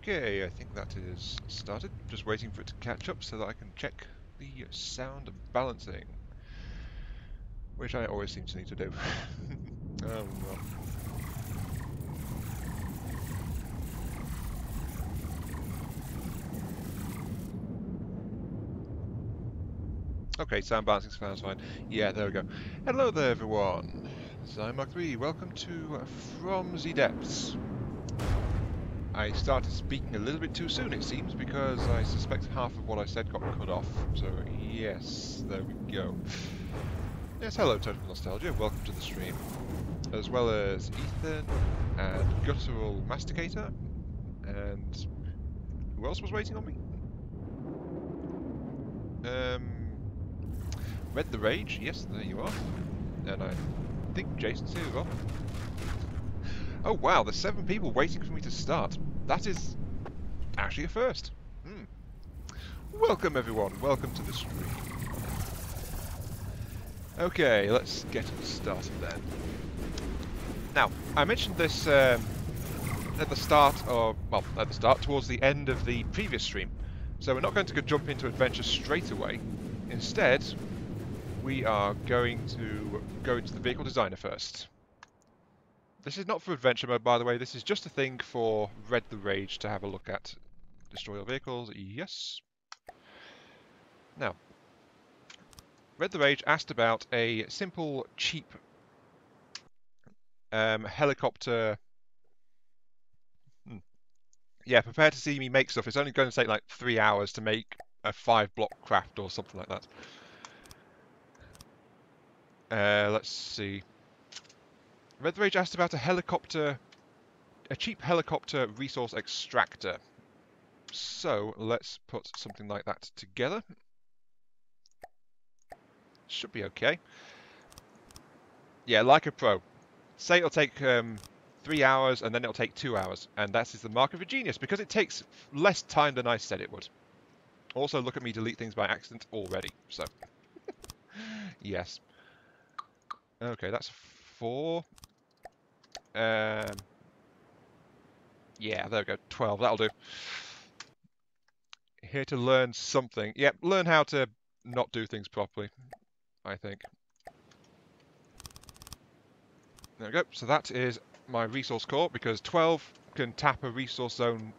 Okay, I think that is started. Just waiting for it to catch up so that I can check the sound balancing, which I always seem to need to do. Oh well. Okay, sound balancing sounds fine. Yeah, there we go. Hello there, everyone. This is iMark3. Welcome to From the Depths. I started speaking a little bit too soon, it seems, because I suspect half of what I said got cut off. So, yes, there we go. Yes, hello, Total Nostalgia. Welcome to the stream. As well as Ethan and Guttural Masticator. And who else was waiting on me? Red the Rage. Yes, there you are. And I think Jason's here as well. Oh wow, there's 7 people waiting for me to start. That is actually a first. Welcome everyone, welcome to the stream. Okay, let's get started then. Now, I mentioned this at the start, towards the end of the previous stream. So we're not going to jump into adventure straight away. Instead, we are going to go into the vehicle designer first. This is not for adventure mode, by the way. This is just a thing for Red the Rage to have a look at. Destroy your vehicles, yes. Now, Red the Rage asked about a simple, cheap helicopter. Yeah, prepare to see me make stuff. It's only going to take like 3 hours to make a 5-block craft or something like that. Let's see. Red the Rage asked about a cheap helicopter resource extractor. So let's put something like that together. Should be okay. Yeah, like a pro. Say it'll take 3 hours and then it'll take 2 hours. And that is the mark of a genius because it takes less time than I said it would. Also, look at me delete things by accident already. So, yes. Okay, that's 4. Yeah, there we go. 12. That'll do. Here to learn something. Yep, learn how to not do things properly, I think. There we go. So that is my resource core, because 12 can tap a resource zone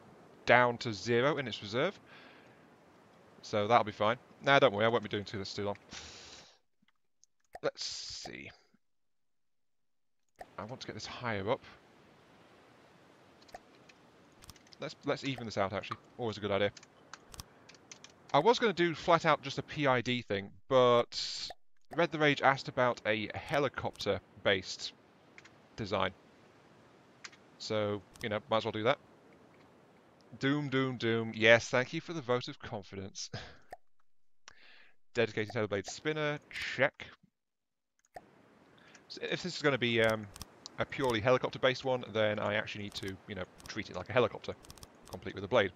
down to 0 in its reserve. So that'll be fine. Nah, don't worry, I won't be doing this too long. Let's see. I want to get this higher up. Let's even this out, actually. Always a good idea. I was going to do flat out just a PID thing, but Red the Rage asked about a helicopter-based design. So, might as well do that. Doom, doom, doom. Yes, thank you for the vote of confidence. Dedicated Teleblade spinner, check. So if this is going to be a purely helicopter-based one, then I actually need to, treat it like a helicopter, complete with a blade.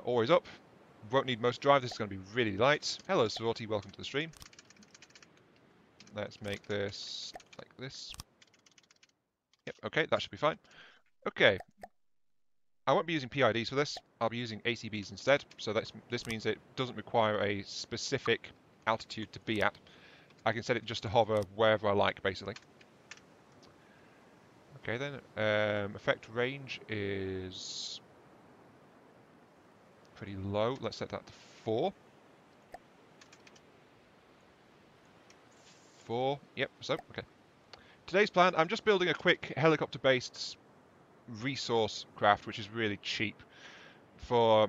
Always up. Won't need most drive. This is going to be really light. Hello, Sorority. Welcome to the stream. Let's make this like this. Yep, okay, that should be fine. Okay. I won't be using PIDs for this. I'll be using ATBs instead. So this means it doesn't require a specific altitude to be at. I can set it just to hover wherever I like, basically. Okay then. Effect range is pretty low. Let's set that to 4. 4. Yep, so, okay. Today's plan, I'm just building a quick helicopter-based resource craft, which is really cheap for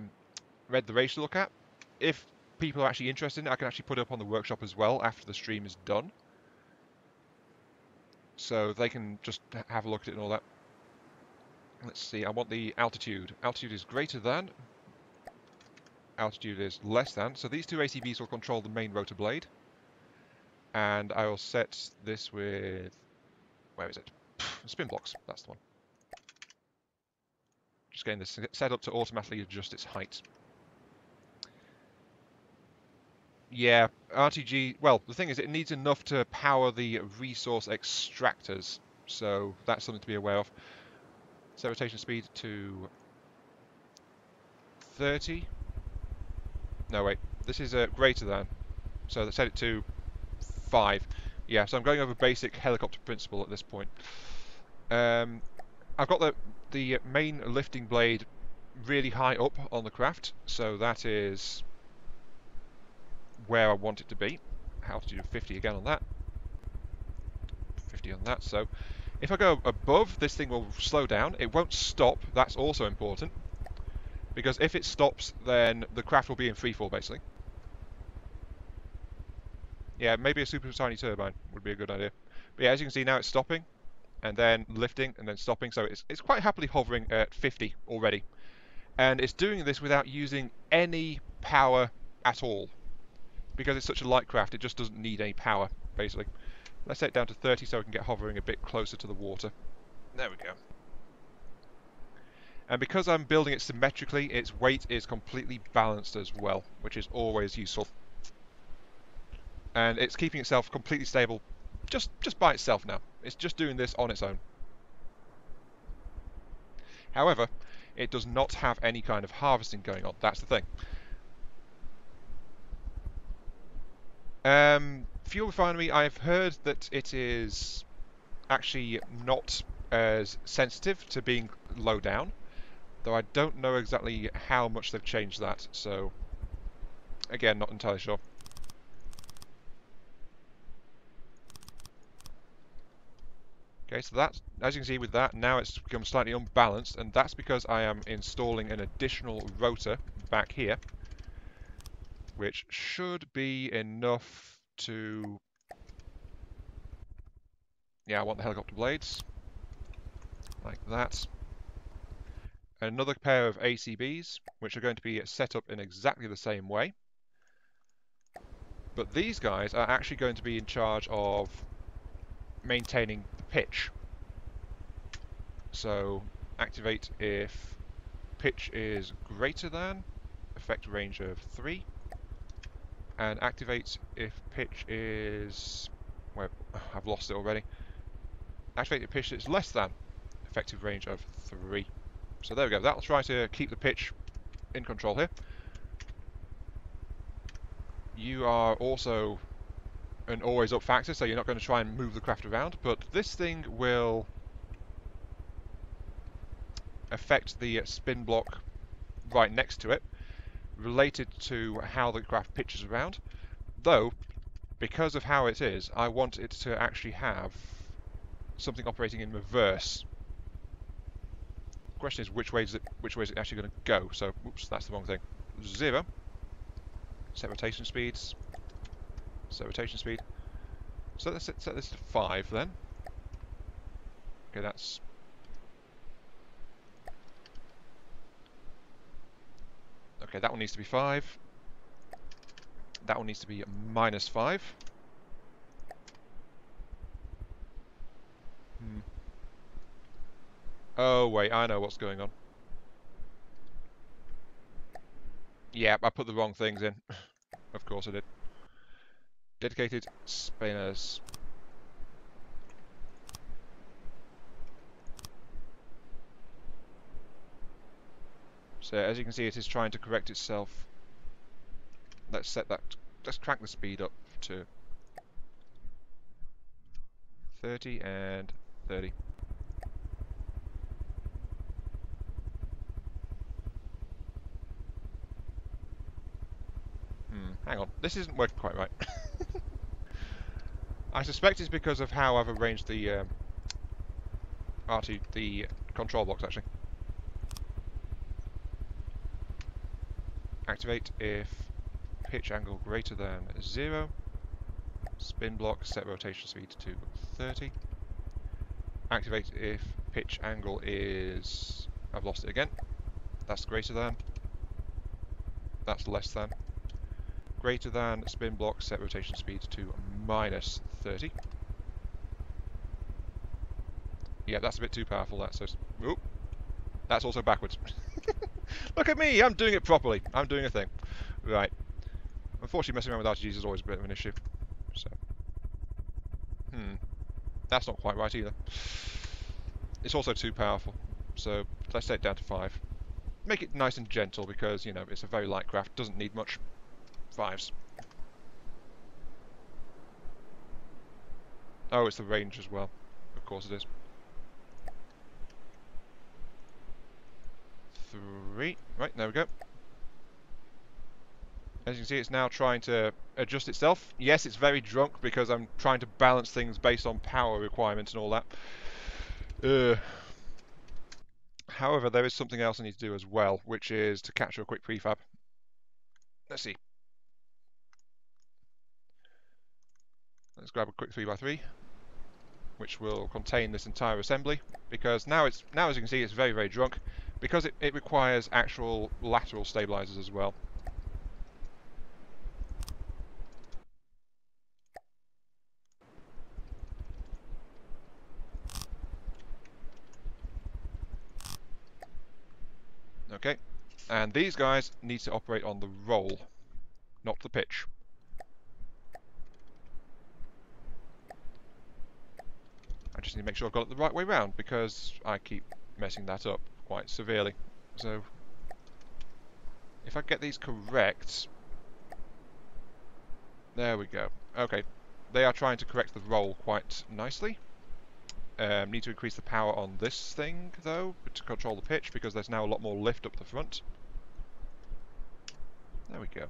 Red the Rage to look at. If people are actually interested in it, I can actually put it up on the workshop as well after the stream is done. So they can just have a look at it and all that. Let's see, I want the altitude. Altitude is greater than. Altitude is less than. So these two ATBs will control the main rotor blade. And I will set this with... Where is it? Spin blocks, that's the one. Just getting this set up to automatically adjust its height. Yeah, RTG, well, the thing is it needs enough to power the resource extractors, so that's something to be aware of. Set rotation speed to 30. No, wait. This is greater than. So let's set it to 5. Yeah, so I'm going over basic helicopter principle at this point. I've got the main lifting blade really high up on the craft, so that is where I want it to be. Altitude of 50 again on that. 50 on that. So if I go above, this thing will slow down. It won't stop. That's also important. Because if it stops, then the craft will be in freefall, basically. Yeah, maybe a super tiny turbine would be a good idea. But yeah, as you can see now, it's stopping, and then lifting, and then stopping. So it's quite happily hovering at 50 already. And it's doing this without using any power at all. Because it's such a light craft, it just doesn't need any power, basically. Let's set it down to 30 so we can get hovering a bit closer to the water. There we go. And because I'm building it symmetrically, its weight is completely balanced as well, which is always useful. And it's keeping itself completely stable just by itself now. It's just doing this on its own. However, it does not have any kind of harvesting going on. That's the thing. Fuel refinery, I've heard that it is actually not as sensitive to being low down, though I don't know exactly how much they've changed that, so again, not entirely sure. Okay, so that's, as you can see with that, now it's become slightly unbalanced, and that's because I am installing an additional rotor back here, which should be enough to... Yeah, I want the helicopter blades, like that. Another pair of ACBs, which are going to be set up in exactly the same way. But these guys are actually going to be in charge of maintaining the pitch. So, activate if pitch is greater than, effect range of 3. And activate if pitch is... Well, I've lost it already. Activate if pitch is less than, effective range of 3. So there we go. That'll try to keep the pitch in control here. You are also an always up factor, so you're not going to try and move the craft around, but this thing will affect the spin block right next to it, related to how the craft pitches around. Though, because of how it is, I want it to actually have something operating in reverse. The question is which way is it actually going to go? So, oops, that's the wrong thing. 0. Set rotation speeds. Set rotation speed. So let's set this to 5 then. Okay, that's... Okay, that one needs to be 5. That one needs to be -5. Oh wait, I know what's going on. Yeah, I put the wrong things in. Of course I did. Dedicated spinners. So as you can see, it is trying to correct itself. Let's set that. Let's crank the speed up to 30 and 30. Hang on, this isn't working quite right. I suspect it's because of how I've arranged the the control blocks actually. Activate if pitch angle greater than 0. Spin block, set rotation speed to 30. Activate if pitch angle is... I've lost it again. That's greater than. That's less than. Greater than, spin block, set rotation speed to -30. Yeah, that's a bit too powerful, that, so... Oop. That's also backwards. Look at me, I'm doing it properly. I'm doing a thing. Right. Unfortunately, messing around with RTGs is always a bit of an issue. So... That's not quite right either. It's also too powerful. So, let's set it down to 5. make it nice and gentle because, you know, it's a very light craft, doesn't need much. 5s. Oh, it's the range as well. Of course it is. 3. Right, there we go. As you can see, it's now trying to adjust itself. Yes, it's very drunk because I'm trying to balance things based on power requirements and all that. However, there is something else I need to do as well, which is to capture a quick prefab. Let's see. Let's grab a quick 3x3, which will contain this entire assembly, because now as you can see, it's very, very drunk, because it requires actual lateral stabilizers as well. Okay, and these guys need to operate on the roll, not the pitch. I just need to make sure I've got it the right way round, because I keep messing that up quite severely. So, if I get these correct... There we go. Okay, they are trying to correct the roll quite nicely. Need to increase the power on this thing, though, to control the pitch, because there's now a lot more lift up the front. There we go.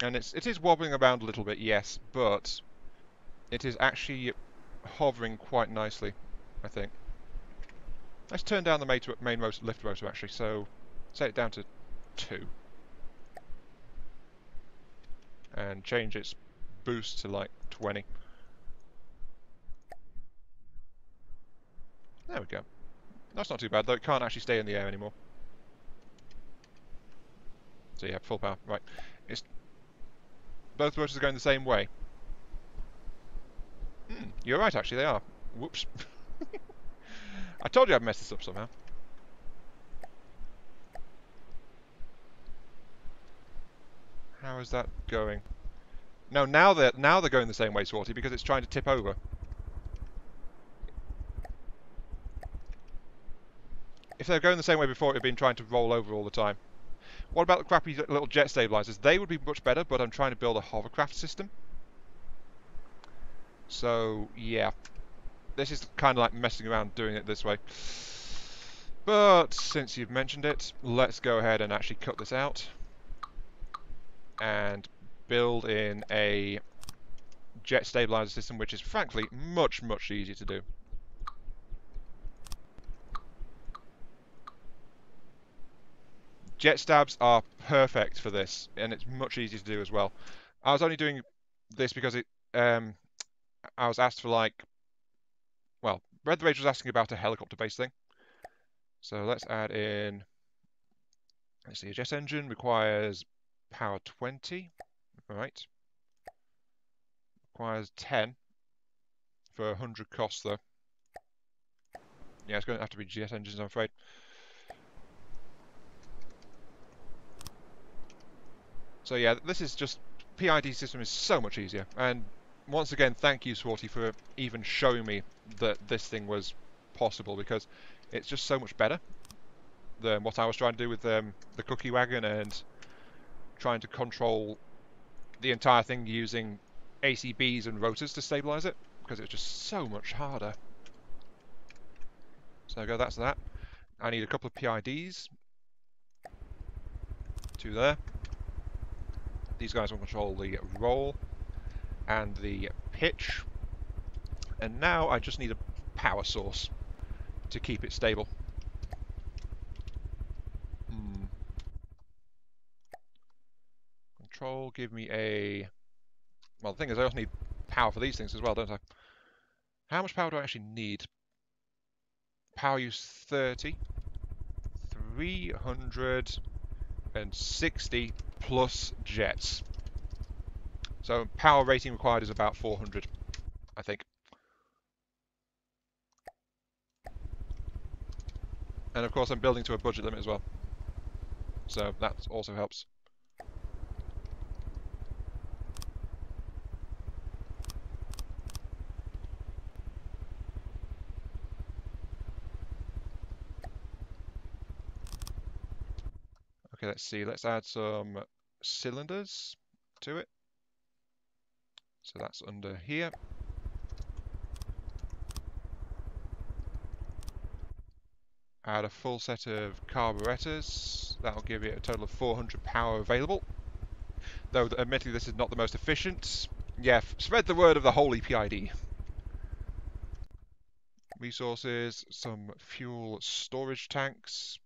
And it is wobbling around a little bit, yes, but it is actually hovering quite nicely, I think. Let's turn down the main lift rotor, actually, so set it down to 2. And change its boost to like 20. There we go. That's not too bad, though. It can't actually stay in the air anymore. So yeah, full power. Right. Both rotors are going the same way. You're right, actually, they are. Whoops. I told you I'd messed this up somehow. How is that going? No, now they're going the same way, Swarty, because it's trying to tip over. If they're going the same way before, it had been trying to roll over all the time. What about the crappy little jet stabilizers? They would be much better, but I'm trying to build a hovercraft system. So, yeah. This is kind of like messing around doing it this way. But, since you've mentioned it, let's go ahead and actually cut this out. And build in a jet stabilizer system, which is frankly much, much easier to do. Jet stabs are perfect for this, and it's much easier to do as well. I was only doing this because I was asked for, like, well, Red the Rage was asking about a helicopter-based thing. So let's add in, let's see, a jet engine requires power 20, right? Requires 10 for 100 costs, though. Yeah, it's going to have to be jet engines, I'm afraid. So yeah, this is just, PID system is so much easier. And once again, thank you, Swarty, for even showing me that this thing was possible, because it's just so much better than what I was trying to do with the cookie wagon and trying to control the entire thing using ACBs and rotors to stabilize it, because it's just so much harder. So that's that. I need a couple of PIDs. 2 there. These guys will control the roll and the pitch. And now I just need a power source to keep it stable. Control, give me a... Well, the thing is, I also need power for these things as well, don't I? How much power do I actually need? Power use 30. 360 plus jets. So power rating required is about 400, I think. And of course I'm building to a budget limit as well. So that also helps. Okay, let's see. Let's add some cylinders to it. So that's under here. Add a full set of carburetors. That'll give it a total of 400 power available. Though, admittedly, this is not the most efficient. Yeah, spread the word of the holy PID. Resources, some fuel storage tanks.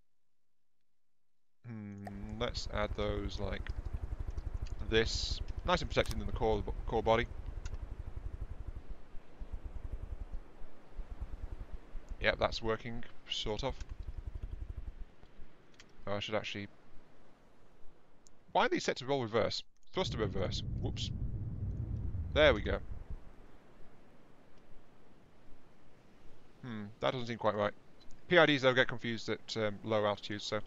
Let's add those like this. Nice and protected in the core body. Yep, that's working, sort of. Oh, I should actually... Why are these set to roll reverse? Thruster reverse. Whoops. There we go. That doesn't seem quite right. PIDs, though, get confused at low altitudes, so...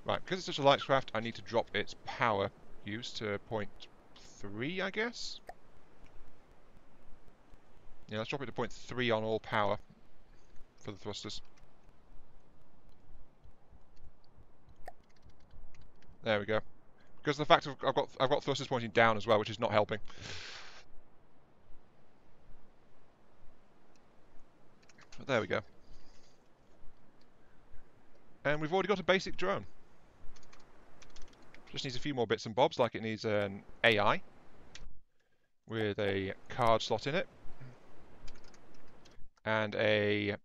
Right, because it's such a light craft, I need to drop its power use to 0.3, I guess? Yeah, let's drop it to 0.3 on all power for the thrusters. There we go. Because the fact I've got thrusters pointing down as well, which is not helping. But there we go. And we've already got a basic drone. Just needs a few more bits and bobs, like it needs an AI with a card slot in it, and a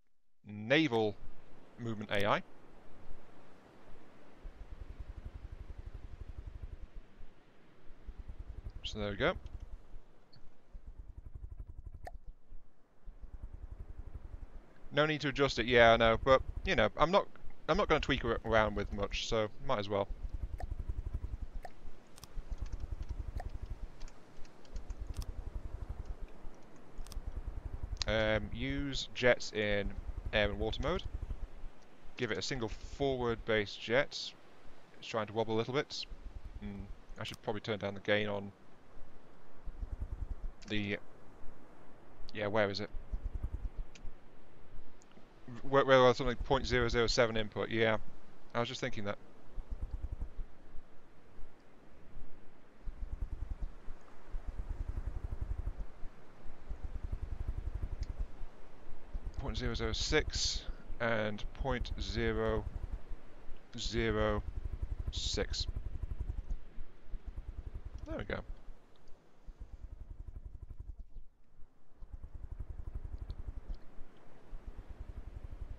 naval movement AI. So there we go. No need to adjust it, yeah, I know, but you know, I'm not going to tweak around with much, so might as well. Use jets in air and water mode. Give it a single forward-based jet. It's trying to wobble a little bit. I should probably turn down the gain on the... Yeah, where is it? Where was something 0.007 input? Yeah, I was just thinking that. .006 and 0.006. There we go.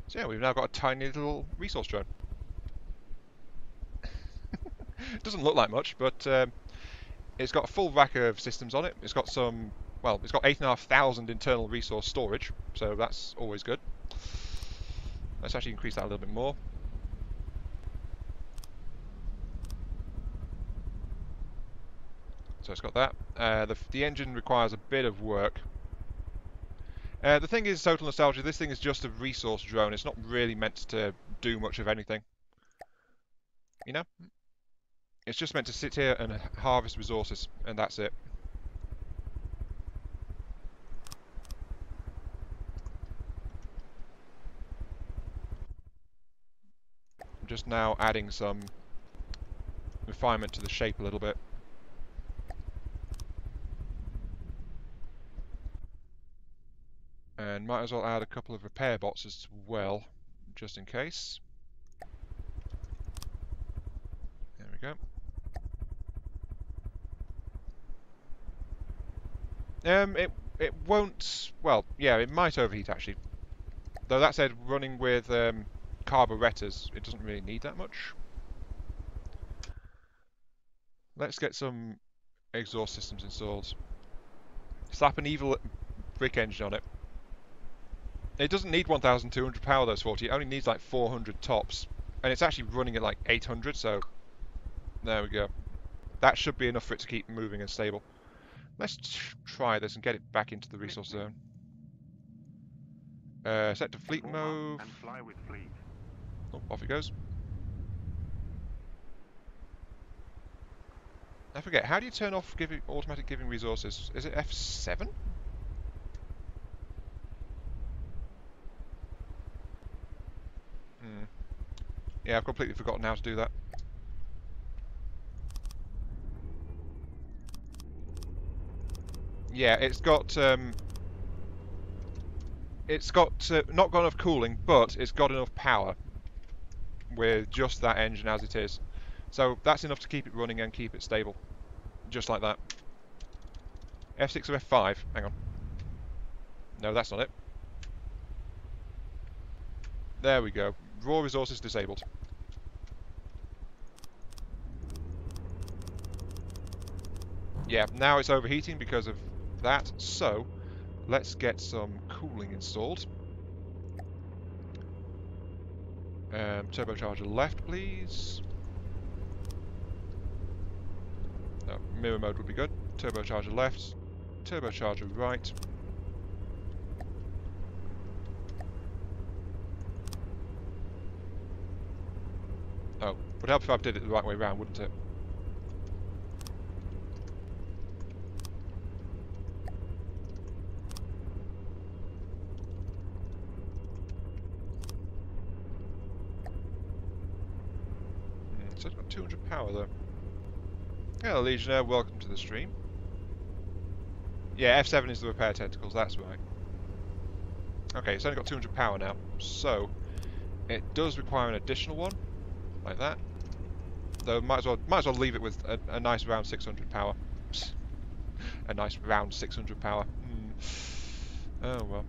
So yeah, we've now got a tiny little resource drone. It doesn't look like much, but it's got a full rack of systems on it. It's got some, well, it's got 8,500 internal resource storage, so that's always good. Let's actually increase that a little bit more. So it's got that. The engine requires a bit of work. The thing is, Total Nostalgia, this thing is just a resource drone. It's not really meant to do much of anything. You know? It's just meant to sit here and harvest resources, and that's it. I'm just now adding some refinement to the shape a little bit. And might as well add a couple of repair bots as well, just in case. There we go. It won't. Well, yeah, it might overheat actually. Though that said, running with carburetors, it doesn't really need that much. Let's get some exhaust systems installed. Slap an evil brick engine on it. It doesn't need 1,200 power though, Sporty. It only needs like 400 tops. And it's actually running at like 800, so... There we go. That should be enough for it to keep moving and stable. Let's try this and get it back into the resource zone. Set to fleet mode. And fly with fleet. Oh, off it goes. I forget, how do you turn off automatic giving resources? Is it F7? Yeah, I've completely forgotten how to do that. Yeah, it's got not got enough cooling, but it's got enough power with just that engine as it is. So that's enough to keep it running and keep it stable, just like that. F6 or F5? Hang on. No, that's not it. There we go. Raw resources disabled. Yeah, now it's overheating because of that, so let's get some cooling installed. Turbocharger left, please. No, mirror mode would be good. Turbocharger left, turbocharger right. Oh, would help if I did it the right way around, wouldn't it? So it's got 200 power though. Hello Legionnaire, welcome to the stream. Yeah, F7 is the repair tentacles, that's right. Okay, it's only got 200 power now, so it does require an additional one, like that. Though might as well leave it with a nice round 600 power. Psst. A nice round 600 power. Oh well.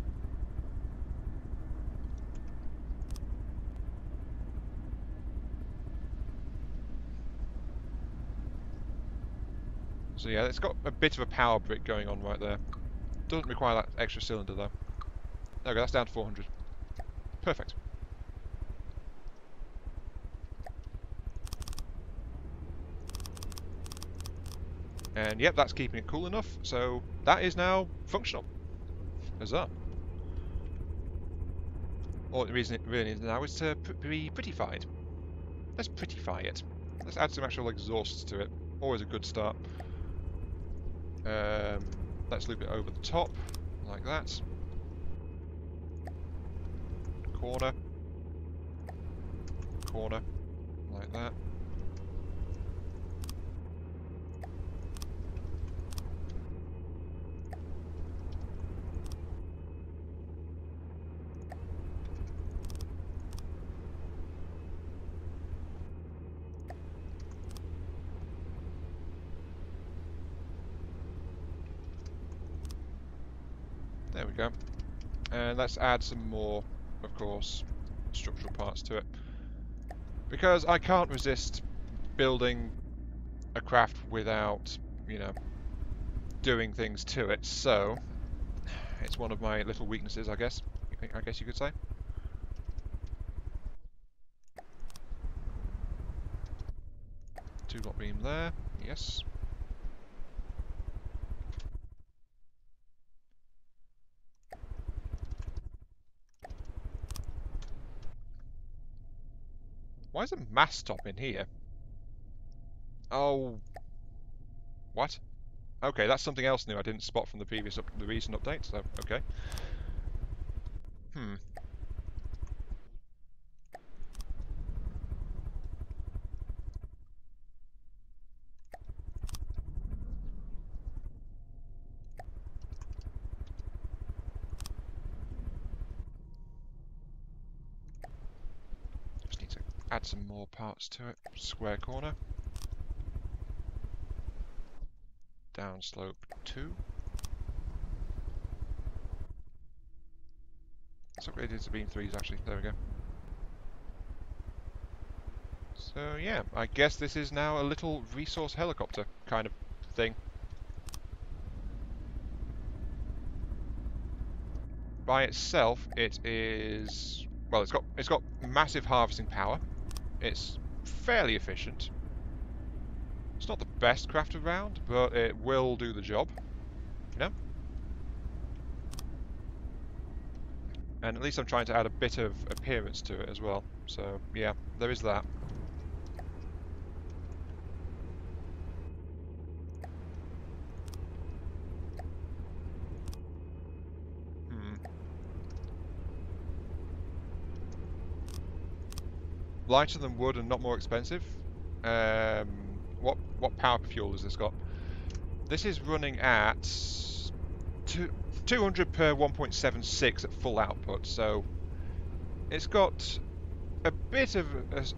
So yeah, it's got a bit of a power brick going on right there. Doesn't require that extra cylinder though. There we go, that's down to 400. Perfect. And yep, that's keeping it cool enough, so that is now functional. Huzzah. All the reason it really needs now is to be prettified. Let's prettify it. Let's add some actual exhausts to it. Always a good start. Let's loop it over the top, like that. Corner. Corner, like that. There we go. And let's add some more, of course, structural parts to it. Because I can't resist building a craft without, you know, doing things to it, so it's one of my little weaknesses, I guess. I guess you could say. Two-dot beam there, yes. Why is a mast top in here? Oh, what? Okay, that's something else new I didn't spot from the the recent update. So okay. Just need to add some more parts to it. Square corner. Downslope 2. Let's upgrade it to beam 3s actually. There we go. So yeah, I guess this is now a little resource helicopter kind of thing. By itself, it is, well, it's got massive harvesting power. It's fairly efficient. It's not the best craft around, but it will do the job. You know? And at least I'm trying to add a bit of appearance to it as well. So yeah, there is that. Lighter than wood and not more expensive. What power per fuel has this got? This is running at 200 per 1.76 at full output, so it's got a bit of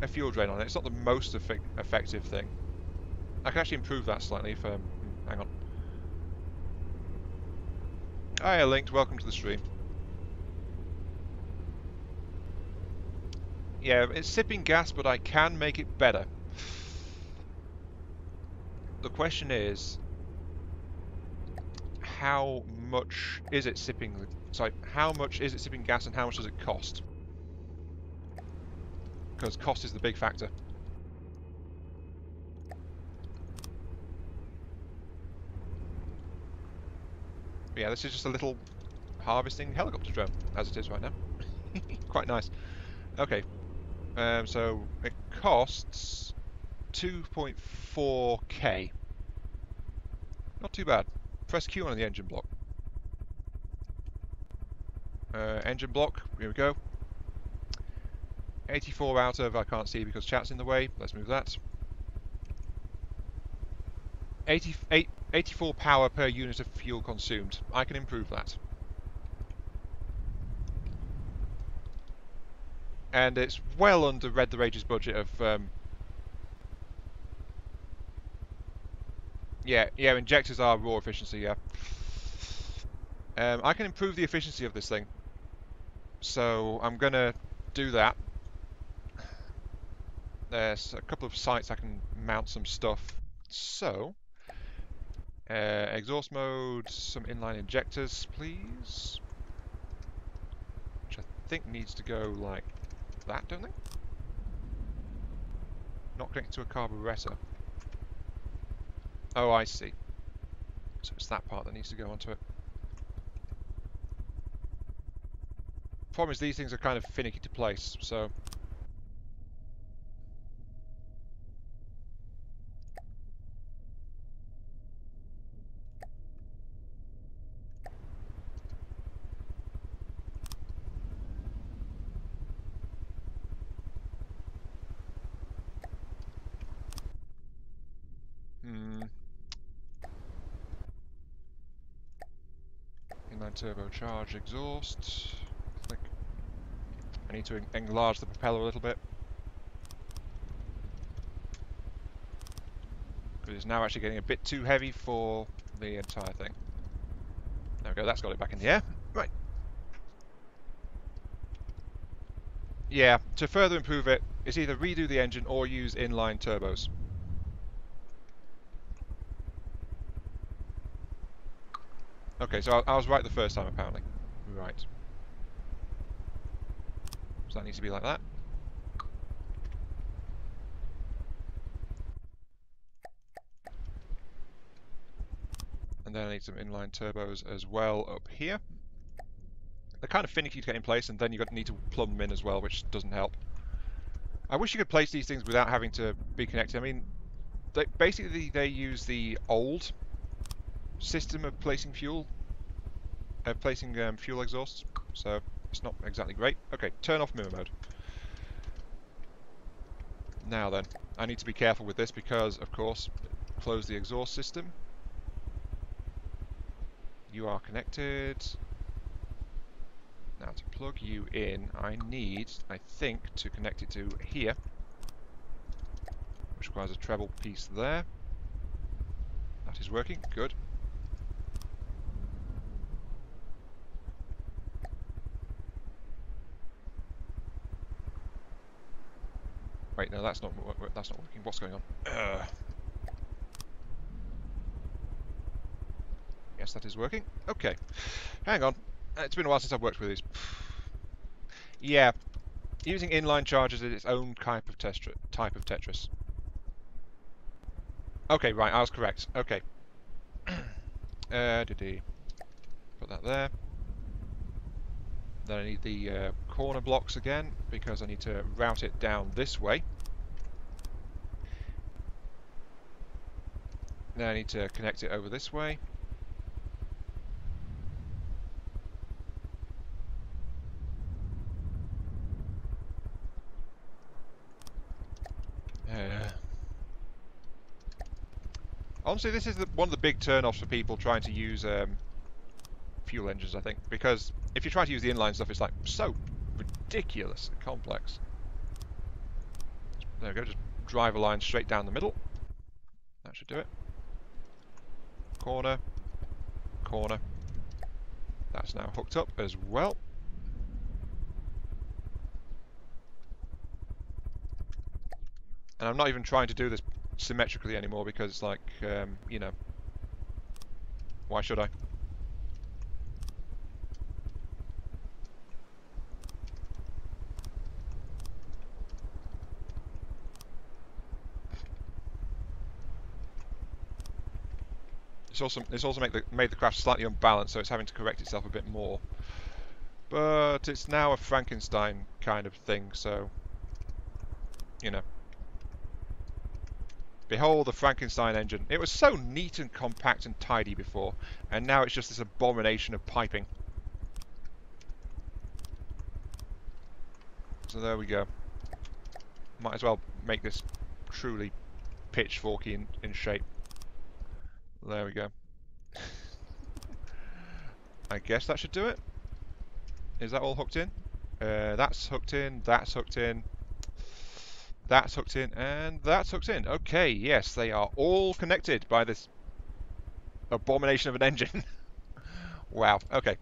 a fuel drain on it. It's not the most effective thing. I can actually improve that slightly if... hang on. Hiya, Linked. Welcome to the stream. Yeah, it's sipping gas, but I can make it better. The question is, how much is it sipping? Sorry, how much is it sipping gas, and how much does it cost? Because cost is the big factor. But yeah, this is just a little harvesting helicopter drone, as it is right now. Quite nice. Okay, so it costs 2.4k. Not too bad. Press Q on the engine block. Engine block, here we go. 84 out of, I can't see because chat's in the way. Let's move that. 84 power per unit of fuel consumed. I can improve that. And it's well under Red the Rage's budget of... yeah, injectors are raw efficiency, yeah. I can improve the efficiency of this thing. So I'm going to do that. There's a couple of sites I can mount some stuff. So, exhaust mode, some inline injectors, please. Which I think needs to go like that, don't they? Not connected to a carburetor. Oh, I see. So it's that part that needs to go onto it. Problem is these things are kind of finicky to place, so... Inline turbocharged exhaust. Click. I need to enlarge the propeller a little bit. Because it's now actually getting a bit too heavy for the entire thing. There we go, that's got it back in the air. Right. Yeah, to further improve it, it's either redo the engine or use inline turbos. Okay, so I was right the first time, apparently. Right. So that needs to be like that. And then I need some inline turbos as well up here. They're kind of finicky to get in place, and then you need to plumb them in as well, which doesn't help. I wish you could place these things without having to be connected. I mean, basically they use the old system of placing fuel, fuel exhausts, so it's not exactly great. Okay, turn off mirror mode. Now then, I need to be careful with this because, of course, close the exhaust system. You are connected. Now to plug you in, I think, to connect it to here, which requires a treble piece there. That is working, good. Wait, no, that's not working. What's going on? Yes, that is working. Okay, hang on. It's been a while since I've worked with these. Yeah, using inline chargers is its own type of Tetris. Okay, right, I was correct. Okay. Put that there. Then I need the corner blocks again, because I need to route it down this way. Then I need to connect it over this way. Honestly, this is one of the big turn-offs for people trying to use fuel engines, I think, because if you try to use the inline stuff, it's like so ridiculous and complex. There we go, just drive a line straight down the middle. That should do it. Corner, corner. That's now hooked up as well. And I'm not even trying to do this symmetrically anymore because it's like, you know, why should I? It's also made the craft slightly unbalanced, so it's having to correct itself a bit more. But it's now a Frankenstein kind of thing, so, you know. Behold the Frankenstein engine. It was so neat and compact and tidy before, and now it's just this abomination of piping. So there we go. Might as well make this truly pitchforky in shape. There we go. I guess that should do it. Is that all hooked in? That's hooked in, that's hooked in, that's hooked in, and that's hooked in. Okay, yes, they are all connected by this abomination of an engine. Wow, okay.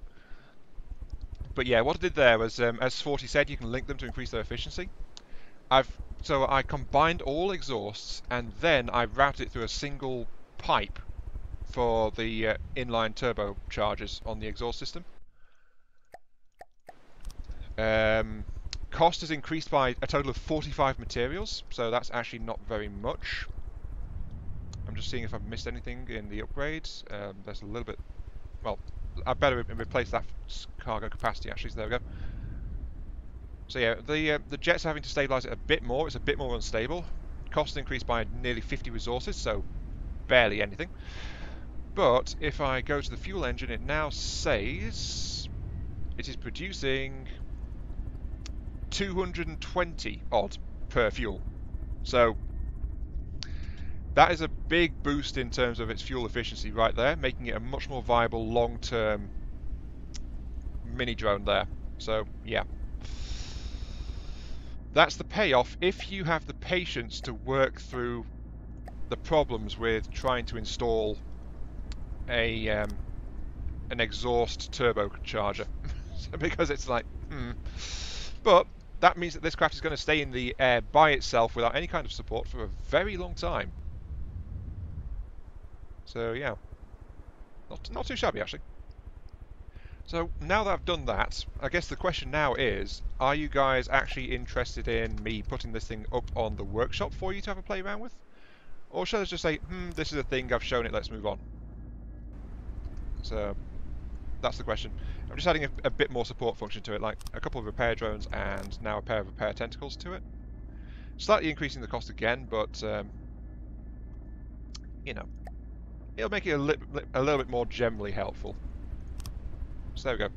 But yeah, what I did there was, as Forty said, you can link them to increase their efficiency. So I combined all exhausts, and then I routed it through a single pipe for the inline turbochargers on the exhaust system. Cost has increased by a total of 45 materials, so that's actually not very much. I'm just seeing if I've missed anything in the upgrades. There's a little bit... Well, I better replace that cargo capacity actually, so there we go. So yeah, the jets are having to stabilise it a bit more. It's a bit more unstable. Cost increased by nearly 50 resources, so barely anything. But if I go to the fuel engine, it now says it is producing 220 odd per fuel. So that is a big boost in terms of its fuel efficiency right there, making it a much more viable long-term mini drone there. So yeah, that's the payoff if you have the patience to work through the problems with trying to install a an exhaust turbocharger. Because it's like, But that means that this craft is going to stay in the air by itself without any kind of support for a very long time. So yeah, not too shabby actually. So now that I've done that, I guess the question now is, are you guys actually interested in me putting this thing up on the workshop for you to have a play around with? Or shall I just say, this is a thing, I've shown it, let's move on? So that's the question. I'm just adding a bit more support function to it, like a couple of repair drones and now a pair of repair tentacles to it. Slightly increasing the cost again, but you know, it'll make it a little bit more generally helpful. So there we go.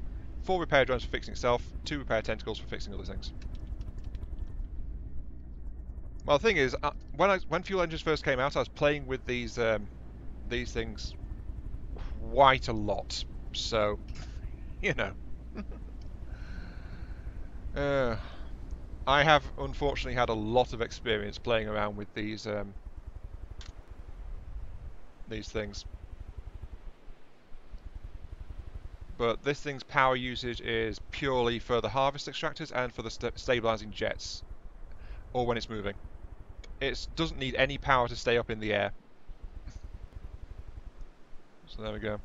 4 repair drones for fixing itself, 2 repair tentacles for fixing other things. Well, the thing is, when fuel engines first came out, I was playing with these things quite a lot. So, you know, I have unfortunately had a lot of experience playing around with these things. But this thing's power usage is purely for the harvest extractors and for the stabilizing jets, or when it's moving. It doesn't need any power to stay up in the air. So there we go.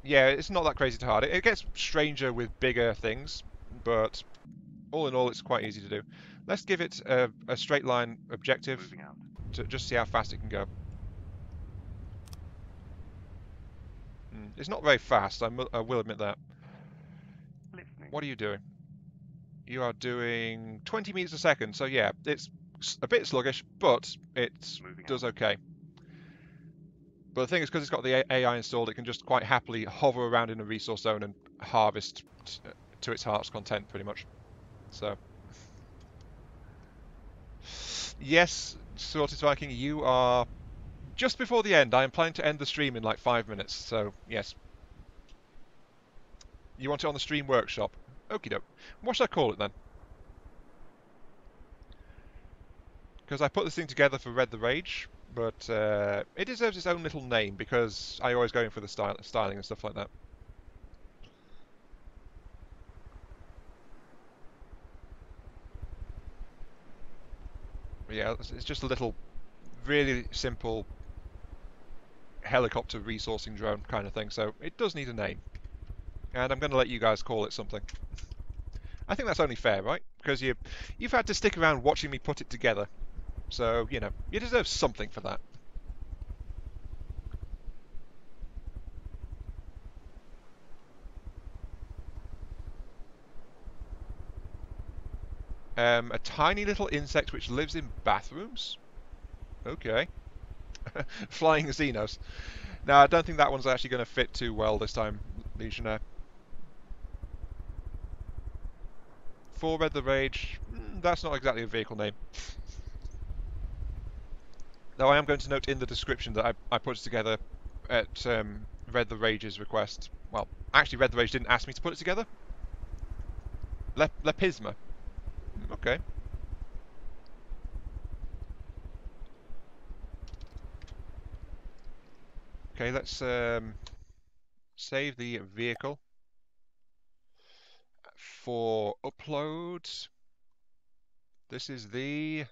Yeah, it's not that crazy to hard. It gets stranger with bigger things, but all in all, it's quite easy to do. Let's give it a straight line objective to just see how fast it can go. It's not very fast, I will admit that. What are you doing? You are doing 20 meters a second, so yeah, it's a bit sluggish, but it does okay. But the thing is, because it's got the AI installed, it can just quite happily hover around in a resource zone and harvest to its heart's content, pretty much. So, yes, Sorted Viking, you are just before the end. I am planning to end the stream in like 5 minutes, so yes. You want it on the Stream Workshop? Okie doke. What should I call it then? Because I put this thing together for Red the Rage, but it deserves its own little name because I always go in for the styling and stuff like that. But yeah, it's just a little, really simple helicopter resourcing drone kind of thing, so it does need a name. And I'm going to let you guys call it something. I think that's only fair, right? Because you've had to stick around watching me put it together. So, you know, you deserve something for that. A tiny little insect which lives in bathrooms? Okay. Flying Xenos. Now, I don't think that one's actually going to fit too well this time, Legionnaire. For Red the Rage, that's not exactly a vehicle name. Though I am going to note in the description that I put it together at Red the Rage's request. Well, actually, Red the Rage didn't ask me to put it together. Lepisma. Okay. Okay, let's save the vehicle for upload. This is the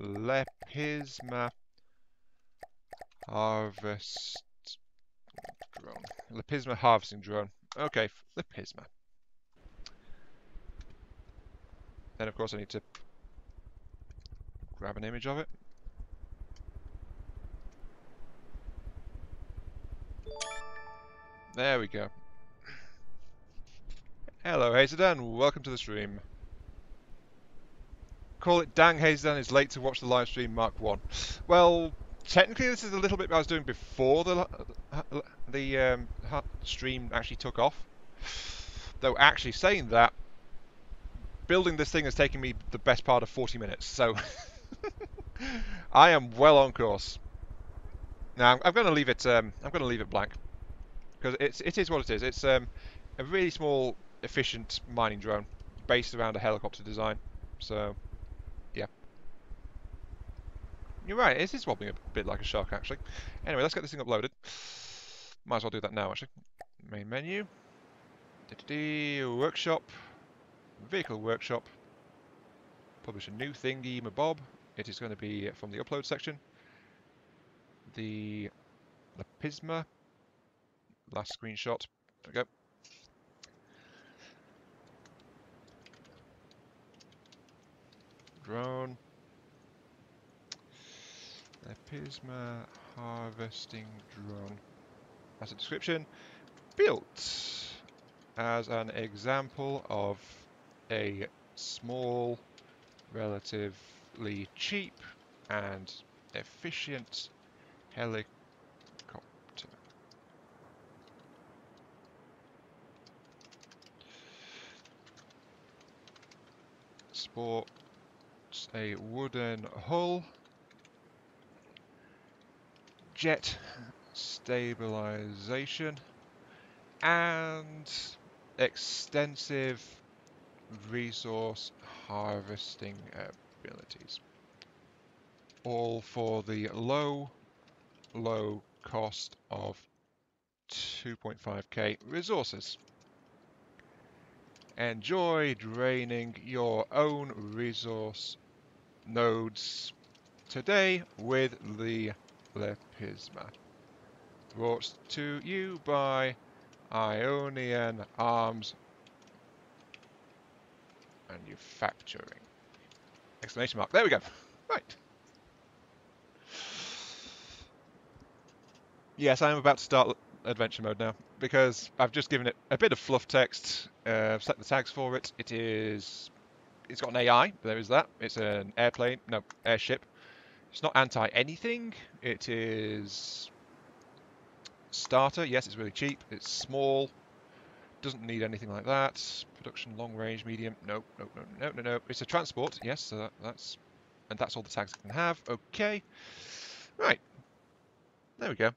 Lepisma harvest drone. Lepisma harvesting drone. Okay, Lepisma. Then, of course, I need to grab an image of it. There we go. Hello, Hazedan. Welcome to the stream. Call it Dang Hazedan is late to watch the live stream Mark 1. Well, technically this is a little bit what I was doing before the stream actually took off. Though actually saying that, building this thing has taken me the best part of 40 minutes, so I am well on course. Now I'm going to leave it. I'm going to leave it blank because it is what it is. It's a really small, efficient mining drone based around a helicopter design. So yeah, you're right. It is wobbling a bit like a shark actually. Anyway, let's get this thing uploaded. Might as well do that now actually. Main menu. Workshop. Vehicle workshop. Publish a new thingy mabob. It is going to be from the upload section. The Lepisma. Last screenshot. There we go. Drone. Lepisma harvesting drone. As a description, built as an example of a small, relatively cheap and efficient helicopter. Sports a wooden hull, jet stabilization, and extensive resource harvesting abilities. All for the low cost of 2.5k resources. Enjoy draining your own resource nodes today with the Lepisma. Brought to you by Ionian Arms Manufacturing. Exclamation mark. There we go. Right. Yes, I am about to start adventure mode now because I've just given it a bit of fluff text, set the tags for it. It's got an AI, there is that. It's an airplane, no, airship. It's not anti-anything. It is starter. Yes, it's really cheap. It's small. Doesn't need anything like that. Production, long range, medium. Nope, nope, nope, nope, nope, nope. It's a transport. Yes, so that's all the tags it can have. Okay. Right. There we go.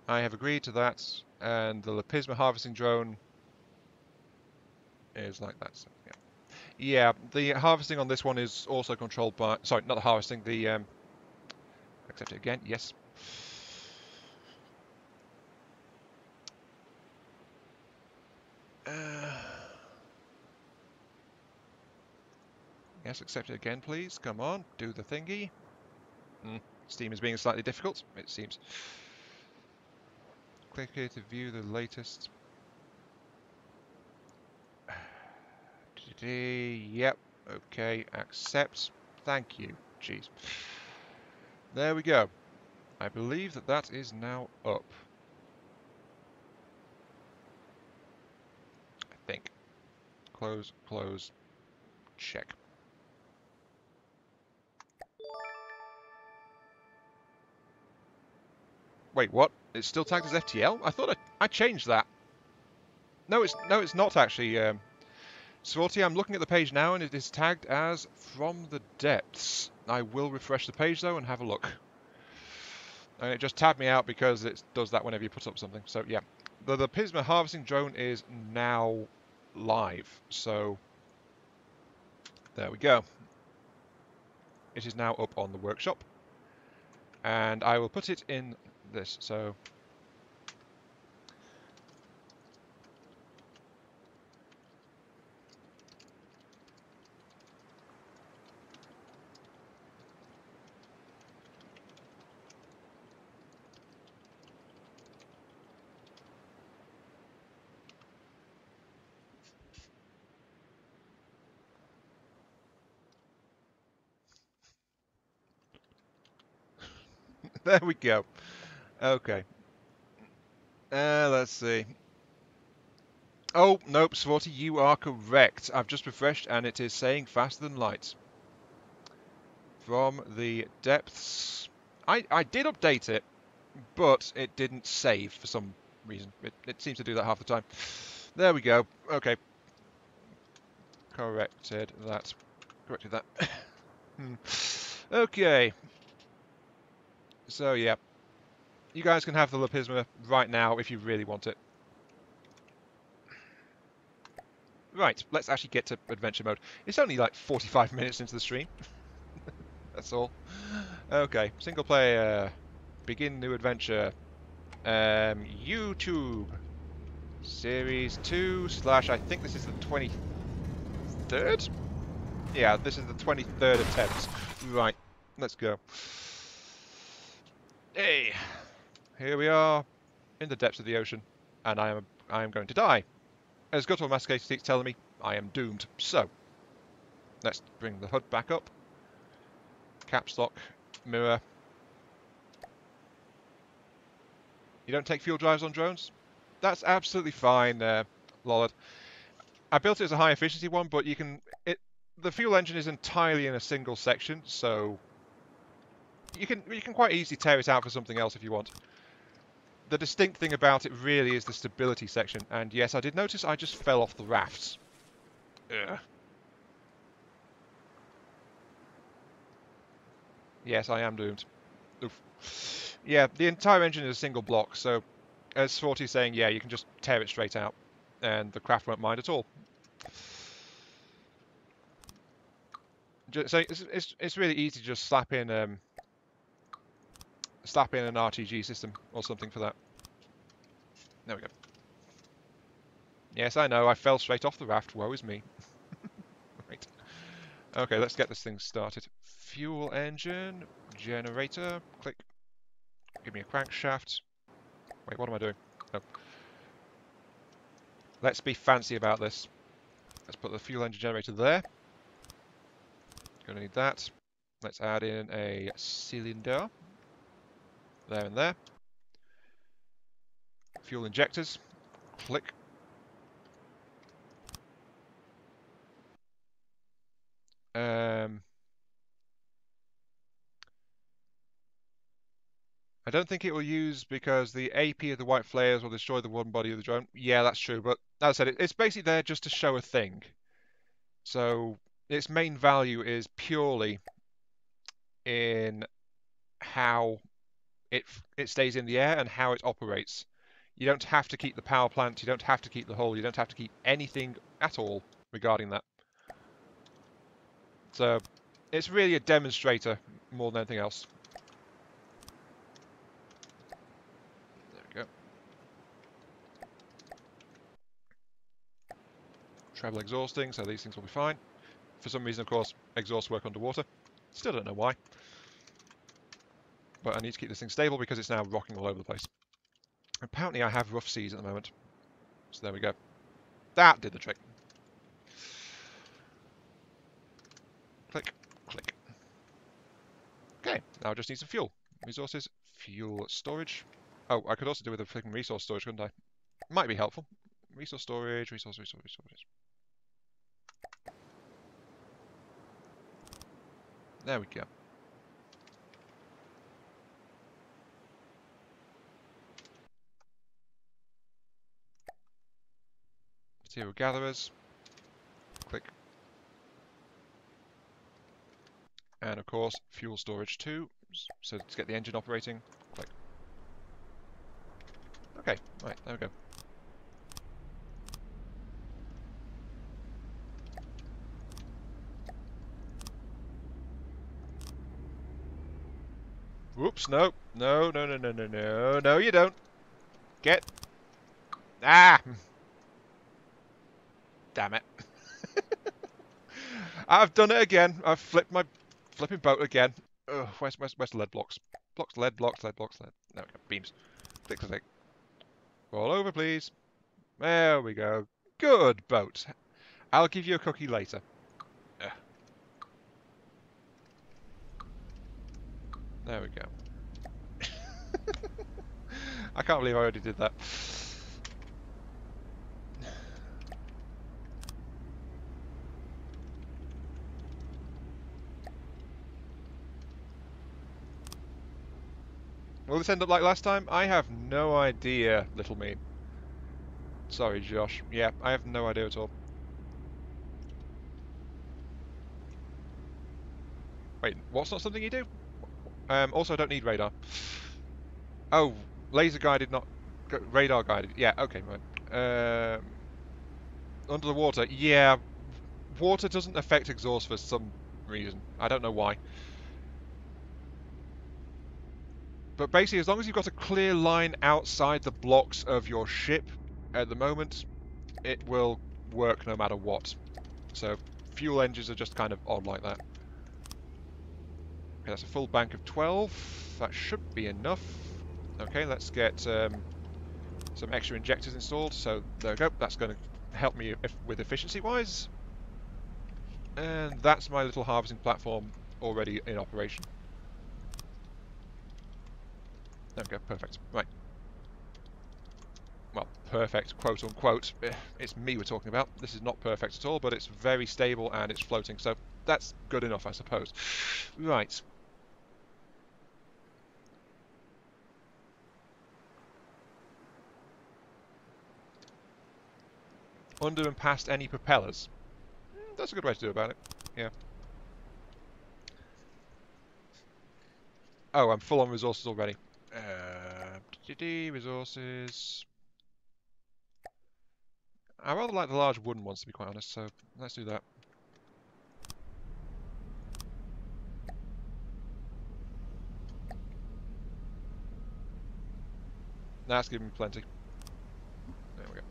I have agreed to that, and the Lepisma harvesting drone is like that. So, yeah. Yeah, the harvesting on this one is also controlled by... Sorry, not the harvesting, the... accept it again, yes. Yes, accept it again, please. Come on, do the thingy. Steam is being slightly difficult, it seems. Click here to view the latest. Yep, okay, accept. Thank you. Jeez. There we go. I believe that that is now up. I think. Close, close, check. Wait, what? It's still tagged as FTL? I thought I changed that. No, it's not actually. Svorty, I'm looking at the page now and it is tagged as From the Depths. I will refresh the page though and have a look. And it just tabbed me out because it does that whenever you put up something. So yeah, the Pisma harvesting drone is now live. So there we go. It is now up on the workshop. And I will put it in this. So there we go. Okay. Let's see. Oh, nope, Svorty, you are correct. I've just refreshed and it is saying faster than light. From the Depths. I did update it, but it didn't save for some reason. It seems to do that half the time. There we go. Okay. Corrected that. Corrected that. Okay. So, yeah. You guys can have the Lepisma right now if you really want it. Right, let's actually get to adventure mode. It's only like 45 minutes into the stream. That's all. Okay, single player. Begin new adventure. YouTube. Series 2 / I think this is the 23rd? Yeah, this is the 23rd attempt. Right, let's go. Hey, here we are in the depths of the ocean, and I am going to die. As Guttural Masticator keeps telling me, I am doomed. So, let's bring the HUD back up. Caps lock, mirror. You don't take fuel drives on drones? That's absolutely fine, Lollard. I built it as a high efficiency one, but you can... The fuel engine is entirely in a single section, so you can quite easily tear it out for something else if you want. The distinct thing about it really is the stability section, and yes, I did notice I just fell off the rafts. Ugh. Yes, I am doomed. Oof. Yeah, the entire engine is a single block, so as Svorty's saying, yeah, you can just tear it straight out, and the craft won't mind at all. So it's really easy to just slap in an RTG system or something for that. There we go. Yes, I know, I fell straight off the raft. Woe is me. Right. Okay, let's get this thing started. Fuel engine, generator, click. Give me a crankshaft. Wait, what am I doing? Oh. Let's be fancy about this. Let's put the fuel engine generator there. Gonna need that. Let's add in a cylinder. There and there. Fuel injectors. Click. I don't think it will use because the AP of the white flares will destroy the one body of the drone. Yeah, that's true, but as I said, it's basically there just to show a thing. So its main value is purely in how it stays in the air and how it operates. You don't have to keep the power plant, you don't have to keep the hull, you don't have to keep anything at all regarding that. So it's really a demonstrator more than anything else. There we go. Treble exhausting, so these things will be fine. For some reason, of course, exhausts work underwater. Still don't know why. But I need to keep this thing stable because it's now rocking all over the place. Apparently I have rough seas at the moment. So there we go. That did the trick. Click, click. Okay, now I just need some fuel. Resources, fuel storage. Oh, I could also do with a flipping resource storage, couldn't I? Might be helpful. Resource storage, resource. There we go. Material gatherers. Click. And of course, fuel storage too. So to get the engine operating, click. Okay, right, there we go. Whoops, no. No, no, no, no, no, no. No, you don't. Get. Ah! Damn it. I've done it again. I've flipped my flipping boat again. Ugh, where's the lead blocks? Blocks, lead. There we go. Beams. Click, click, click. Roll over, please. There we go. Good boat. I'll give you a cookie later. Ugh. There we go. I can't believe I already did that. Will this end up like last time? I have no idea, little me. Sorry, Josh. Yeah, I have no idea at all. Wait, what's not something you do? Also, I don't need radar. Oh, laser guided, not radar guided. Yeah, okay, right. Under the water, yeah. Water doesn't affect exhaust for some reason. I don't know why. But basically, as long as you've got a clear line outside the blocks of your ship at the moment, it will work no matter what. So fuel engines are just kind of odd like that. Okay, that's a full bank of 12. That should be enough. Okay, let's get some extra injectors installed. So there we go. That's going to help me with efficiency-wise. And that's my little harvesting platform already in operation. There we go, perfect. Right. Well, perfect, quote unquote. It's me we're talking about. This is not perfect at all, but it's very stable and it's floating, so that's good enough, I suppose. Right. Under and past any propellers. That's a good way to do about it. Yeah. Oh, I'm full on resources already. Resources. I rather like the large wooden ones, to be quite honest, so let's do that. That's giving me plenty. There we go.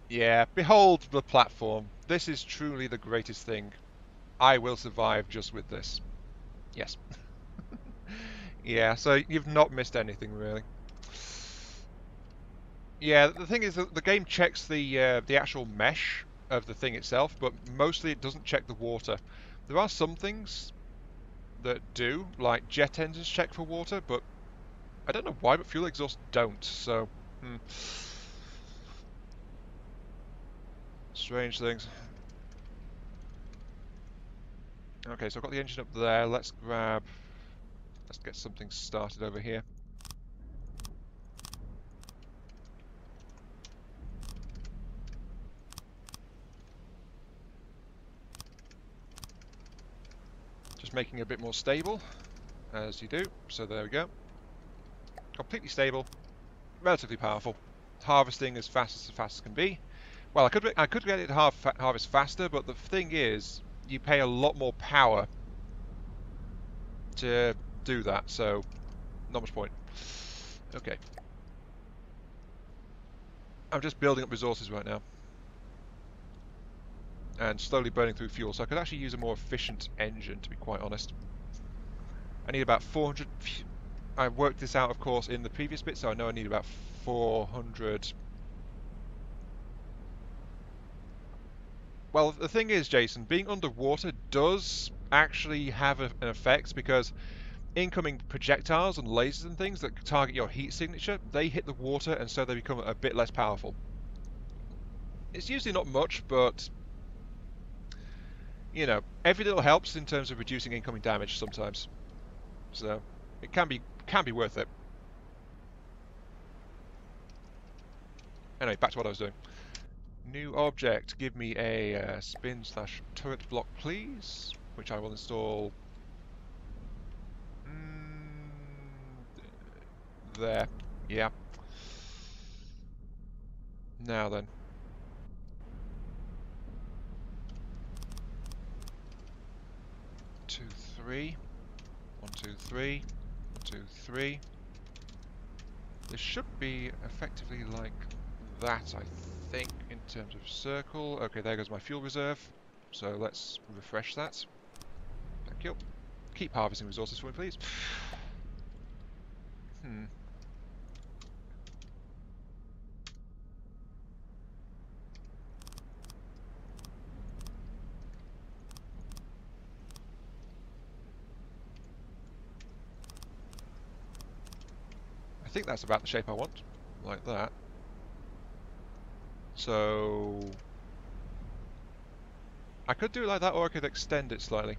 Yeah, behold the platform. This is truly the greatest thing. I will survive just with this. Yes. Yeah, so you've not missed anything, really. Yeah, the thing is that the game checks the actual mesh of the thing itself, but mostly it doesn't check the water. There are some things that do, like jet engines check for water, but I don't know why, but fuel exhaust don't, so... Strange things. Okay, so I've got the engine up there. Let's get something started over here. Just making it a bit more stable, as you do. So there we go. Completely stable, relatively powerful. Harvesting as fast as can be. Well, I could get it to harvest faster, but the thing is, you pay a lot more power to do that, so not much point. Okay. I'm just building up resources right now. And slowly burning through fuel, so I could actually use a more efficient engine, to be quite honest. I need about 400... I worked this out, of course, in the previous bit, so I know I need about 400... Well, the thing is, Jason, being underwater does actually have an effect, because incoming projectiles and lasers and things that target your heat signature, they hit the water, and so they become a bit less powerful. It's usually not much, but you know, every little helps in terms of reducing incoming damage sometimes. So it can be worth it. Anyway, back to what I was doing. New object. Give me a spin/turret block, please, which I will install there. Yeah. Now then. 2, 3. 1, 2, 3. 1, 2, 3. This should be effectively like that, I think, in terms of circle. Okay, there goes my fuel reserve. So let's refresh that. Thank you. Keep harvesting resources for me, please. I think that's about the shape I want. Like that. So I could do it like that, or I could extend it slightly.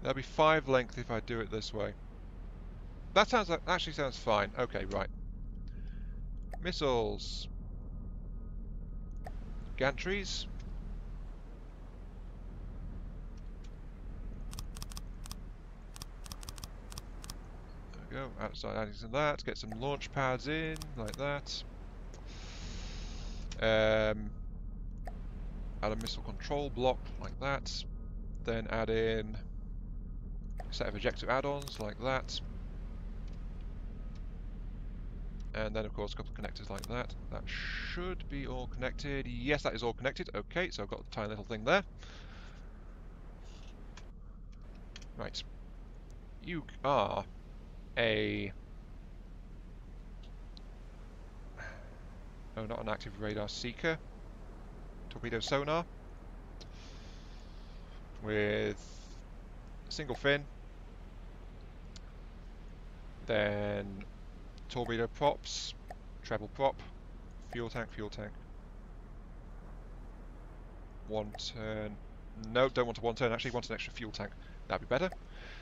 There'll be 5 length if I do it this way. That actually sounds fine. Okay, right. Missiles. Gantries. There we go. Outside adding some that. Get some launch pads in, like that. Add a missile control block, like that. Then add in a set of ejector add-ons, like that. And then, of course, a couple of connectors like that. That should be all connected. Yes, that is all connected. Okay, so I've got a tiny little thing there. Right. You are a... Oh, not an active radar seeker. Torpedo sonar. With a single fin. Then torpedo props. Treble prop. Fuel tank, fuel tank. One turn. No, don't want a one turn. Actually, want an extra fuel tank. That'd be better.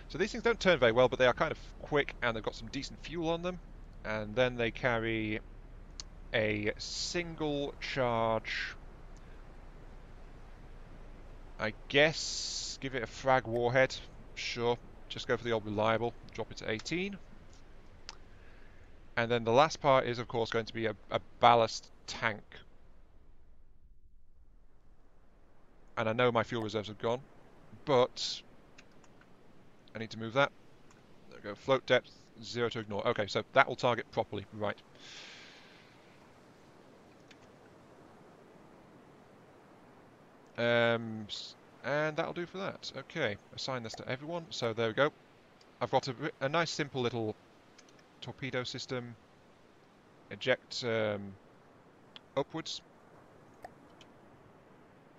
So these things don't turn very well, but they are kind of quick, and they've got some decent fuel on them. And then they carry a single charge. I guess give it a frag warhead. Sure. Just go for the old reliable. Drop it to 18. And then the last part is, of course, going to be a ballast tank. And I know my fuel reserves have gone, but I need to move that. There we go. Float depth, 0 to ignore. Okay, so that will target properly. Right. And that'll do for that. Okay, assign this to everyone. So there we go. I've got a nice simple little torpedo system. Eject upwards.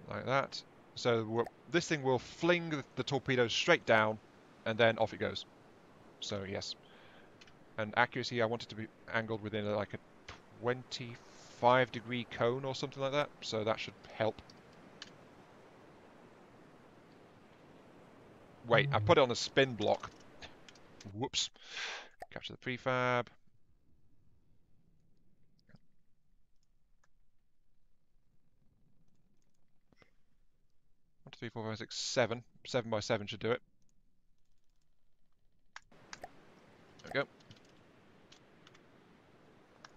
Like that. So this thing will fling the torpedoes straight down, and then off it goes. So yes. And accuracy, I want it to be angled within like a 25-degree cone or something like that. So that should help. Wait, I put it on a spin block. Whoops. Capture the prefab. 3, 4, 5, 6, 7. 7 by 7 should do it. There we go.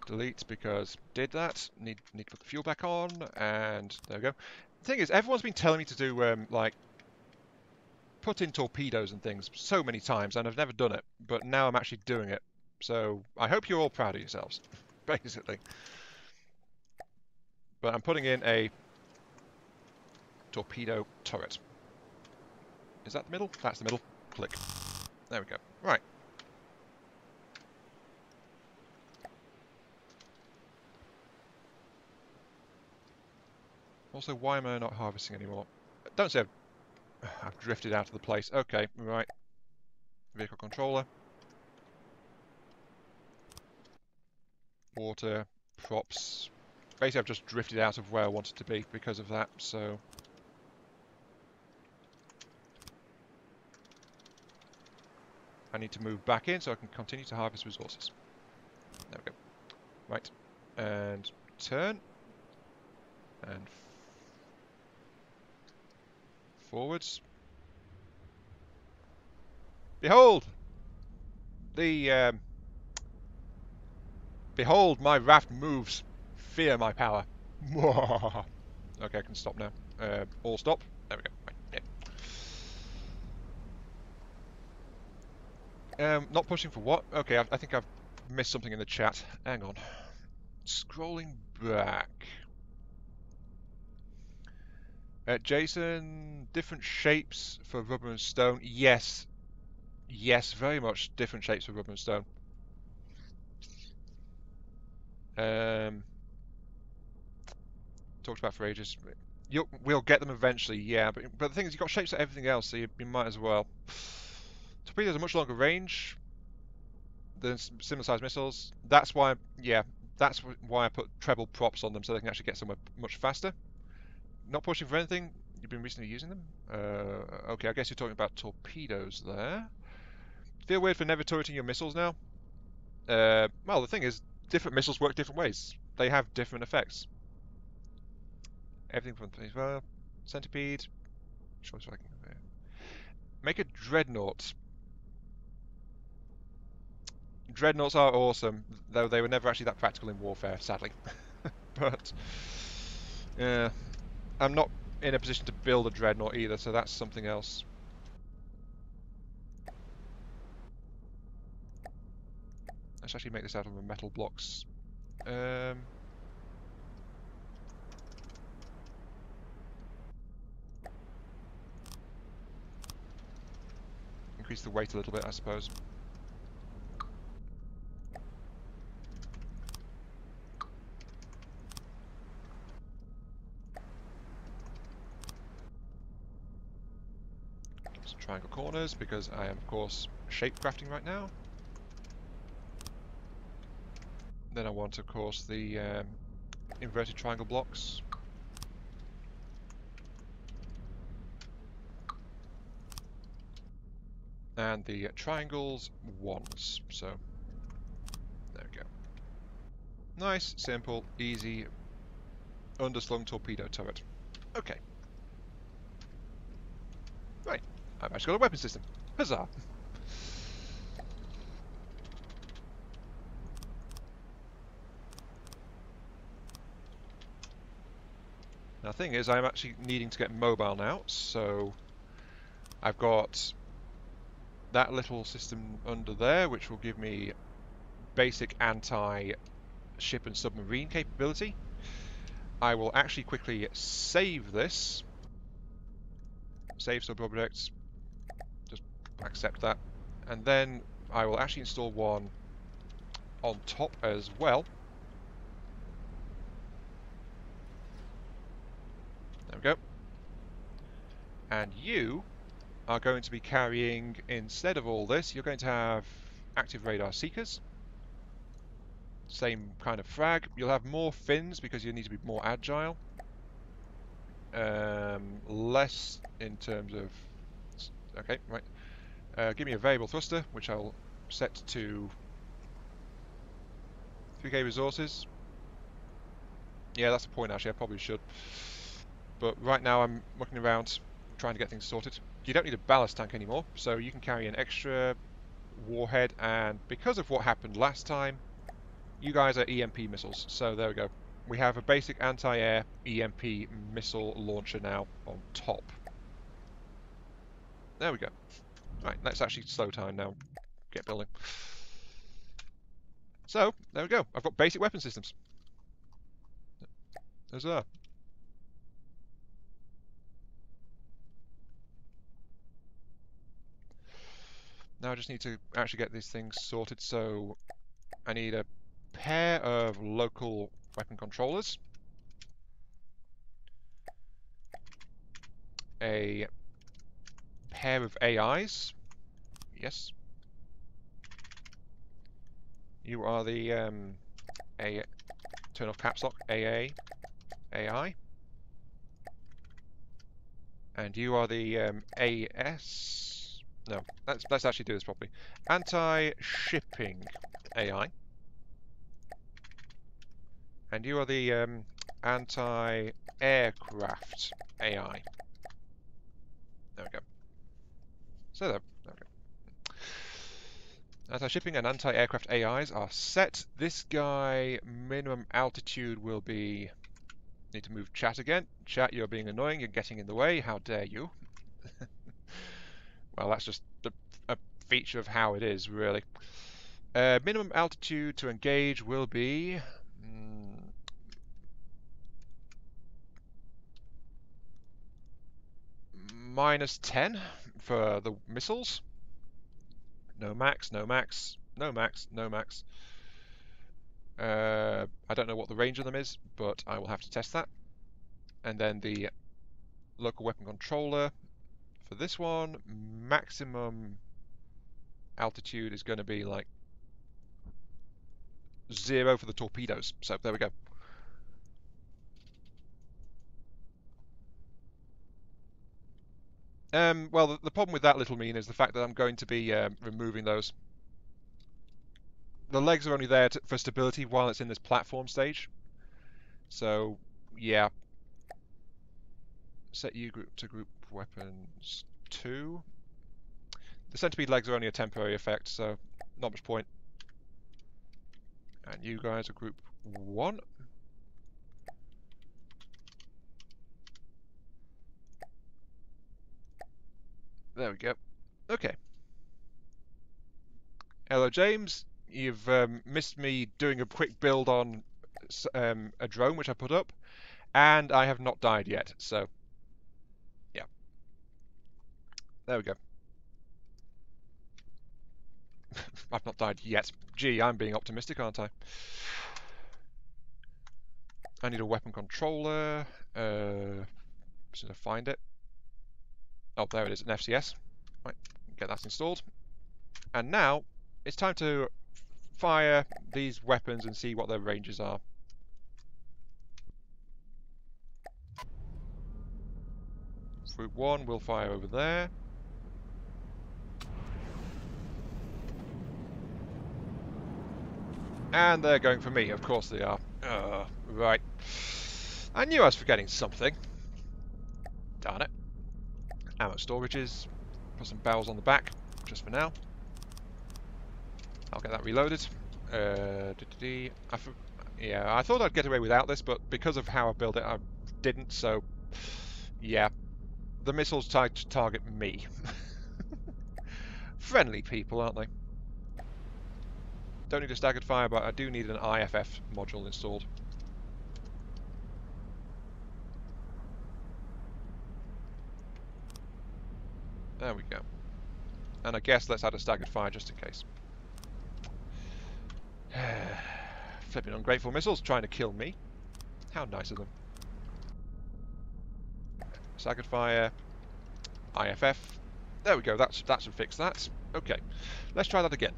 Delete because did that. Need to put the fuel back on, and there we go. The thing is, everyone's been telling me to do like put in torpedoes and things so many times, and I've never done it. But now I'm actually doing it. So I hope you're all proud of yourselves, basically. But I'm putting in a torpedo turret. Is that the middle? That's the middle. Click. There we go. Right. Also, why am I not harvesting anymore? Don't say I've drifted out of the place. Okay, right. Vehicle controller. Water. Props. Basically, I've just drifted out of where I wanted to be because of that, so... I need to move back in so I can continue to harvest resources. There we go. Right. And turn. And forwards. Behold! Behold, my raft moves. Fear my power. Okay, I can stop now. All stop. There we go. Right. Yeah. Not pushing for what? Okay, I think I've missed something in the chat. Hang on. Scrolling back. Jason, different shapes for rubber and stone. Yes. Yes, very much different shapes for rubber and stone. Talked about for ages. We'll get them eventually, yeah. But the thing is, you've got shapes for everything else, so you might as well. Torpedoes are much longer range than similar-sized missiles. That's why, yeah, that's why I put treble props on them, so they can actually get somewhere much faster. Not pushing for anything. You've been recently using them. Okay, I guess you're talking about torpedoes there. Feel weird for never turreting your missiles now? Well, the thing is, different missiles work different ways. They have different effects. Everything from as well. Centipede. Choice I can make a dreadnought. Dreadnoughts are awesome, though they were never actually that practical in warfare, sadly. But I'm not in a position to build a dreadnought either, so that's something else. Let's actually make this out of metal blocks. Increase the weight a little bit, I suppose. Some triangle corners, because I am, of course, shape crafting right now. Then I want, of course, the inverted triangle blocks. And the triangles ones. So, there we go. Nice, simple, easy, underslung torpedo turret. Okay. Right, I've actually got a weapon system. Huzzah! Now the thing is, I'm actually needing to get mobile now, so I've got that little system under there, which will give me basic anti-ship and submarine capability. I will actually quickly save this. Save subobjects. Just accept that. And then I will actually install one on top as well. There we go. And you are going to be carrying, instead of all this, you're going to have active radar seekers. Same kind of frag. You'll have more fins because you need to be more agile. Less in terms of... Okay, right. Give me a variable thruster, which I'll set to 3k resources. Yeah, that's the point actually, I probably should. But right now I'm looking around trying to get things sorted. You don't need a ballast tank anymore, so you can carry an extra warhead, and because of what happened last time, you guys are EMP missiles, so there we go. We have a basic anti-air EMP missile launcher now on top. There we go. Right, let's actually slow time now. Get building. So, there we go. I've got basic weapon systems. Huzzah. Now I just need to actually get these things sorted, so I need a pair of local weapon controllers, a pair of AIs. Yes. You are the turn off caps lock, AI. And you are the AS. No, let's actually do this properly. Anti-shipping AI. And you are the anti-aircraft AI. There we go. So there we go. Anti-shipping and anti-aircraft AIs are set. This guy, minimum altitude will be... Need to move chat again. Chat, you're being annoying. You're getting in the way. How dare you? Well, that's just a feature of how it is, really. Minimum altitude to engage will be... -10 for the missiles. No max, no max, no max, no max. I don't know what the range of them is, but I will have to test that. And then the local weapon controller for this one, maximum altitude is going to be like 0 for the torpedoes. So there we go. Well, the problem with that little mean is the fact that I'm going to be removing those. The legs are only there for stability while it's in this platform stage. So, yeah. Set U group to group weapons 2. The centipede legs are only a temporary effect, so not much point. And you guys are group 1. There we go. Okay. Hello, James. You've missed me doing a quick build on a drone, which I put up, and I have not died yet, so yeah. There we go. I've not died yet. Gee, I'm being optimistic, aren't I? I need a weapon controller. Should I find it? Oh, there it is, an FCS. Right, get that installed. And now, it's time to fire these weapons and see what their ranges are. Group 1 will fire over there. And they're going for me, of course they are. Right. I knew I was forgetting something. Darn it. Ammo storages. Put some barrels on the back, just for now. I'll get that reloaded. Yeah, I thought I'd get away without this, but because of how I built it, I didn't, so... Yeah. The missiles target me. Friendly people, aren't they? Don't need a staggered fire, but I do need an IFF module installed. There we go. And I guess let's add a staggered fire just in case. Flipping ungrateful missiles trying to kill me. How nice of them. Staggered fire. IFF. There we go, that should fix that. Okay, let's try that again.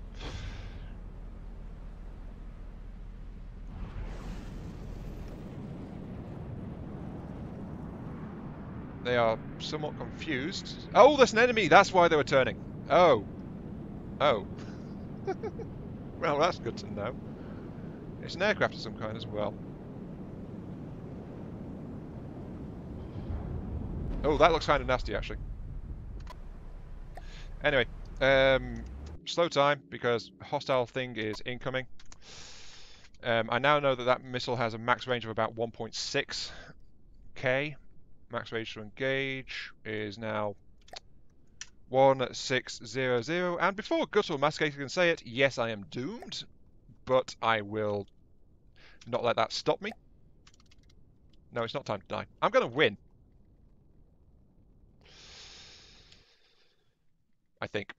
They are somewhat confused. Oh, there's an enemy! That's why they were turning. Oh. Oh. Well, that's good to know. It's an aircraft of some kind as well. Oh, that looks kind of nasty, actually. Anyway, slow time because hostile thing is incoming. I now know that that missile has a max range of about 1.6 K. Max range to engage is now 1600. And before Guts or Masticator can say it, yes, I am doomed, but I will not let that stop me. No, it's not time to die. I'm going to win. I think.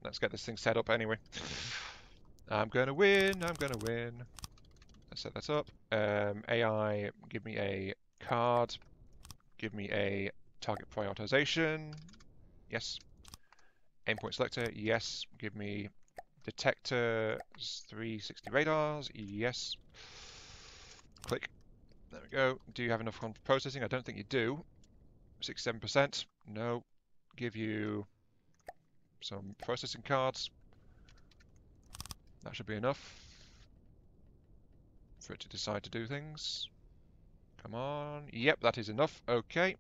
Let's get this thing set up anyway. I'm going to win. I'm going to win. Let's set that up. AI, give me a card. Give me a target prioritization. Yes. Aimpoint selector. Yes. Give me detector 360 radars. Yes. Click. There we go. Do you have enough processing? I don't think you do. 67%. No. Give you some processing cards. That should be enough for it to decide to do things. Come on. Yep, that is enough. Okay.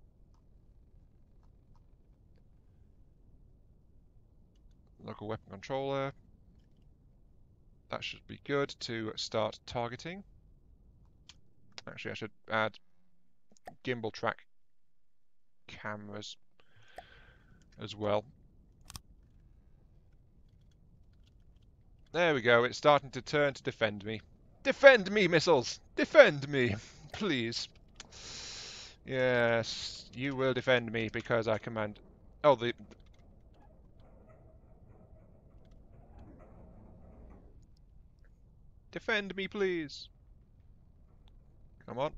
Local weapon controller. That should be good to start targeting. Actually, I should add gimbal track cameras as well. There we go. It's starting to turn to defend me. Defend me, missiles! Defend me! Please. Yes, you will defend me because I command... Oh, the... Defend me, please! Come on.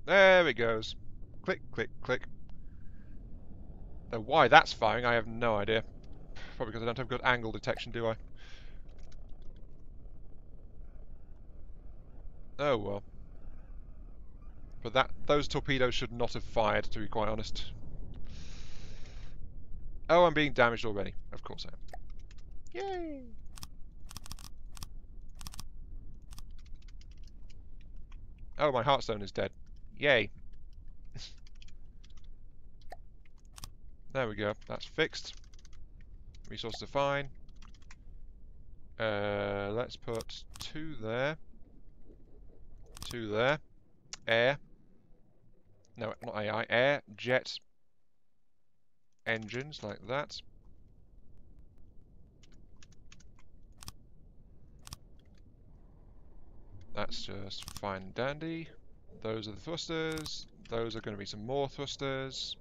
There it goes. Click, click, click. Now, why that's firing, I have no idea. Probably because I don't have good angle detection, do I? Oh well. But those torpedoes should not have fired, to be quite honest. Oh, I'm being damaged already. Of course I am. Yay! Oh, my Heartstone is dead. Yay. There we go. That's fixed. Resources are fine. Let's put 2 there. 2 there. Air. No, not AI. Air. Jet. Engines, like that. That's just fine and dandy. Those are the thrusters. Those are going to be some more thrusters.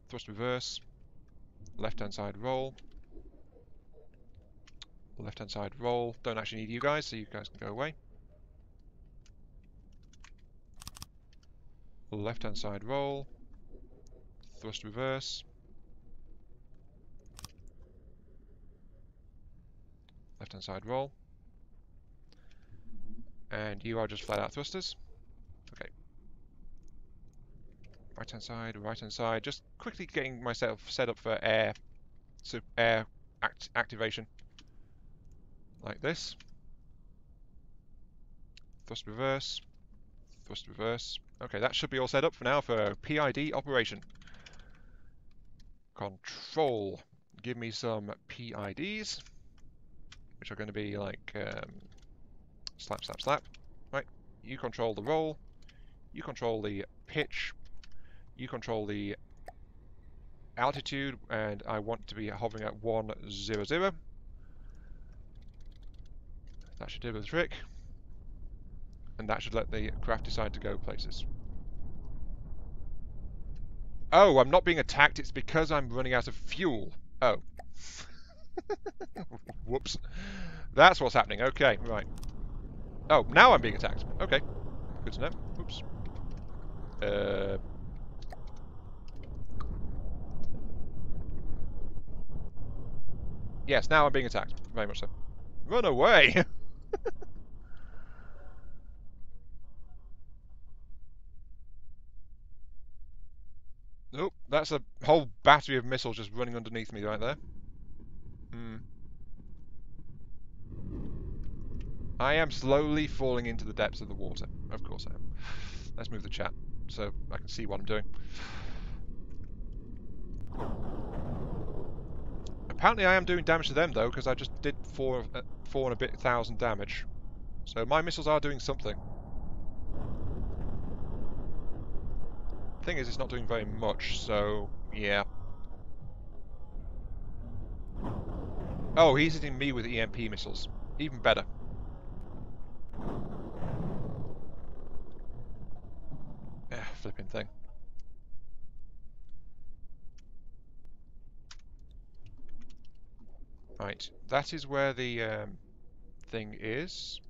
Thrust reverse. Left-hand side roll. Left-hand side roll. Don't actually need you guys, so you guys can go away. Left-hand side roll. Thrust reverse. Left-hand side roll. And you are just flat-out thrusters. Okay. Right-hand side. Just quickly getting myself set up for air activation. Like this. Thrust reverse. Thrust reverse. Okay, that should be all set up for now for PID operation. Control. Give me some PIDs, which are going to be like slap, slap, slap. Right. You control the roll. You control the pitch. You control the altitude, and I want to be hovering at 100. That should do the trick. And that should let the craft decide to go places. Oh, I'm not being attacked. It's because I'm running out of fuel. Oh. Whoops. That's what's happening. Okay, right. Oh, now I'm being attacked. Okay. Good to know. Oops. Yes, now I'm being attacked. Very much so. Run away! Nope, that's a whole battery of missiles just running underneath me right there. Hmm. I am slowly falling into the depths of the water. Of course I am. Let's move the chat so I can see what I'm doing. Apparently I am doing damage to them though, because I just did 4 and a bit thousand damage. So my missiles are doing something. Thing is, it's not doing very much, so yeah. Oh, he's hitting me with EMP missiles. Even better. Flipping thing. Right, that is where the thing is.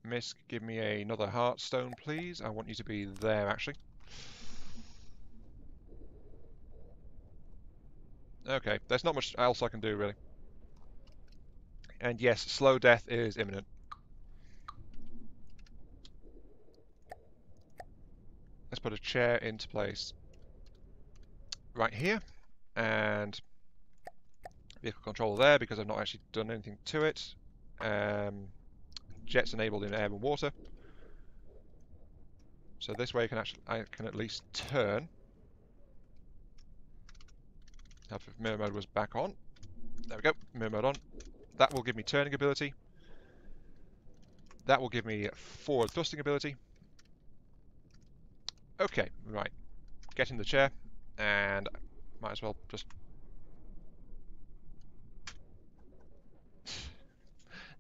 Misk, give me another Heartstone, please. I want you to be there, actually. Okay, there's not much else I can do, really. And yes, slow death is imminent. Let's put a chair into place right here. And vehicle control there, because I've not actually done anything to it. Jets enabled in air and water. So this way I can at least turn. If mirror mode was back on. There we go, mirror mode on. That will give me turning ability. That will give me forward thrusting ability. Okay, right. Get in the chair, and might as well just...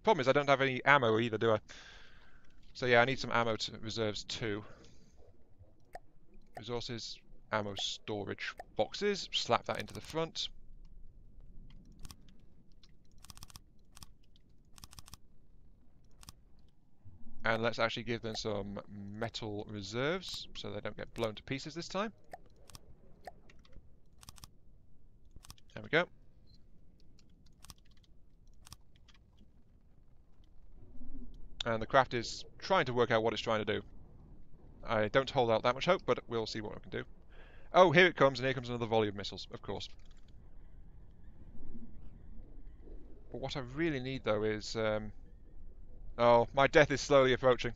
Problem is I don't have any ammo either, do I? So yeah, I need some ammo reserves too. Resources, ammo storage boxes. Slap that into the front. And let's actually give them some metal reserves so they don't get blown to pieces this time. There we go. And the craft is trying to work out what it's trying to do. I don't hold out that much hope, but we'll see what we can do. Oh, here it comes, and here comes another volley of missiles, of course. But what I really need, though, is... Oh, my death is slowly approaching.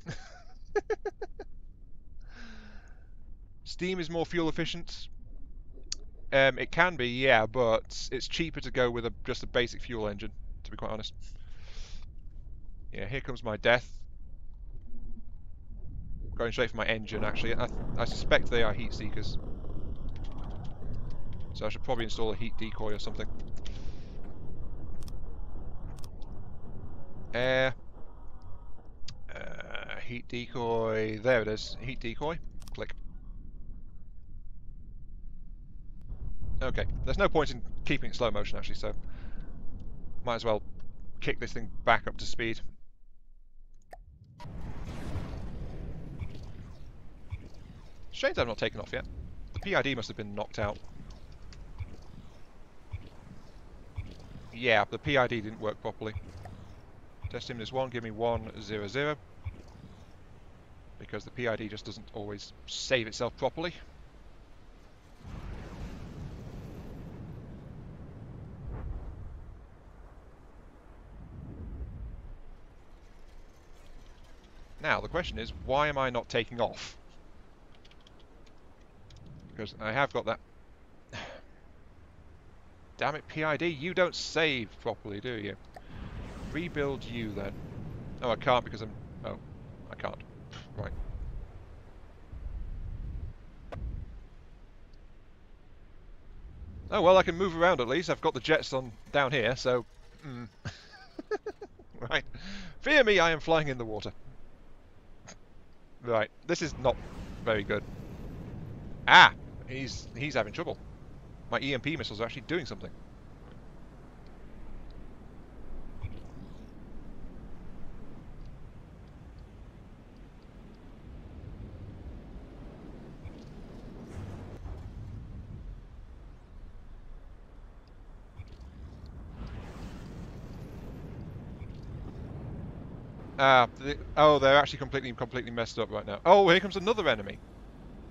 Steam is more fuel efficient. It can be, yeah, but it's cheaper to go with just a basic fuel engine, to be quite honest. Yeah, here comes my death. Going straight for my engine, actually. I suspect they are heat seekers. So I should probably install a heat decoy or something. Air. Heat decoy. There it is. Heat decoy. Click. Okay. There's no point in keeping it slow motion, actually, so might as well kick this thing back up to speed. Shame I've not taken off yet. The PID must have been knocked out. Yeah, the PID didn't work properly. Test stimulus 1, give me 100. Because the PID just doesn't always save itself properly. Now, the question is, why am I not taking off? Because I have got that... Damn it, PID, you don't save properly, do you? Rebuild you, then. Oh, I can't because I'm... Oh, I can't. Right. Oh, well, I can move around at least. I've got the jets on down here, so... Right. Fear me, I am flying in the water. Right, this is not very good. Ah! He's having trouble. My EMP missiles are actually doing something. Oh, they're actually completely messed up right now. Oh, here comes another enemy.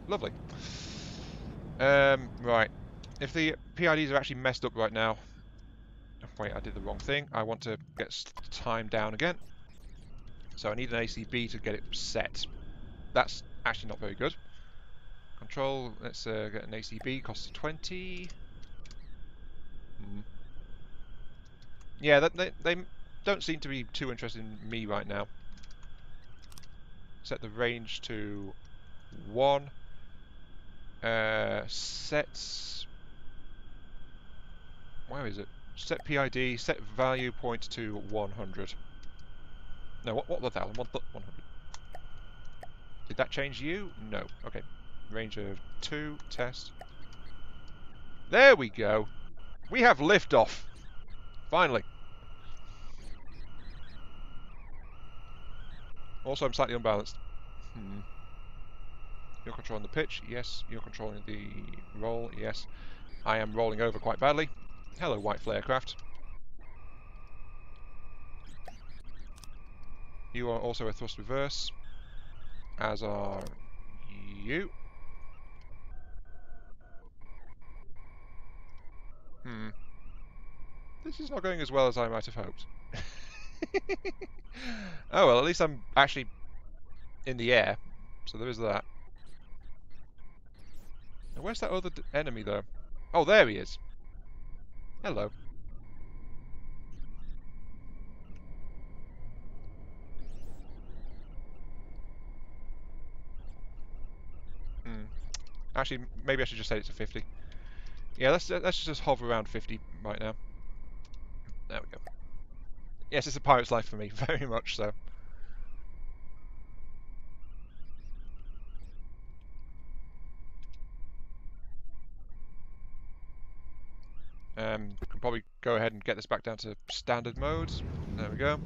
Lovely. Right. If the PIDs are actually messed up right now, Wait, I did the wrong thing. I want to get time down again. So I need an ACB to get it set. That's actually not very good. Control, let's get an ACB, costs 20. Yeah, they don't seem to be too interested in me right now. Set the range to 1. Sets... Where is it? Set PID, set value point to 100. No, what the hell? 100. Did that change you? No. Okay. Range of 2, test. There we go. We have liftoff. Finally. Also, I'm slightly unbalanced. You're controlling the pitch? Yes. You're controlling the roll? Yes. I am rolling over quite badly. Hello, white flare craft. You are also a thrust reverse, as are you. This is not going as well as I might have hoped. Oh well, at least I'm actually in the air, so there is that. Now, where's that other enemy though? Oh, there he is. Hello. Actually, maybe I should just set it to 50. Yeah, let's just hover around 50 right now. There we go. Yes, it's a pirate's life for me, very much so. We can probably go ahead and get this back down to standard mode. There we go.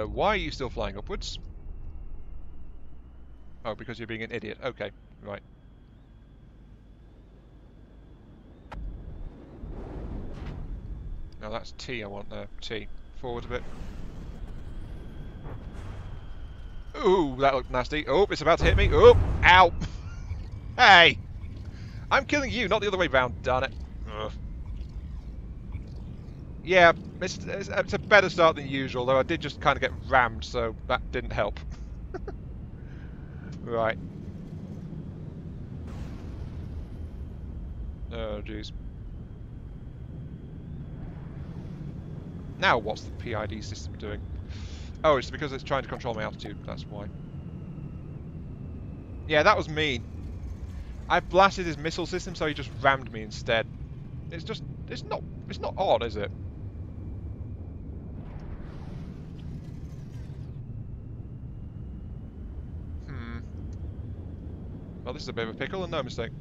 Why are you still flying upwards? Oh, because you're being an idiot. Okay, right. No, that's T I want there. T. Forward a bit. Ooh, that looked nasty. Oh, it's about to hit me. Oh, ow. Hey! I'm killing you, not the other way round, darn it. Ugh. Yeah, it's a better start than usual, though I did just kind of get rammed, so that didn't help. Right. Oh, jeez. Now what's the PID system doing? Oh, it's because it's trying to control my altitude, that's why. Yeah, that was mean. I blasted his missile system, so he just rammed me instead. It's not odd, is it? Well, this is a bit of a pickle, and no mistake.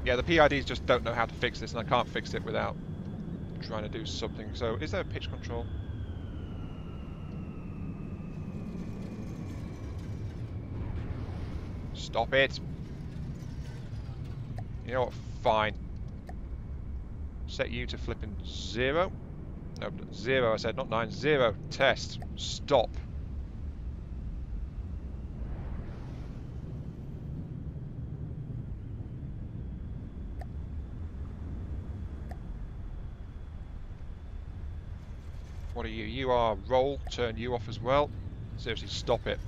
Yeah, the PIDs just don't know how to fix this, and I can't fix it without trying to do something. So, is there a pitch control? Stop it! You know what? Fine. Set you to flipping 0. No, 0 I said, not 9. 0. Test. Stop. What are you? You are roll. Turn you off as well. Seriously, stop it.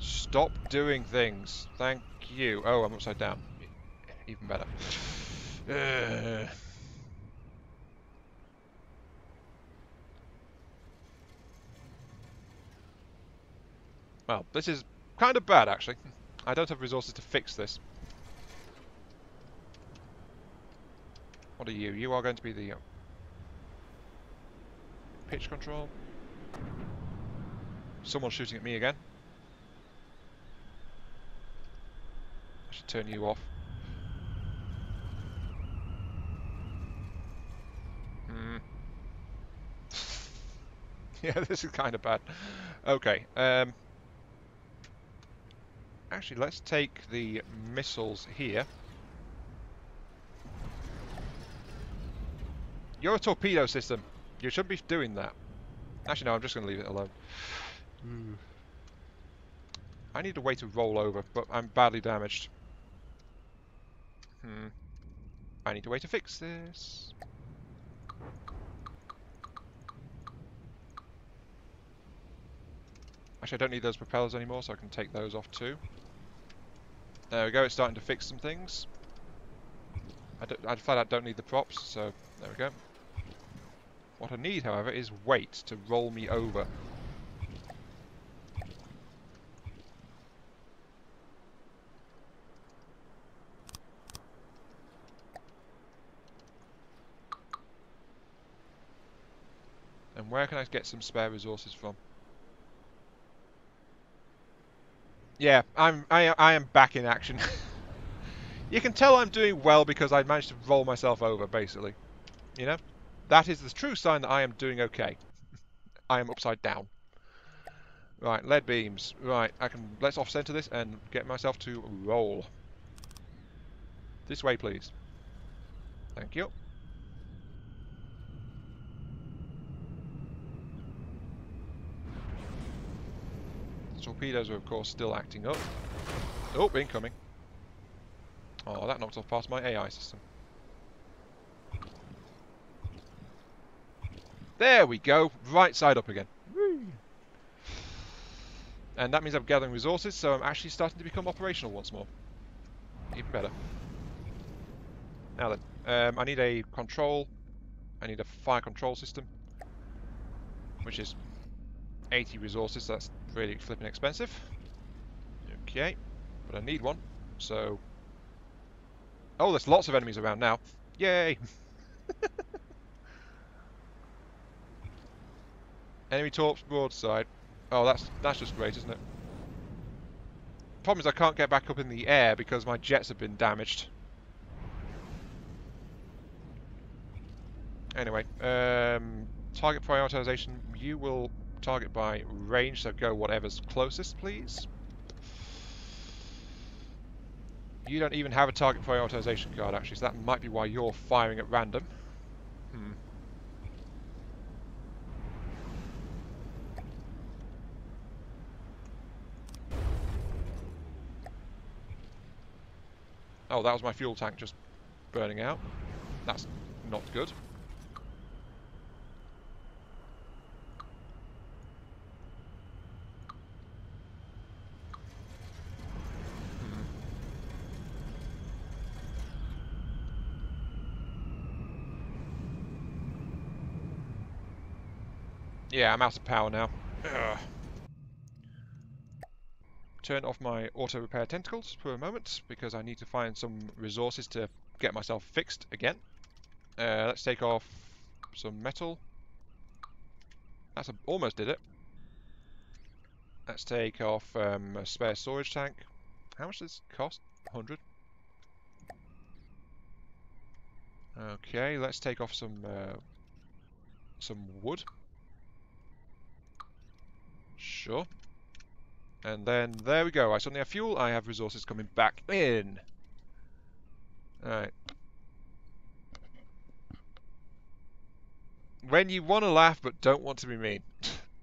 Stop doing things. Thank you. Oh, I'm upside down. Even better. Well, this is kind of bad, actually. I don't have resources to fix this. What are you? You are going to be the pitch control. Someone's shooting at me again. I should turn you off. Yeah, this is kind of bad. Okay. Actually, let's take the missiles here. You're a torpedo system. You shouldn't be doing that. Actually, no, I'm just going to leave it alone. I need a way to roll over, but I'm badly damaged. I need a way to fix this. Actually, I don't need those propellers anymore, so I can take those off too. There we go, it's starting to fix some things. I flat out don't need the props, so there we go. What I need, however, is weight to roll me over. And where can I get some spare resources from? Yeah, I am back in action. You can tell I'm doing well because I managed to roll myself over, basically. You know? That is the true sign that I am doing okay. I am upside down. Right, lead beams. Right, let's off-center this and get myself to roll. This way, please. Thank you. The torpedoes are, of course, still acting up. Oh, incoming. Oh, that knocked off past my AI system. There we go. Right side up again. Whee! And that means I'm gathering resources, so I'm actually starting to become operational once more. Even better. Now then, I need a control. I need a fire control system, which is 80 resources, so that's really flipping expensive. Okay, but I need one, so... Oh, there's lots of enemies around now. Yay! Enemy torps broadside. Oh, that's just great, isn't it? Problem is I can't get back up in the air because my jets have been damaged. Anyway, target prioritization. You will target by range, so go whatever's closest, please. You don't even have a target prioritization card, actually, so that might be why you're firing at random. Oh, that was my fuel tank just burning out. That's not good. Yeah, I'm out of power now. Ugh. Turn off my auto repair tentacles for a moment because I need to find some resources to get myself fixed again. Let's take off some metal. Almost did it. Let's take off a spare storage tank. How much does this cost? 100. Okay, let's take off some wood. Sure. And then there we go. I suddenly have fuel. I have resources coming back in. Alright. When you want to laugh but don't want to be mean.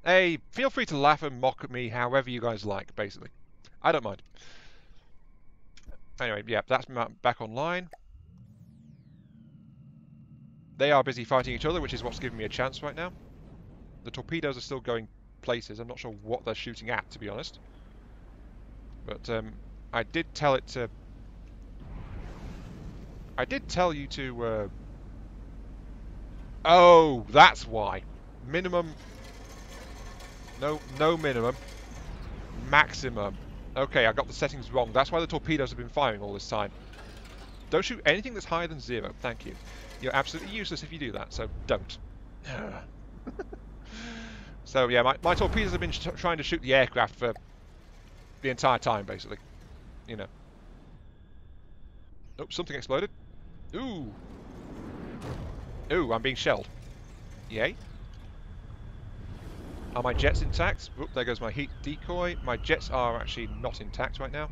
Hey, feel free to laugh and mock at me however you guys like, basically. I don't mind. Anyway, yeah, that's back online. They are busy fighting each other, which is what's giving me a chance right now. The torpedoes are still going places. I'm not sure what they're shooting at, to be honest. But I did tell it to... I did tell you to... Oh, that's why. Minimum... No minimum. Maximum. Okay, I got the settings wrong. That's why the torpedoes have been firing all this time. Don't shoot anything that's higher than 0. Thank you. You're absolutely useless if you do that, so don't. So yeah, my torpedoes have been trying to shoot the aircraft for the entire time, basically. You know. Oh, something exploded. Ooh. Ooh, I'm being shelled. Yay. Are my jets intact? Oop, there goes my heat decoy. My jets are actually not intact right now.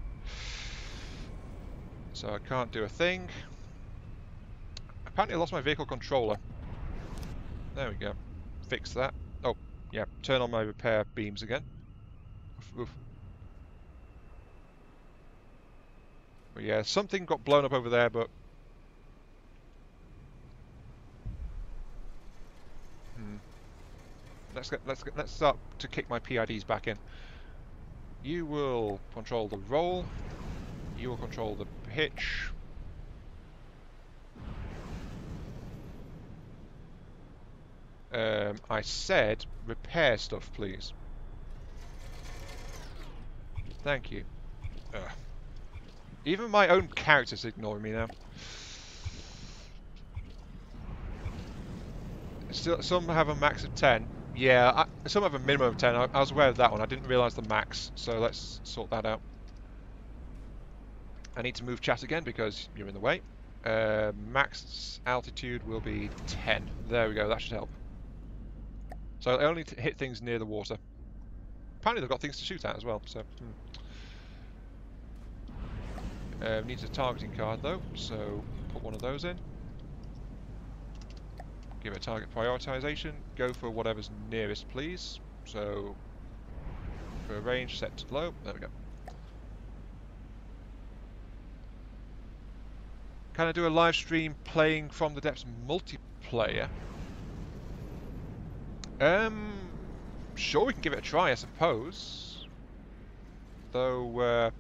So I can't do a thing. Apparently I lost my vehicle controller. There we go. Fix that. Oh, yeah. Turn on my repair beams again. Oof, oof. But yeah, something got blown up over there, but... Let's start to kick my PIDs back in. You will control the roll. You will control the pitch. I said repair stuff, please. Thank you. Ugh. Even my own character's ignoring me now. Still, some have a max of 10. Yeah, some have a minimum of 10. I was aware of that one. I didn't realise the max, so let's sort that out. I need to move chat again because you're in the way. Max altitude will be 10. There we go, that should help. So I only hit things near the water. Apparently they've got things to shoot at as well, so... needs a targeting card though, so put one of those in. Give it target prioritization. Go for whatever's nearest, please. So, for a range, set to low. There we go. Can I do a live stream playing From the Depths multiplayer? Sure, we can give it a try, I suppose. Though,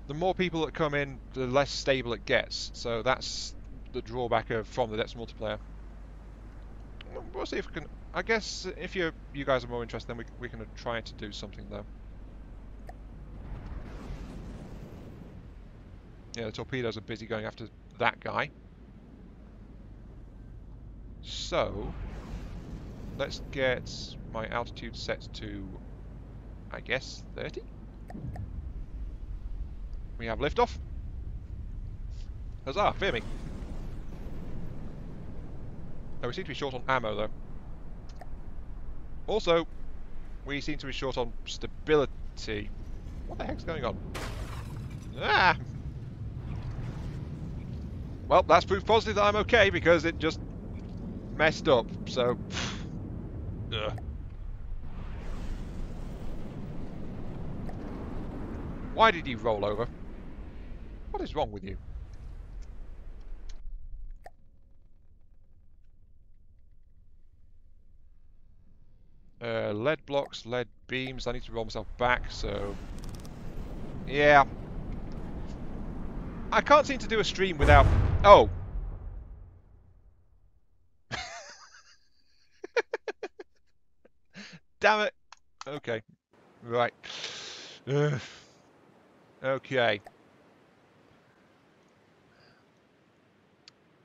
the more people that come in, the less stable it gets. So that's the drawback of From the Depths multiplayer. We'll see if we can... I guess if you guys are more interested, then we can try to do something, though. Yeah, the torpedoes are busy going after that guy. So, let's get my altitude set to, I guess, 30? We have liftoff. Huzzah, fear me. Oh, we seem to be short on ammo, though. Also, we seem to be short on stability. What the heck's going on? Ah! Well, that's proof positive that I'm okay, because it just messed up, so... Ugh. Why did you roll over? What is wrong with you? Lead blocks, lead beams. I need to roll myself back, so... Yeah. I can't seem to do a stream without... Oh! Damn it! Okay. Right. Okay.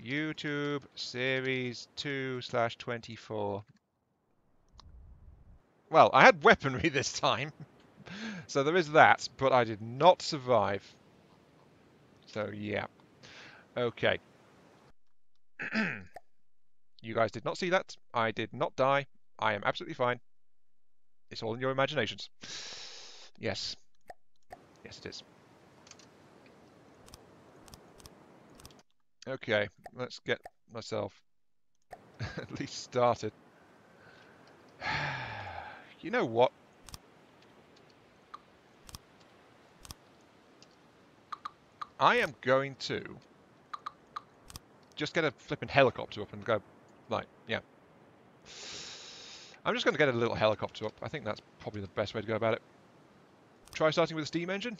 YouTube Series 2/24. Well, I had weaponry this time. So there is that, but I did not survive. So, yeah. Okay. You guys did not see that. I did not die. I am absolutely fine. It's all in your imaginations. Yes. Yes, it is. Okay, let's get myself at least started. You know what? I am going to just get a flipping helicopter up and go, like, yeah. I'm just going to get a little helicopter up. I think that's probably the best way to go about it. Try starting with a steam engine?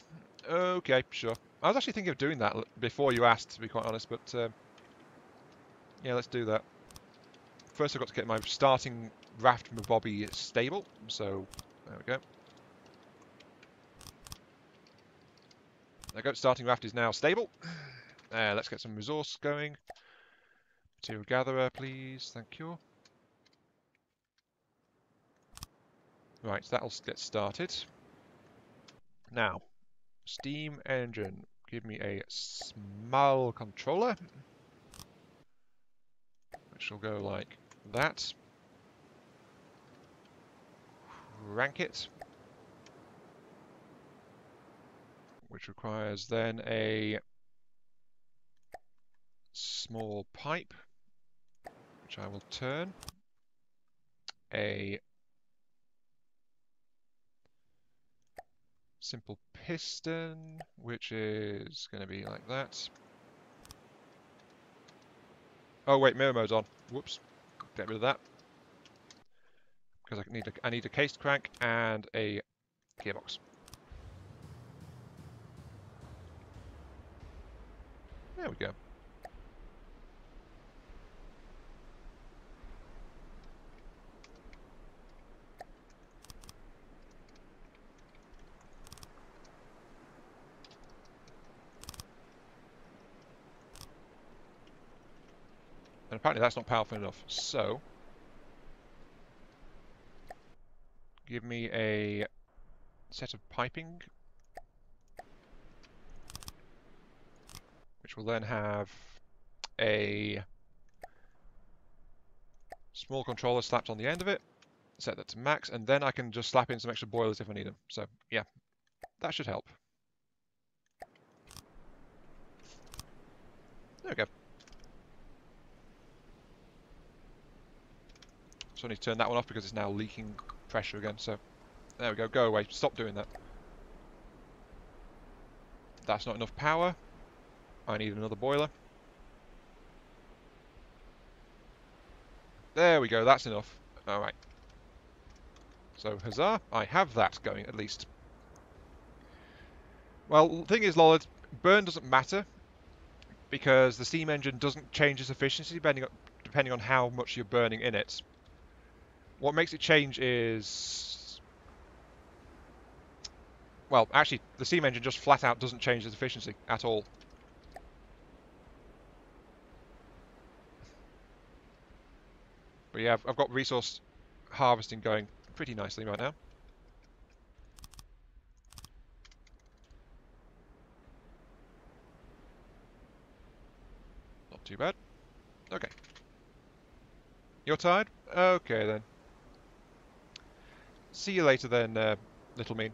Okay, sure. I was actually thinking of doing that before you asked, to be quite honest, but yeah, let's do that. First I've got to get my starting raft bobby stable, so there we go. There we go, starting raft is now stable. Let's get some resource going. Material gatherer, please, thank you. Right, so that'll get started. Now, steam engine, give me a small controller, which will go like that. Crank it, which requires then a small pipe, which I will turn, a simple piston, which is going to be like that. Oh wait, mirror mode's on. Whoops. Get rid of that. Because I need a cased crank and a gearbox. There we go. And apparently that's not powerful enough. So, give me a set of piping, which will then have a small controller slapped on the end of it. Set that to max, and then I can just slap in some extra boilers if I need them. So, yeah, that should help. There we go. So I need to turn that one off because it's now leaking pressure again. So, there we go. Go away. Stop doing that. That's not enough power. I need another boiler. There we go. That's enough. All right. So, huzzah. I have that going, at least. Well, the thing is, Lollard, burn doesn't matter because the steam engine doesn't change its efficiency depending on how much you're burning in it. What makes it change is... Well, actually, the steam engine just flat out doesn't change its efficiency at all. But yeah, I've got resource harvesting going pretty nicely right now. Not too bad. Okay. You're tired? Okay then. See you later then, little mean.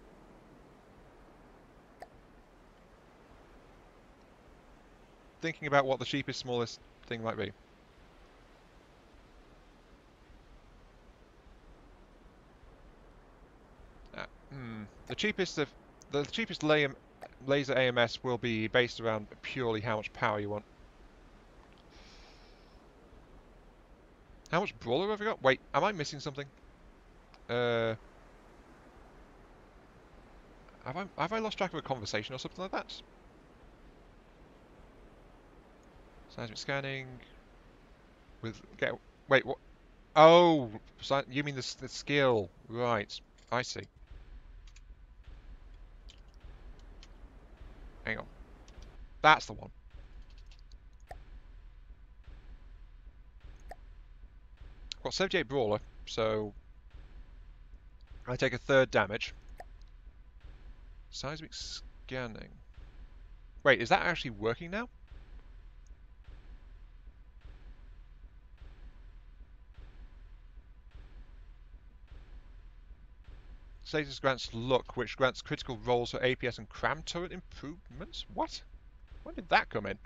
Thinking about what the cheapest, smallest thing might be. The cheapest laser AMS will be based around purely how much power you want. How much brawler have I got? Wait, am I missing something? Have I lost track of a conversation or something like that? Seismic scanning wait, what? Oh, you mean the skill? Right, I see. Hang on, that's the one. I've got 78 brawler, so I take a third damage. Seismic scanning. Wait, is that actually working now? Status grants luck, which grants critical rolls for APS and cram turret improvements? What? When did that come in?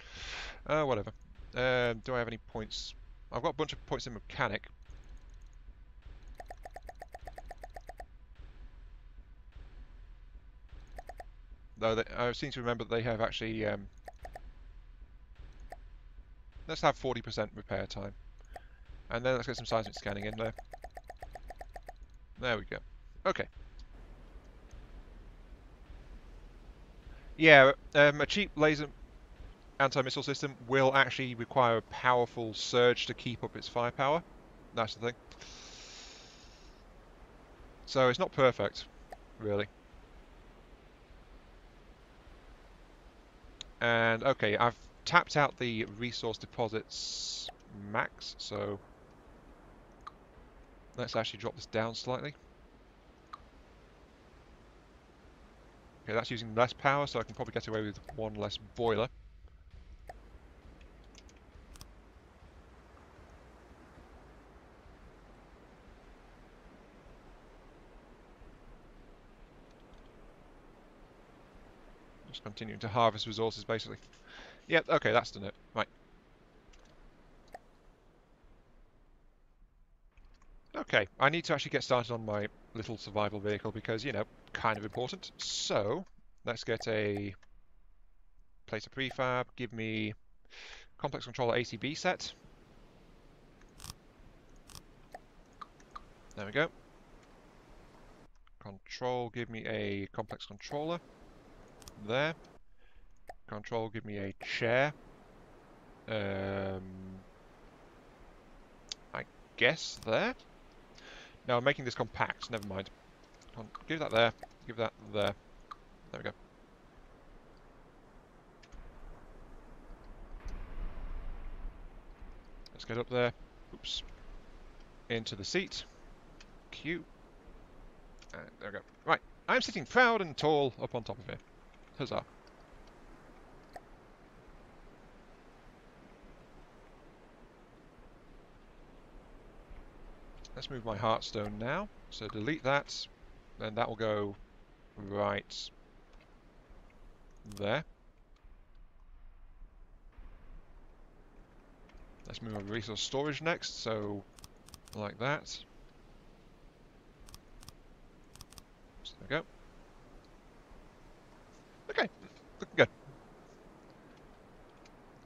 Whatever. Do I have any points? I've got a bunch of points in mechanic. Though I seem to remember that they have actually... let's have 40% repair time. And then let's get some seismic scanning in there. There we go. Okay. Yeah, a cheap laser anti-missile system will actually require a powerful surge to keep up its firepower. That's the thing. So it's not perfect, really. And okay, I've tapped out the resource deposits max, so let's actually drop this down slightly. Okay, that's using less power, so I can probably get away with one less boiler. Just continuing to harvest resources, basically. Yep, okay, that's done it. Right. Okay, I need to actually get started on my little survival vehicle because, you know, kind of important. So let's get a place of prefab. Give me complex controller ACB set. There we go. Control, give me a complex controller. There. Control, give me a chair. I guess there. No, I'm making this compact. Never mind. Give that there. Give that there. There we go. Let's get up there. Oops. Into the seat. Q. And there we go. Right. I'm sitting proud and tall up on top of it. Huzzah. Let's move my Hearthstone now. So delete that. Then that will go right there. Let's move our resource storage next. So like that. So there we go. Okay, looking good.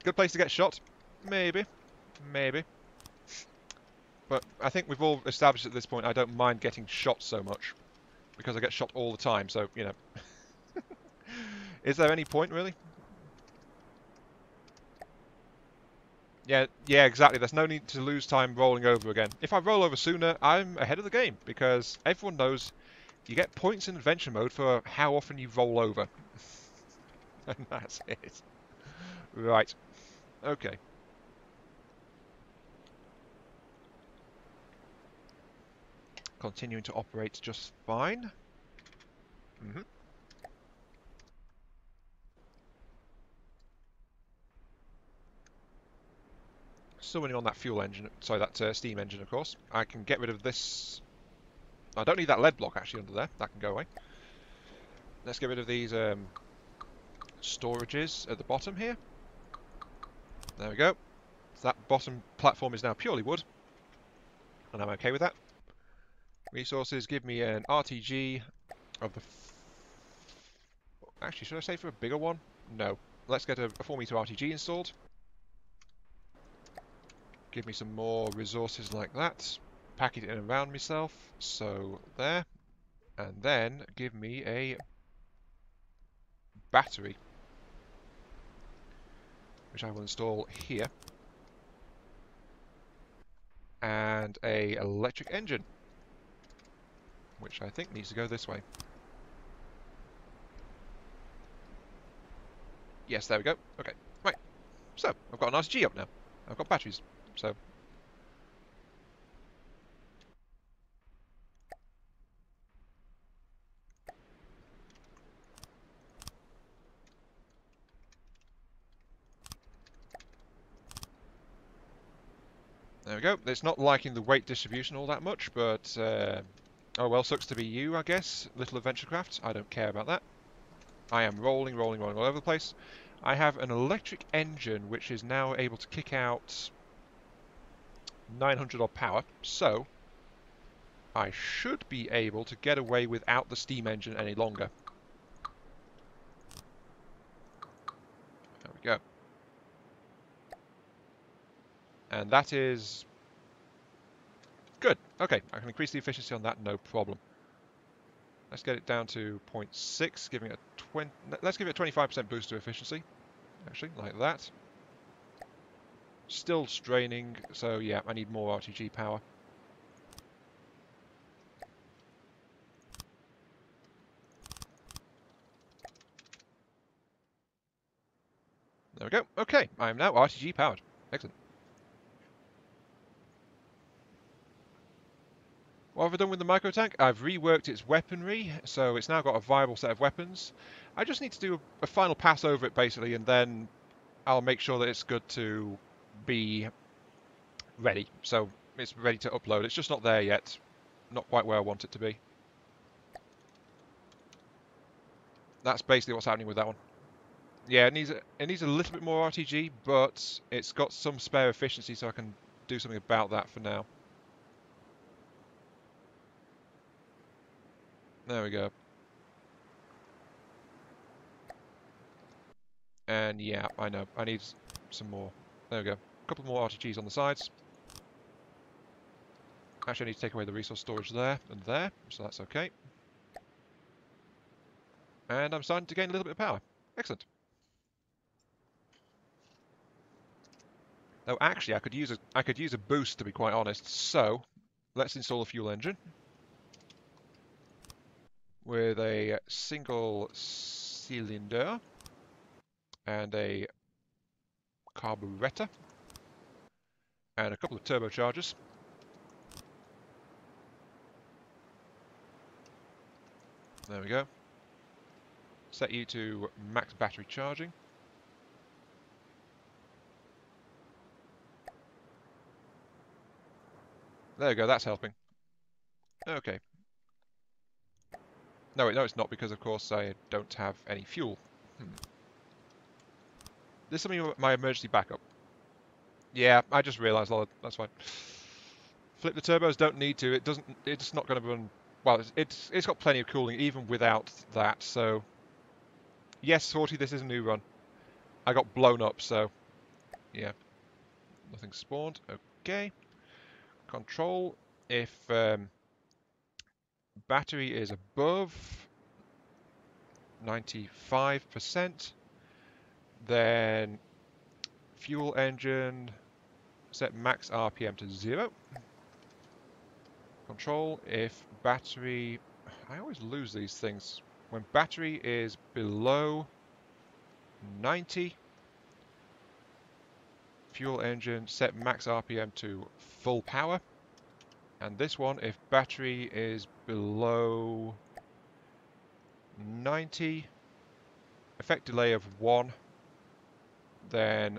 Good place to get shot? Maybe. Maybe. But I think we've all established at this point I don't mind getting shot so much. Because I get shot all the time, so, you know. Is there any point, really? Yeah, exactly. There's no need to lose time rolling over again. If I roll over sooner, I'm ahead of the game. Because everyone knows you get points in adventure mode for how often you roll over. And that's it. Right. Okay. Continuing to operate just fine. Still running on that fuel engine, sorry, that steam engine, of course. I can get rid of this. I don't need that lead block actually under there. That can go away. Let's get rid of these storages at the bottom here. There we go. So that bottom platform is now purely wood, and I'm okay with that. Resources, give me an RTG of the... Actually, should I say for a bigger one? No. Let's get a 4-meter RTG installed. Give me some more resources like that. Pack it in around myself. So there. And then give me a battery, which I will install here. And a electric engine, which I think needs to go this way. Yes, there we go. Okay, right. So, I've got an RTG up now. I've got batteries, so... There we go. It's not liking the weight distribution all that much, but... oh well, sucks to be you, I guess. Little Adventurecraft. I don't care about that. I am rolling all over the place. I have an electric engine which is now able to kick out 900 odd power, so I should be able to get away without the steam engine any longer. There we go. And that is good. Okay, I can increase the efficiency on that, no problem. Let's get it down to 0.6, giving it a 20. Let's give it a 25% boost to efficiency, actually, like that. Still straining, so yeah, I need more RTG power. There we go. Okay, I am now RTG powered. Excellent. What have I done with the micro tank? I've reworked its weaponry, so it's now got a viable set of weapons. I just need to do a final pass over it, basically, and then I'll make sure that it's good to be ready. So it's ready to upload. It's just not there yet. Not quite where I want it to be. That's basically what's happening with that one. Yeah, it needs a little bit more RTG, but it's got some spare efficiency, so I can do something about that for now. There we go. And yeah, I know, I need some more. There we go. A couple more RTGs on the sides. Actually, I need to take away the resource storage there and there, so that's okay. And I'm starting to gain a little bit of power. Excellent. Though actually, I could use a boost, to be quite honest. So let's install a fuel engine with a single cylinder and a carburetor and a couple of turbochargers. There we go. Set you to max battery charging. There we go, that's helping. Okay. No, it's not, because of course I don't have any fuel. This is my emergency backup. Yeah, I just realised, that's fine. Flip the turbos, don't need to. It's not going to run. Well, it's got plenty of cooling even without that. So yes, Sorty, this is a new run. I got blown up, so yeah, nothing spawned. Okay. Control, if battery is above 95%, then fuel engine, set max RPM to 0. Control, if battery, I always lose these things. When battery is below 90, fuel engine, set max RPM to full power. And this one, if battery is below 90, effect delay of 1, then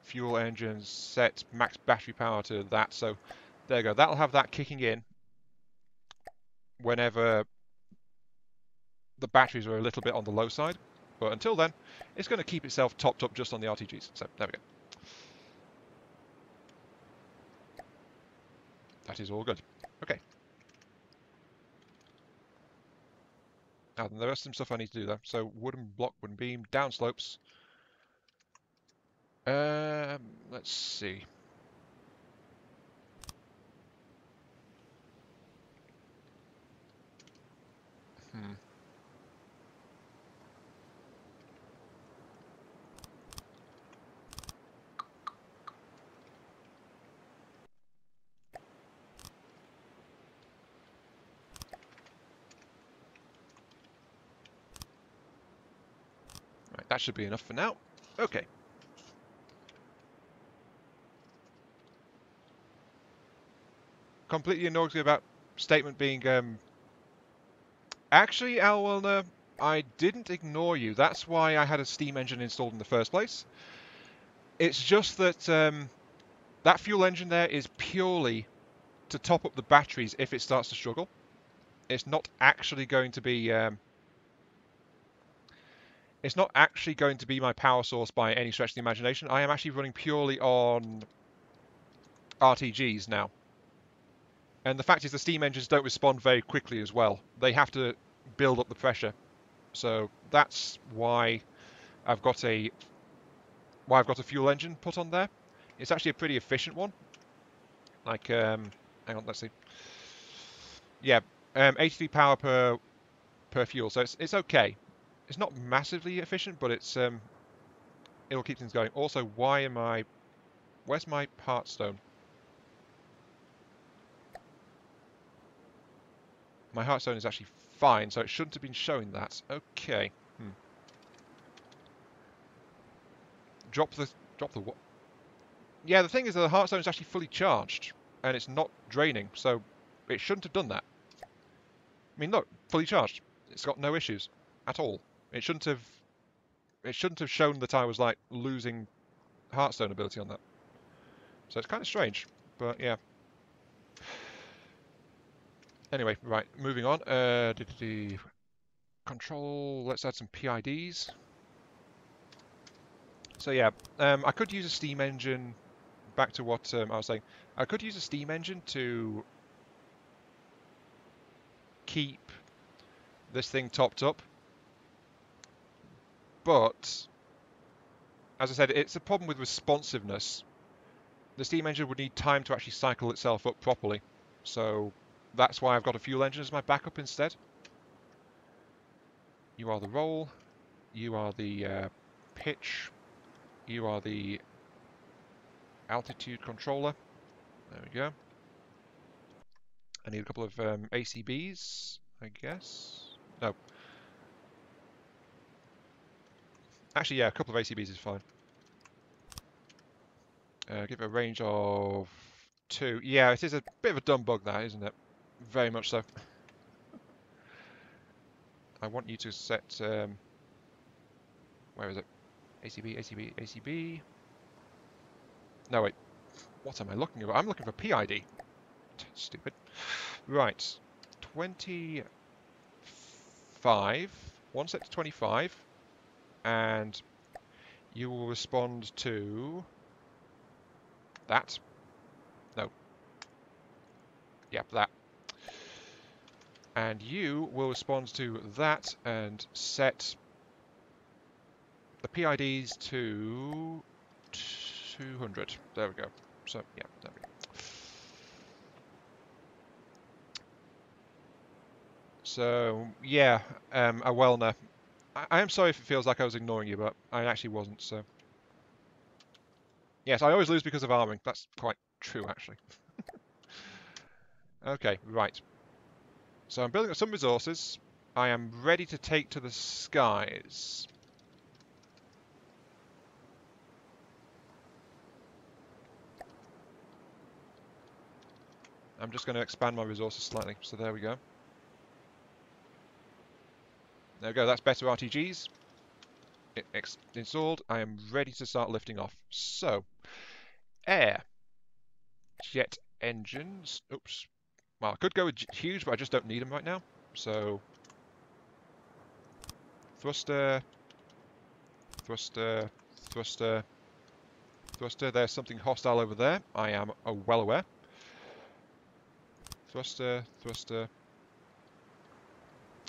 fuel engine, set max battery power to that. So there you go, that'll have that kicking in whenever the batteries are a little bit on the low side. But until then, it's going to keep itself topped up just on the RTGs. So there we go. That is all good. Okay. Now then, there is some stuff I need to do though. So wooden block, wooden beam, down slopes. Let's see. Right, that should be enough for now. Okay. Completely annoyed about statement being actually, Alwelner, I didn't ignore you. That's why I had a steam engine installed in the first place. It's just that that fuel engine there is purely to top up the batteries if it starts to struggle. It's not actually going to be my power source by any stretch of the imagination. I am actually running purely on RTGs now. And the fact is the steam engines don't respond very quickly as well. They have to build up the pressure. So that's why I've got a fuel engine put on there. It's actually a pretty efficient one. Like, hang on, let's see. Yeah, 83 power per fuel, so it's okay. It's not massively efficient, but it'll keep things going. Also, where's my heartstone? My heartstone is actually fine, so it shouldn't have been showing that. Okay. Drop the what? Yeah, the thing is that the heartstone is actually fully charged, and it's not draining, so it shouldn't have done that. I mean, look, fully charged. It's got no issues at all. It shouldn't have shown that I was like losing heartstone ability on that. So it's kind of strange, but yeah. Anyway, right, moving on. Control, let's add some PIDs. So yeah, I could use a steam engine, back to what I was saying. I could use a steam engine to keep this thing topped up, but as I said, it's a problem with responsiveness. The steam engine would need time to actually cycle itself up properly. So that's why I've got a fuel engine as my backup instead. You are the roll. You are the pitch. You are the altitude controller. There we go. I need a couple of ACBs, I guess. No. Actually, yeah, a couple of ACBs is fine. Give it a range of 2. Yeah, it is a bit of a dumb bug, that, isn't it? Very much so. I want you to set... where is it? ACB, ACB, ACB... No, wait. What am I looking at? I'm looking for PID. Stupid. Right. 25. One set to 25. And you will respond to... that. No. Yep, that. And you will respond to that and set the PIDs to 200. There we go. So, yeah, there we go. So, yeah, Awelna. I am sorry if it feels like I was ignoring you, but I actually wasn't, so... Yes, I always lose because of arming. That's quite true, actually. Okay, right. So I'm building up some resources. I am ready to take to the skies. I'm just going to expand my resources slightly. So there we go. There we go. That's better RTGs. Installed. I am ready to start lifting off. So, air. Jet engines. Oops. Well, I could go with huge, but I just don't need them right now. So, thruster, thruster, thruster, thruster. There's something hostile over there. I am well aware. Thruster, thruster.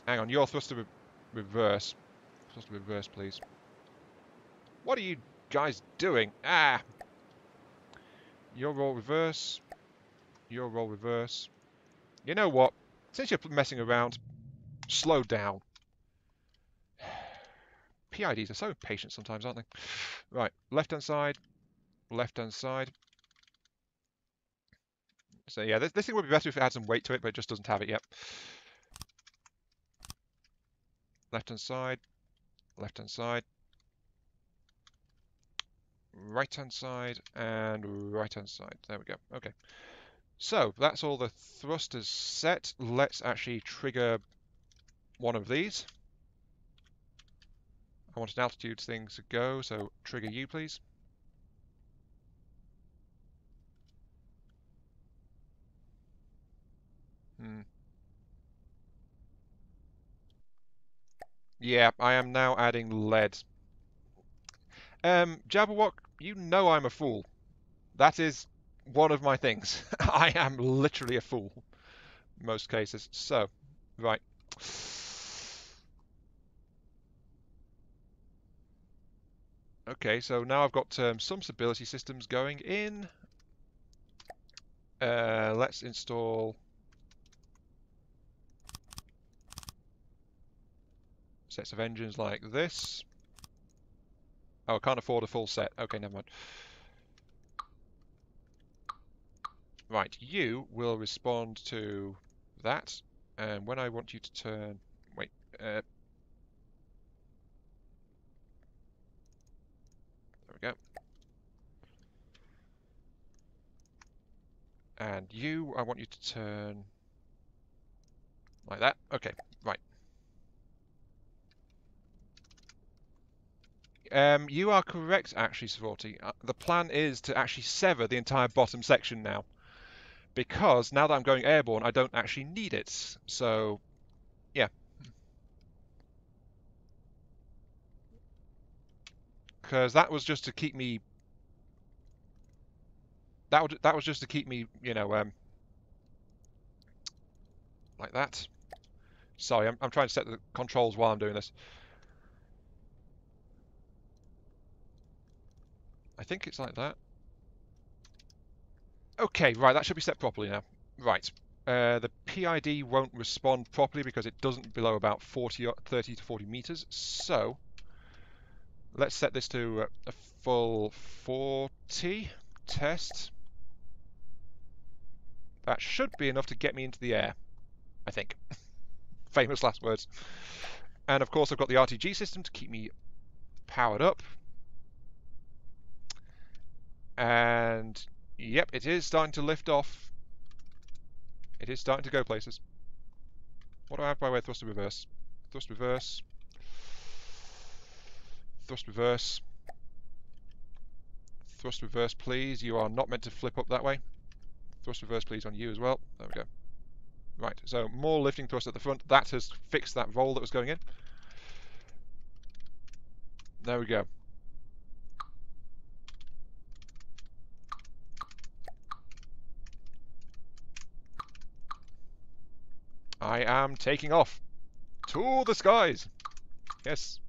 Hang on, your thruster reverse. Thruster reverse, please. What are you guys doing? Ah! Your roll reverse. Your roll reverse. You know what? Since you're messing around, slow down. PIDs are so impatient sometimes, aren't they? Right, left-hand side. Left-hand side. So yeah, this thing would be better if it had some weight to it, but it just doesn't have it yet. Left-hand side. Left-hand side. Right-hand side. And right-hand side. There we go. Okay. So, that's all the thrusters set. Let's actually trigger one of these. I want an altitude thing to go, so trigger you, please. Yeah, I am now adding lead. Jabberwock, you know I'm a fool. That is one of my things. I am literally a fool. Most cases. So, right. Okay, so now I've got some stability systems going in. Let's install sets of engines like this. Oh, I can't afford a full set. Okay, never mind. Right, you will respond to that. And when I want you to turn... Wait. There we go. And you, I want you to turn... like that. Okay, right. You are correct, actually, Savorti. The plan is to actually sever the entire bottom section now. Because now that I'm going airborne, I don't actually need it. So, yeah. Because that was just to keep me... That was just to keep me, you know, like that. Sorry, I'm trying to set the controls while I'm doing this. I think it's like that. Okay, right, that should be set properly now. Right. The PID won't respond properly because it doesn't below about 30 to 40 meters. So let's set this to a full 40 test. That should be enough to get me into the air, I think. Famous last words. And of course I've got the RTG system to keep me powered up. And yep, it is starting to lift off. It is starting to go places. What do I have by way of thrust to reverse? Thrust reverse. Thrust reverse. Thrust reverse, please. You are not meant to flip up that way. Thrust reverse, please, on you as well. There we go. Right, so more lifting thrust at the front. That has fixed that roll that was going in. There we go. I am taking off. To the skies. Yes.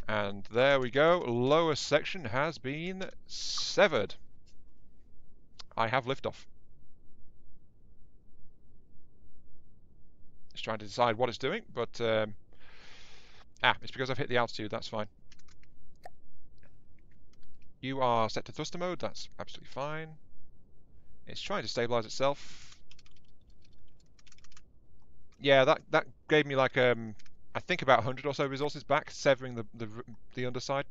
And there we go. Lower section has been severed. I have liftoff. Just trying to decide what it's doing, but it's because I've hit the altitude. That's fine. You are set to thruster mode. That's absolutely fine. It's trying to stabilize itself. Yeah, that gave me like I think about 100 or so resources back, severing the underside.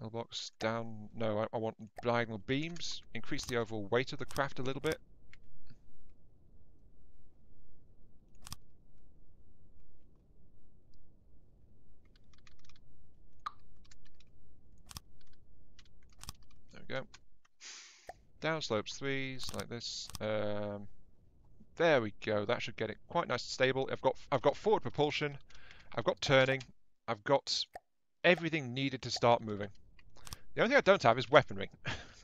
L-box down. No, I want diagonal beams. Increase the overall weight of the craft a little bit. There we go. Downslopes 3s like this. There we go. That should get it quite nice and stable. I've got forward propulsion. I've got turning. I've got everything needed to start moving. The only thing I don't have is weaponry,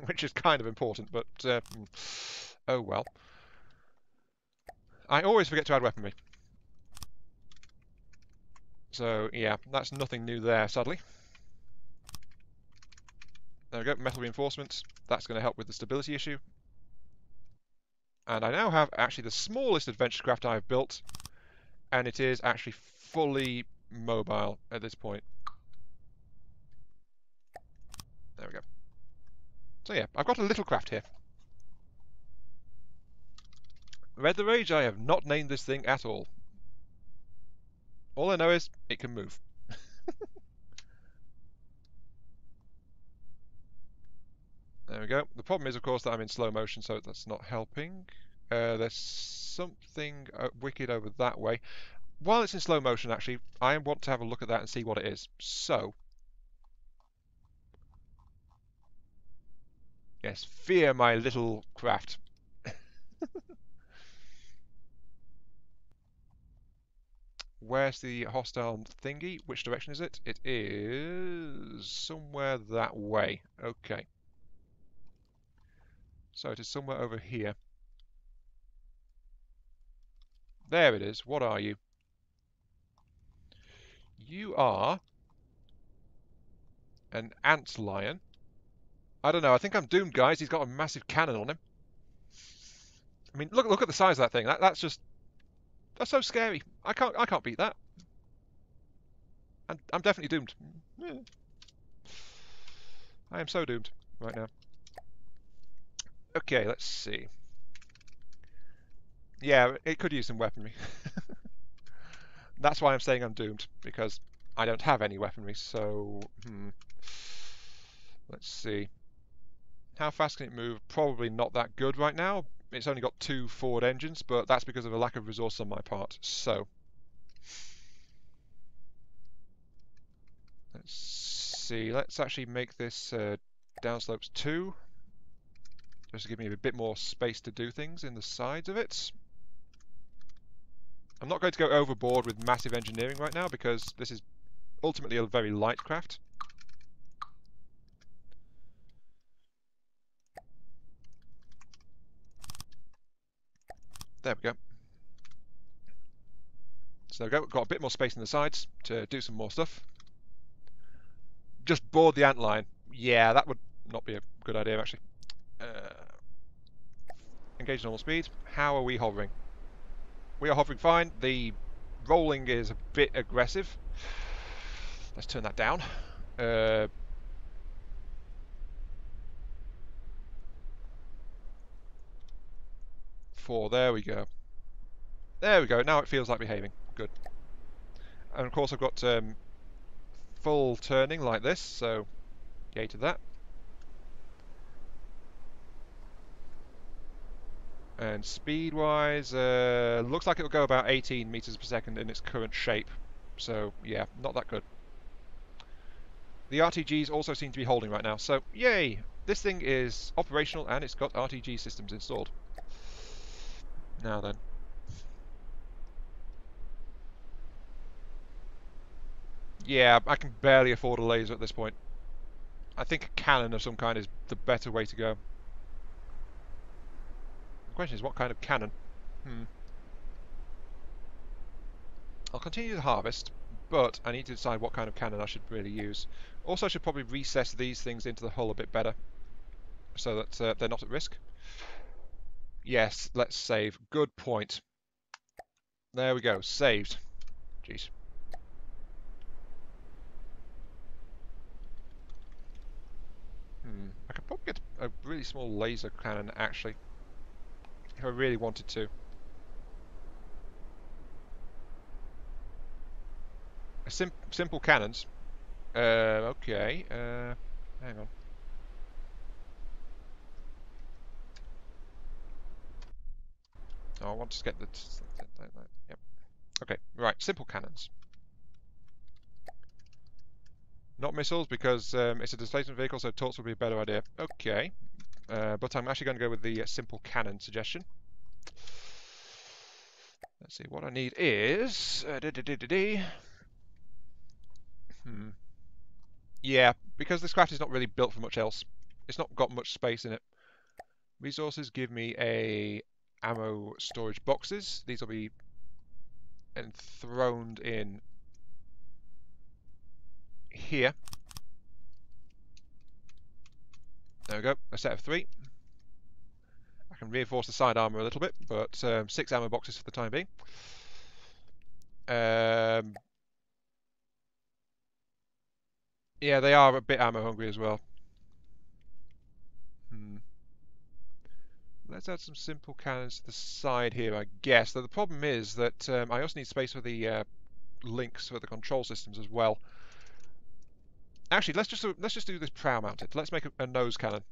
which is kind of important, but oh well. I always forget to add weaponry. So yeah, that's nothing new there, sadly. There we go, metal reinforcements. That's going to help with the stability issue. And I now have actually the smallest adventure craft I've built, and it is actually fully mobile at this point. There we go. So yeah, I've got a little craft here. Red the Rage, I have not named this thing at all. All I know is it can move. There we go. The problem is, of course, that I'm in slow motion, so that's not helping. There's something wicked over that way. While it's in slow motion, actually, I want to have a look at that and see what it is. So, yes, fear my little craft. Where's the hostile thingy? Which direction is it? It is somewhere that way. Okay. So it is somewhere over here. There it is. What are you? You are an ant lion. I don't know. I think I'm doomed, guys. He's got a massive cannon on him. I mean, look at the size of that thing. That's so scary. I can't beat that. I'm definitely doomed. Yeah. I am so doomed right now. Okay, let's see. Yeah, it could use some weaponry. That's why I'm saying I'm doomed, because I don't have any weaponry, so... Let's see. How fast can it move? Probably not that good right now. It's only got 2 forward engines, but that's because of a lack of resource on my part. So... Let's see. Let's actually make this downslopes 2. Just to give me a bit more space to do things in the sides of it. I'm not going to go overboard with massive engineering right now because this is ultimately a very light craft. There we go. So we've got a bit more space in the sides to do some more stuff. Just board the antline. Yeah, that would not be a good idea, actually. Engage normal speed. How are we hovering? We are hovering fine. The rolling is a bit aggressive. Let's turn that down. Four. There we go. There we go. Now it feels like behaving. Good. And of course I've got full turning like this, so yay to that. And speed-wise, looks like it'll go about 18 meters per second in its current shape. So yeah, not that good. The RTGs also seem to be holding right now, so yay! This thing is operational and it's got RTG systems installed. Now then. Yeah, I can barely afford a laser at this point. I think a cannon of some kind is the better way to go. The question is, what kind of cannon? I'll continue the harvest, but I need to decide what kind of cannon I should really use. Also, I should probably recess these things into the hull a bit better, so that they're not at risk. Yes, let's save. Good point. There we go, saved. Jeez. I could probably get a really small laser cannon, actually, if I really wanted to. Simple cannons. Okay. Hang on. Oh, I want to get the... Yep. Okay, right. Simple cannons. Not missiles, because it's a displacement vehicle, so torps would be a better idea. Okay. But I'm actually going to go with the simple cannon suggestion. Let's see, what I need is... Yeah, because this craft is not really built for much else. It's not got much space in it. Resources give me a ammo storage boxes. These will be enthroned in here. There we go, a set of 3. I can reinforce the side armor a little bit, but 6 ammo boxes for the time being. Yeah, they are a bit ammo hungry as well. Let's add some simple cannons to the side here, I guess. Though the problem is that I also need space for the links for the control systems as well. Actually, let's just do this prow mounted. Let's make a nose cannon.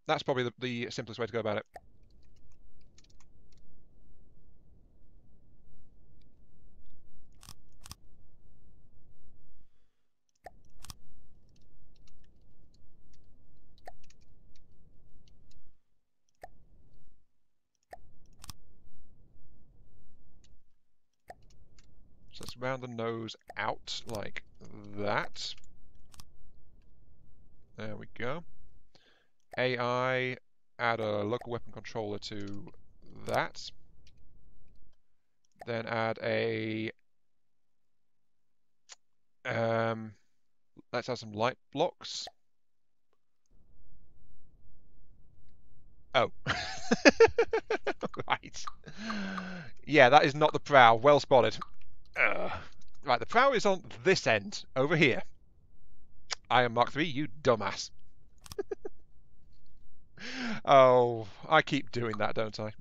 That's probably the simplest way to go about it. So let's round the nose out like that. There we go. AI, add a local weapon controller to that. Then add a... let's add some light blocks. Oh. Right. Yeah, that is not the prow. Well spotted. Right, the prow is on this end, over here. I am Mark III, you dumbass. Oh, I keep doing that, don't I?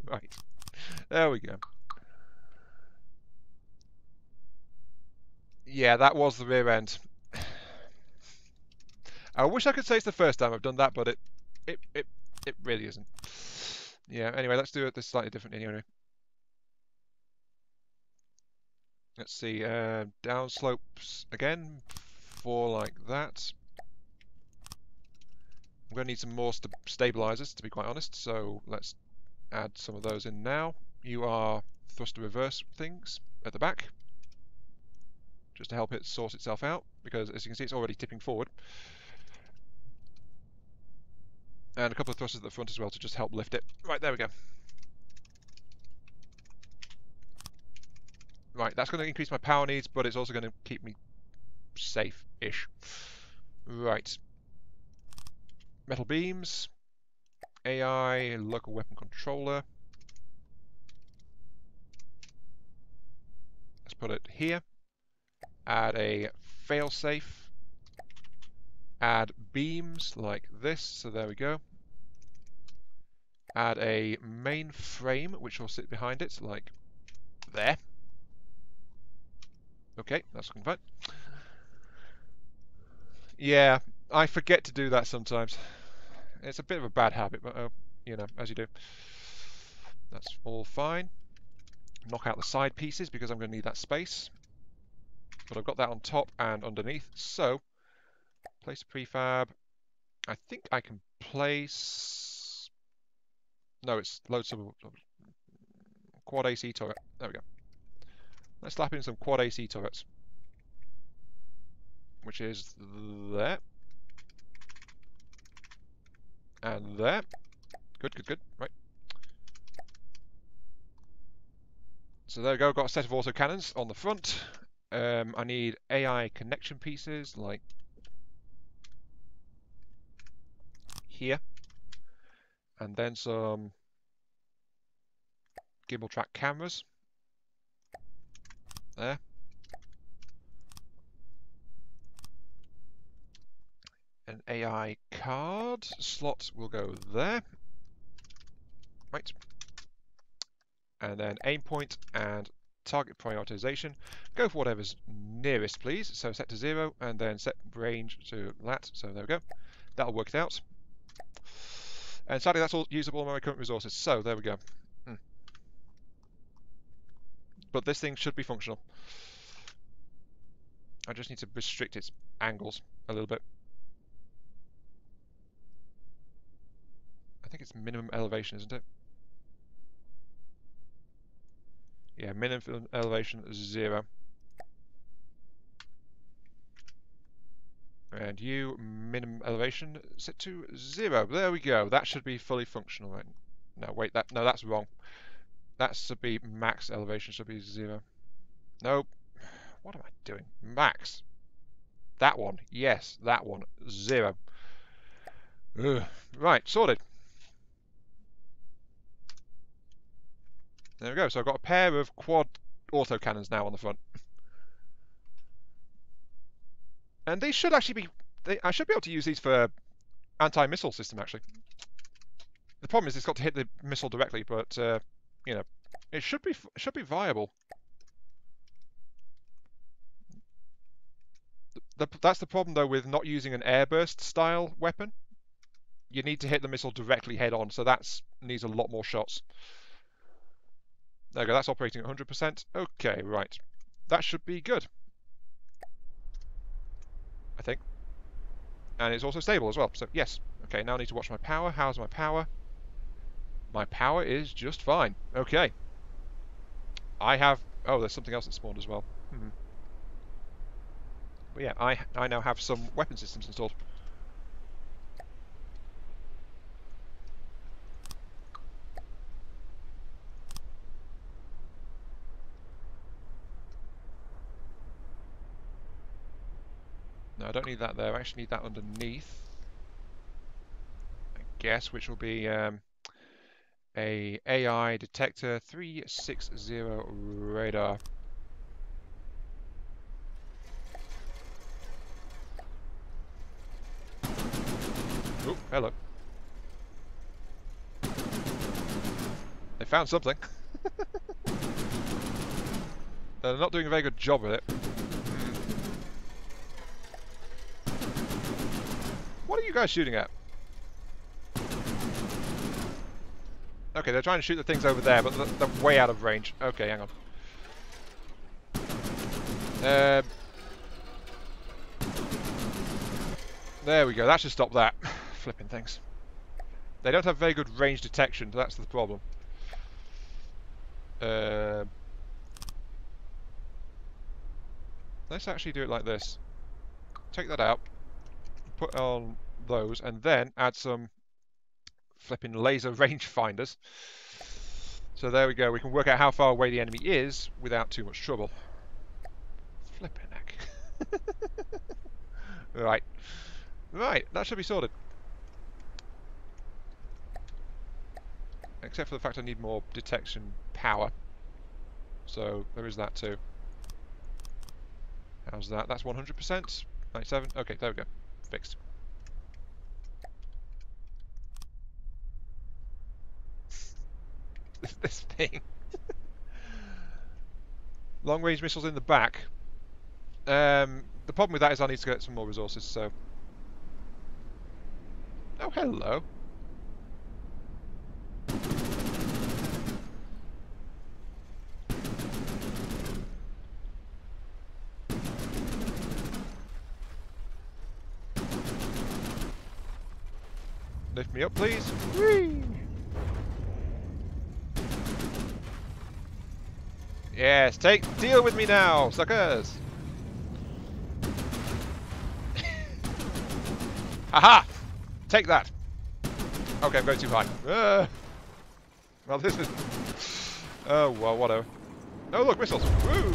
Right. There we go. Yeah, that was the rear end. I wish I could say it's the first time I've done that, but it really isn't. Yeah, anyway, let's do it this slightly differently anyway. Let's see, down slopes again, 4 like that. I'm going to need some more stabilizers, to be quite honest, so let's add some of those in now. You are thruster reverse things at the back, just to help it sort itself out, because as you can see it's already tipping forward. And a couple of thrusters at the front as well to just help lift it. Right, there we go. Right, that's going to increase my power needs, but it's also going to keep me safe-ish. Right. Metal beams. AI, local weapon controller. Let's put it here. Add a failsafe. Add beams like this, so there we go. Add a main frame, which will sit behind it, like there. Okay, that's looking fine. Yeah, I forget to do that sometimes. It's a bit of a bad habit, but you know, as you do. That's all fine. Knock out the side pieces because I'm going to need that space. But I've got that on top and underneath. So, place a prefab. I think I can place... No, it's load some quad AC turret. There we go. Let's slap in some quad AC turrets. Which is there. And there. Good, good, good. Right. So there we go. Got a set of autocannons on the front. I need AI connection pieces like here. And then some gimbal track cameras. There. An AI card slot will go there. Right. And then aim point and target prioritization. Go for whatever's nearest, please. So set to 0 and then set range to that. So there we go. That'll work it out. And sadly, that's all usable on my current resources. So there we go. But this thing should be functional. I just need to restrict its angles a little bit. I think it's minimum elevation, isn't it? Yeah, minimum elevation 0. And you, minimum elevation, set to 0. There we go. That should be fully functional. Right? No, wait, that's wrong. That should be max elevation, should be 0. Nope. What am I doing? Max. That one. Yes, that one. 0. Ugh. Right, sorted. There we go. So I've got a pair of quad autocannons now on the front. And these should actually be... I should be able to use these for anti-missile system, actually. The problem is it's got to hit the missile directly, but, you know, it should be viable. That's the problem, though, with not using an airburst style weapon. You need to hit the missile directly head on, so that needs a lot more shots. There we go, that's operating at 100%. Okay, right. That should be good. I think. And it's also stable as well, so yes. Okay, now I need to watch my power. How's my power? My power is just fine. Okay. I have... Oh, there's something else that spawned as well. But yeah, I now have some weapon systems installed. No, I don't need that there. I actually need that underneath. I guess, which will be a AI detector 360 radar. Oh, hello. They found something. They're not doing a very good job with it. What are you guys shooting at? Okay, they're trying to shoot the things over there, but they're way out of range. Okay, hang on. There we go, that should stop that. Flipping things. They don't have very good range detection, that's the problem. Let's actually do it like this. Take that out, put on those, and then add some flipping laser range finders. So So there we go. We can work out how far away the enemy is without too much trouble. Flippin' heck. Right. Right, that should be sorted. Except for the fact I need more detection power. So there is that too. How's that? That's 100%. 97. Okay, there we go. Fixed. This thing. Long range missiles in the back. The problem with that is I need to get some more resources, so... Oh, hello. Lift me up, please. Whee! Yes, deal with me now, suckers! Aha! Take that! Okay, I'm going too high. Well, this is... Oh, well, whatever. Oh, look, missiles! Woo!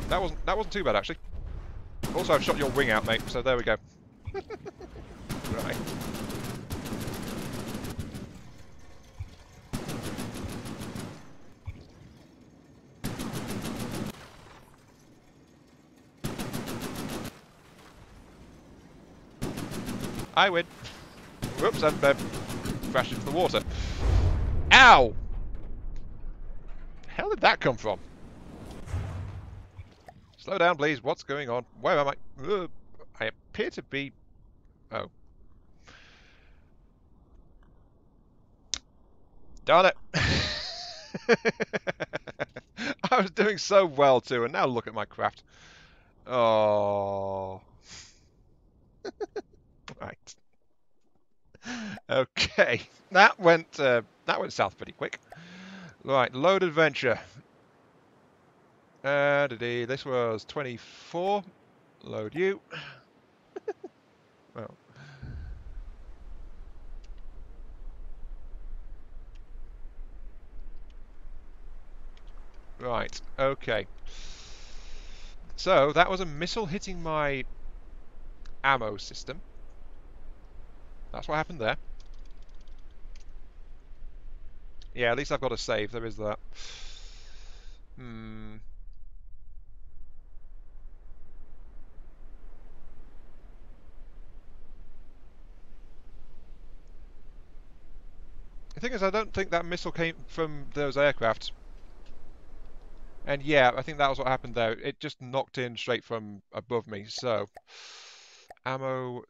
That wasn't too bad, actually. Also, I've shot your wing out, mate, so there we go. Right. I win. Whoops, and crashed into the water. Ow! The hell did that come from? Slow down, please. What's going on? Where am I? I appear to be... Oh. Darn it! I was doing so well too, and now look at my craft. Oh. Right. Okay. That went south pretty quick. Right, load adventure. This was 24. Load you. Well. Right, okay. So, that was a missile hitting my ammo system. That's what happened there. Yeah, at least I've got a save, there is that. The thing is, I don't think that missile came from those aircraft. And yeah, I think that was what happened there. It just knocked in straight from above me. So, ammo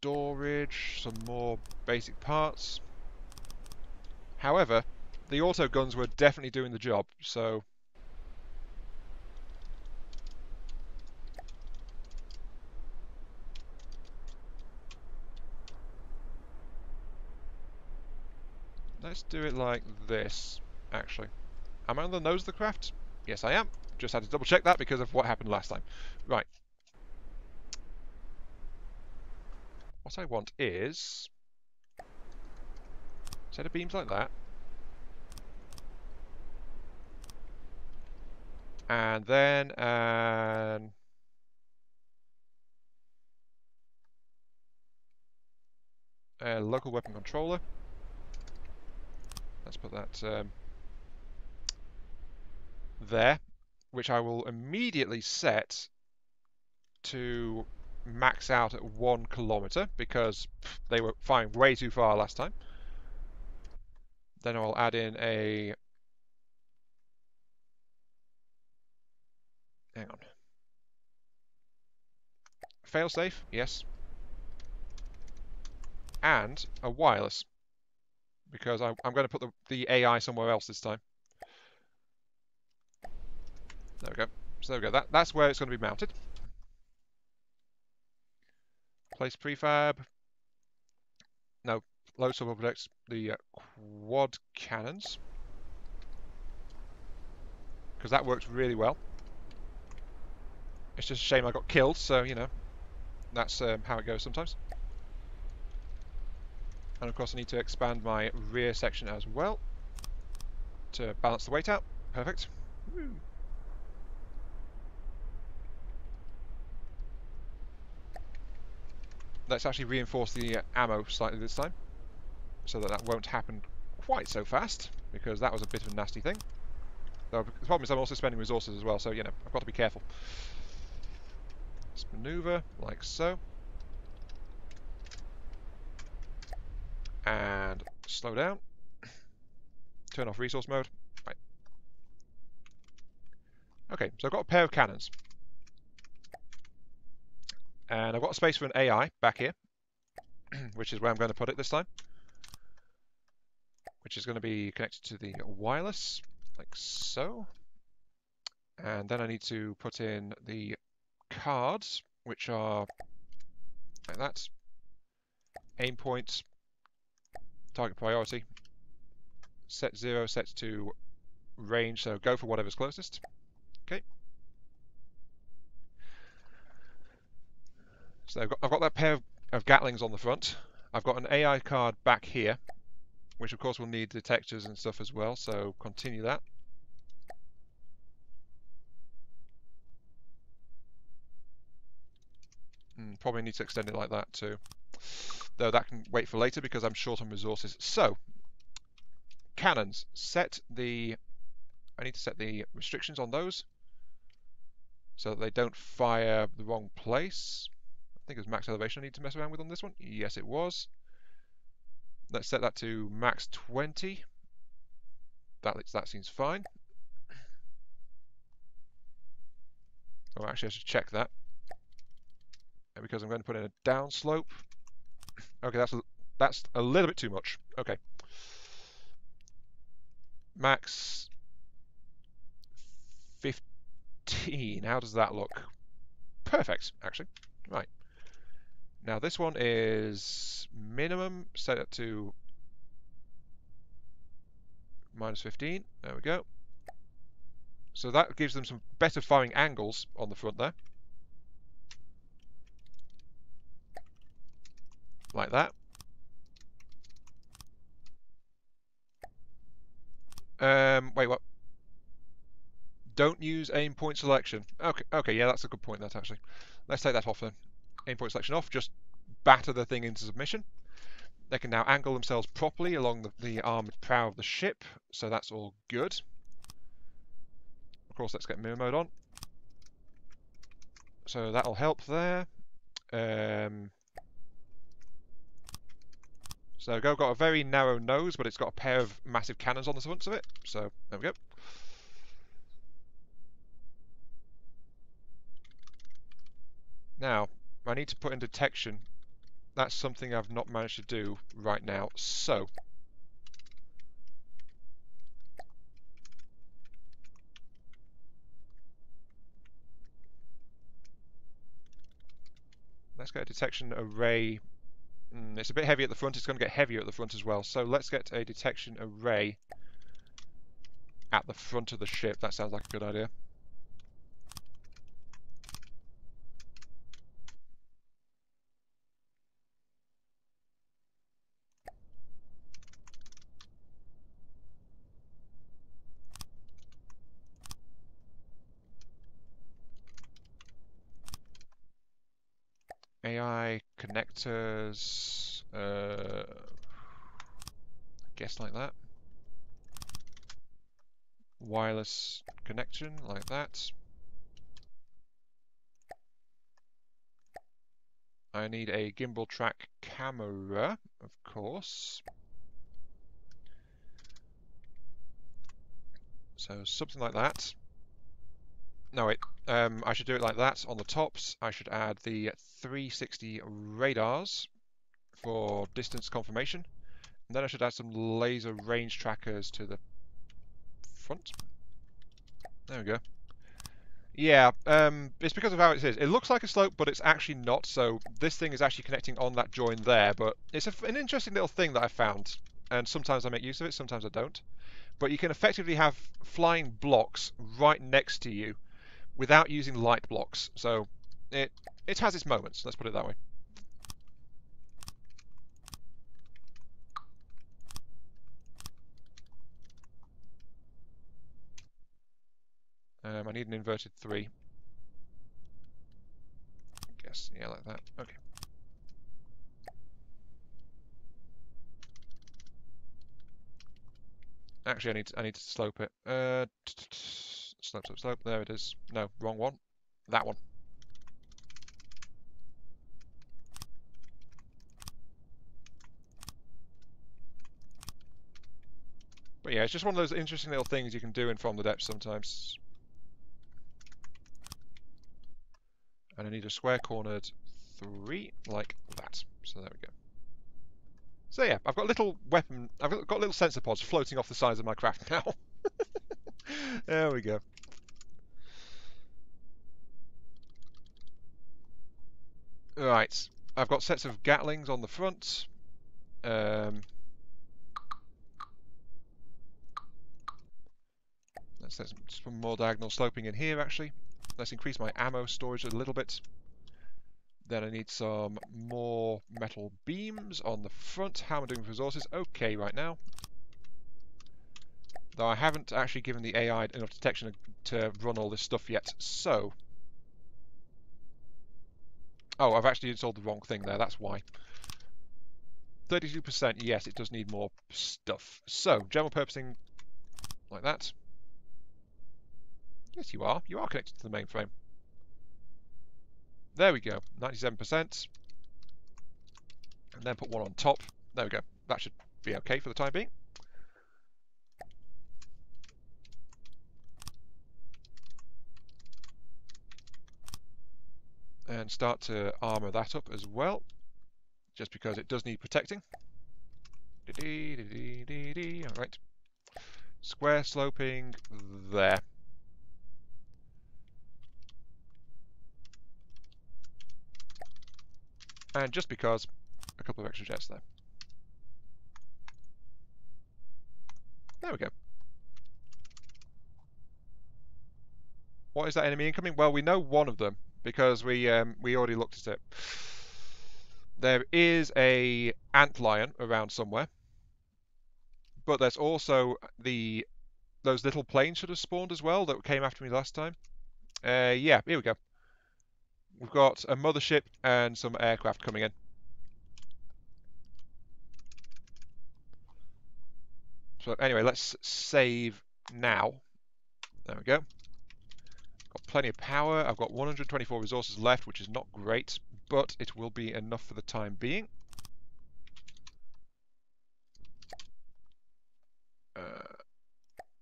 storage, some more basic parts. However, the auto guns were definitely doing the job, so... Let's do it like this, actually. Am I on the nose of the craft? Yes, I am. Just had to double check that because of what happened last time. Right. What I want is... a set of beams like that. And then a local weapon controller. Let's put that there, which I will immediately set to max out at 1 kilometer because they were flying way too far last time. Then I'll add in a... Hang on. Failsafe, yes. And a wireless. Because I'm going to put the AI somewhere else this time. There we go. So there we go. That's where it's going to be mounted. Place prefab. No, load sub objects. The quad cannons. Because that works really well. It's just a shame I got killed, so, you know, that's how it goes sometimes. And of course I need to expand my rear section as well to balance the weight out. Perfect. Woo. Let's actually reinforce the ammo slightly this time, so that won't happen quite so fast, because that was a bit of a nasty thing. Though the problem is I'm also spending resources as well, so you know, I've got to be careful. Let's maneuver like so. And slow down. Turn off resource mode. Right. Okay, so I've got a pair of cannons. And I've got a space for an AI back here, which is where I'm going to put it this time. Which is going to be connected to the wireless, like so. And then I need to put in the cards, which are like that. Aim points, target priority, set 0 sets to range, so go for whatever's closest. Okay. So I've got that pair of Gatlings on the front. I've got an AI card back here, which of course will need detectors and stuff as well, so continue that. Probably need to extend it like that too. Though that can wait for later because I'm short on resources. So, cannons. I need to set the restrictions on those so that they don't fire the wrong place. I think it was max elevation I need to mess around with on this one. Yes, it was. Let's set that to max 20. That seems fine. Oh, actually, I should check that. Because I'm going to put in a down slope. Okay, that's a little bit too much. Okay. Max 15. How does that look? Perfect, actually. Right. Now this one is minimum. Set it to minus 15. There we go. So that gives them some better firing angles on the front there. Like that. Wait, what? Don't use aim point selection. Okay, yeah, that's a good point, that actually. Let's take that off then. Aim point selection off, just batter the thing into submission. They can now angle themselves properly along the armoured prow of the ship, so that's all good. Of course, let's get mirror mode on. So that'll help there. So Go got a very narrow nose, but it's got a pair of massive cannons on the fronts of it. So there we go. Now, I need to put in detection. That's something I've not managed to do right now. So, let's get a detection array. It's a bit heavy at the front. It's going to get heavier at the front as well. So let's get a detection array at the front of the ship. That sounds like a good idea. AI connectors, I guess like that. Wireless connection like that. I need a gimbal track camera, of course. So something like that. No, wait. I should do it like that on the tops. I should add the 360 radars for distance confirmation. And then I should add some laser range trackers to the front. There we go. Yeah, it's because of how it is. It looks like a slope, but it's actually not. So this thing is actually connecting on that join there. But it's an interesting little thing that I found. And sometimes I make use of it, sometimes I don't. But you can effectively have flying blocks right next to you without using light blocks. So it has its moments, let's put it that way. I need an inverted 3. Guess, yeah, like that. Okay. Actually, I need to slope it. Slope, slope, slope. There it is. No, wrong one. That one. But yeah, it's just one of those interesting little things you can do in From the Depths sometimes. And I need a square-cornered 3, like that. So there we go. So yeah, I've got little weapon. I've got little sensor pods floating off the sides of my craft now. There we go. Right, I've got sets of Gatlings on the front. Let's some more diagonal sloping in here, actually. Let's increase my ammo storage a little bit. Then I need some more metal beams on the front. How am I doing with resources? Okay right now. Though I haven't actually given the AI enough detection to run all this stuff yet, so... Oh, I've actually installed the wrong thing there, that's why. 32%, yes, it does need more stuff. So, general purposing, like that. Yes, you are. You are connected to the mainframe. There we go, 97%. And then put one on top. There we go. That should be okay for the time being. And start to armour that up as well, just because it does need protecting. Alright. Square sloping there. And just because, a couple of extra jets there. There we go. What is that enemy incoming? Well, we know one of them because we already looked at it. There is a antlion around somewhere, but there's also those little planes should have spawned as well that came after me last time. Yeah, here we go. We've got a mothership and some aircraft coming in. So anyway, let's save now. There we go. Got plenty of power. I've got 124 resources left, which is not great, but it will be enough for the time being.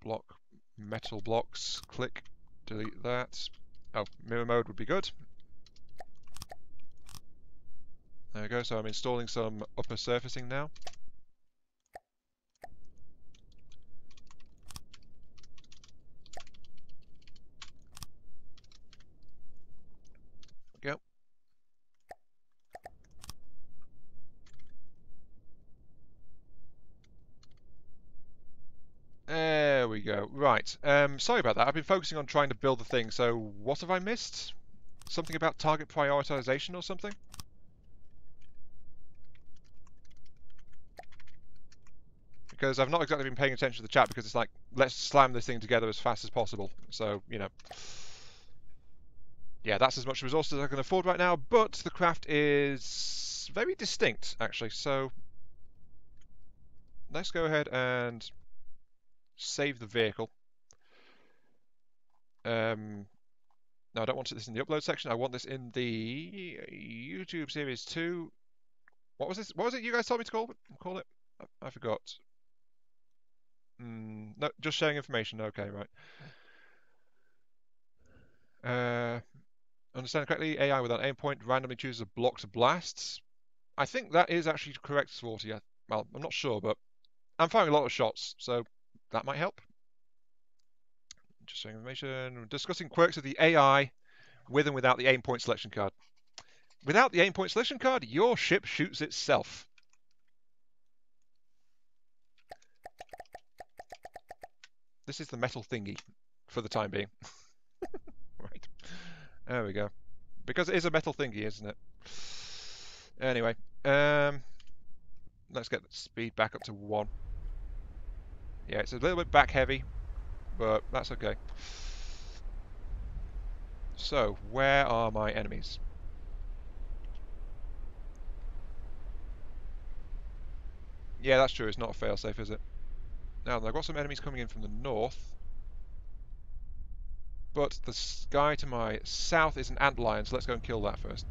Block, metal blocks, click, delete that. Oh, mirror mode would be good. There we go, so I'm installing some upper surfacing now. There we go. There we go. Right. Sorry about that. I've been focusing on trying to build the thing, so what have I missed? Something about target prioritization or something? Because I've not exactly been paying attention to the chat because it's like, let's slam this thing together as fast as possible. So, you know. Yeah, that's as much resources as I can afford right now, but the craft is very distinct, actually. So, let's go ahead and save the vehicle. No, I don't want this in the upload section. I want this in the YouTube Series 2. What was this? What was it you guys told me to call it? I forgot. No, just sharing information. Okay, right. Understand correctly, AI without aim point randomly chooses a block to blast. I think that is actually correct, Swarty. Well, I'm not sure, but I'm firing a lot of shots, so that might help. Just sharing information. Discussing quirks of the AI with and without the aim point selection card. Without the aim point selection card, your ship shoots itself. This is the metal thingy for the time being. Right. There we go. Because it is a metal thingy, isn't it? Anyway, let's get the speed back up to 1. Yeah, it's a little bit back heavy, but that's okay. So, where are my enemies? Yeah, that's true. It's not a failsafe, is it? Now, I've got some enemies coming in from the north, but the sky to my south is an antlion, so let's go and kill that first.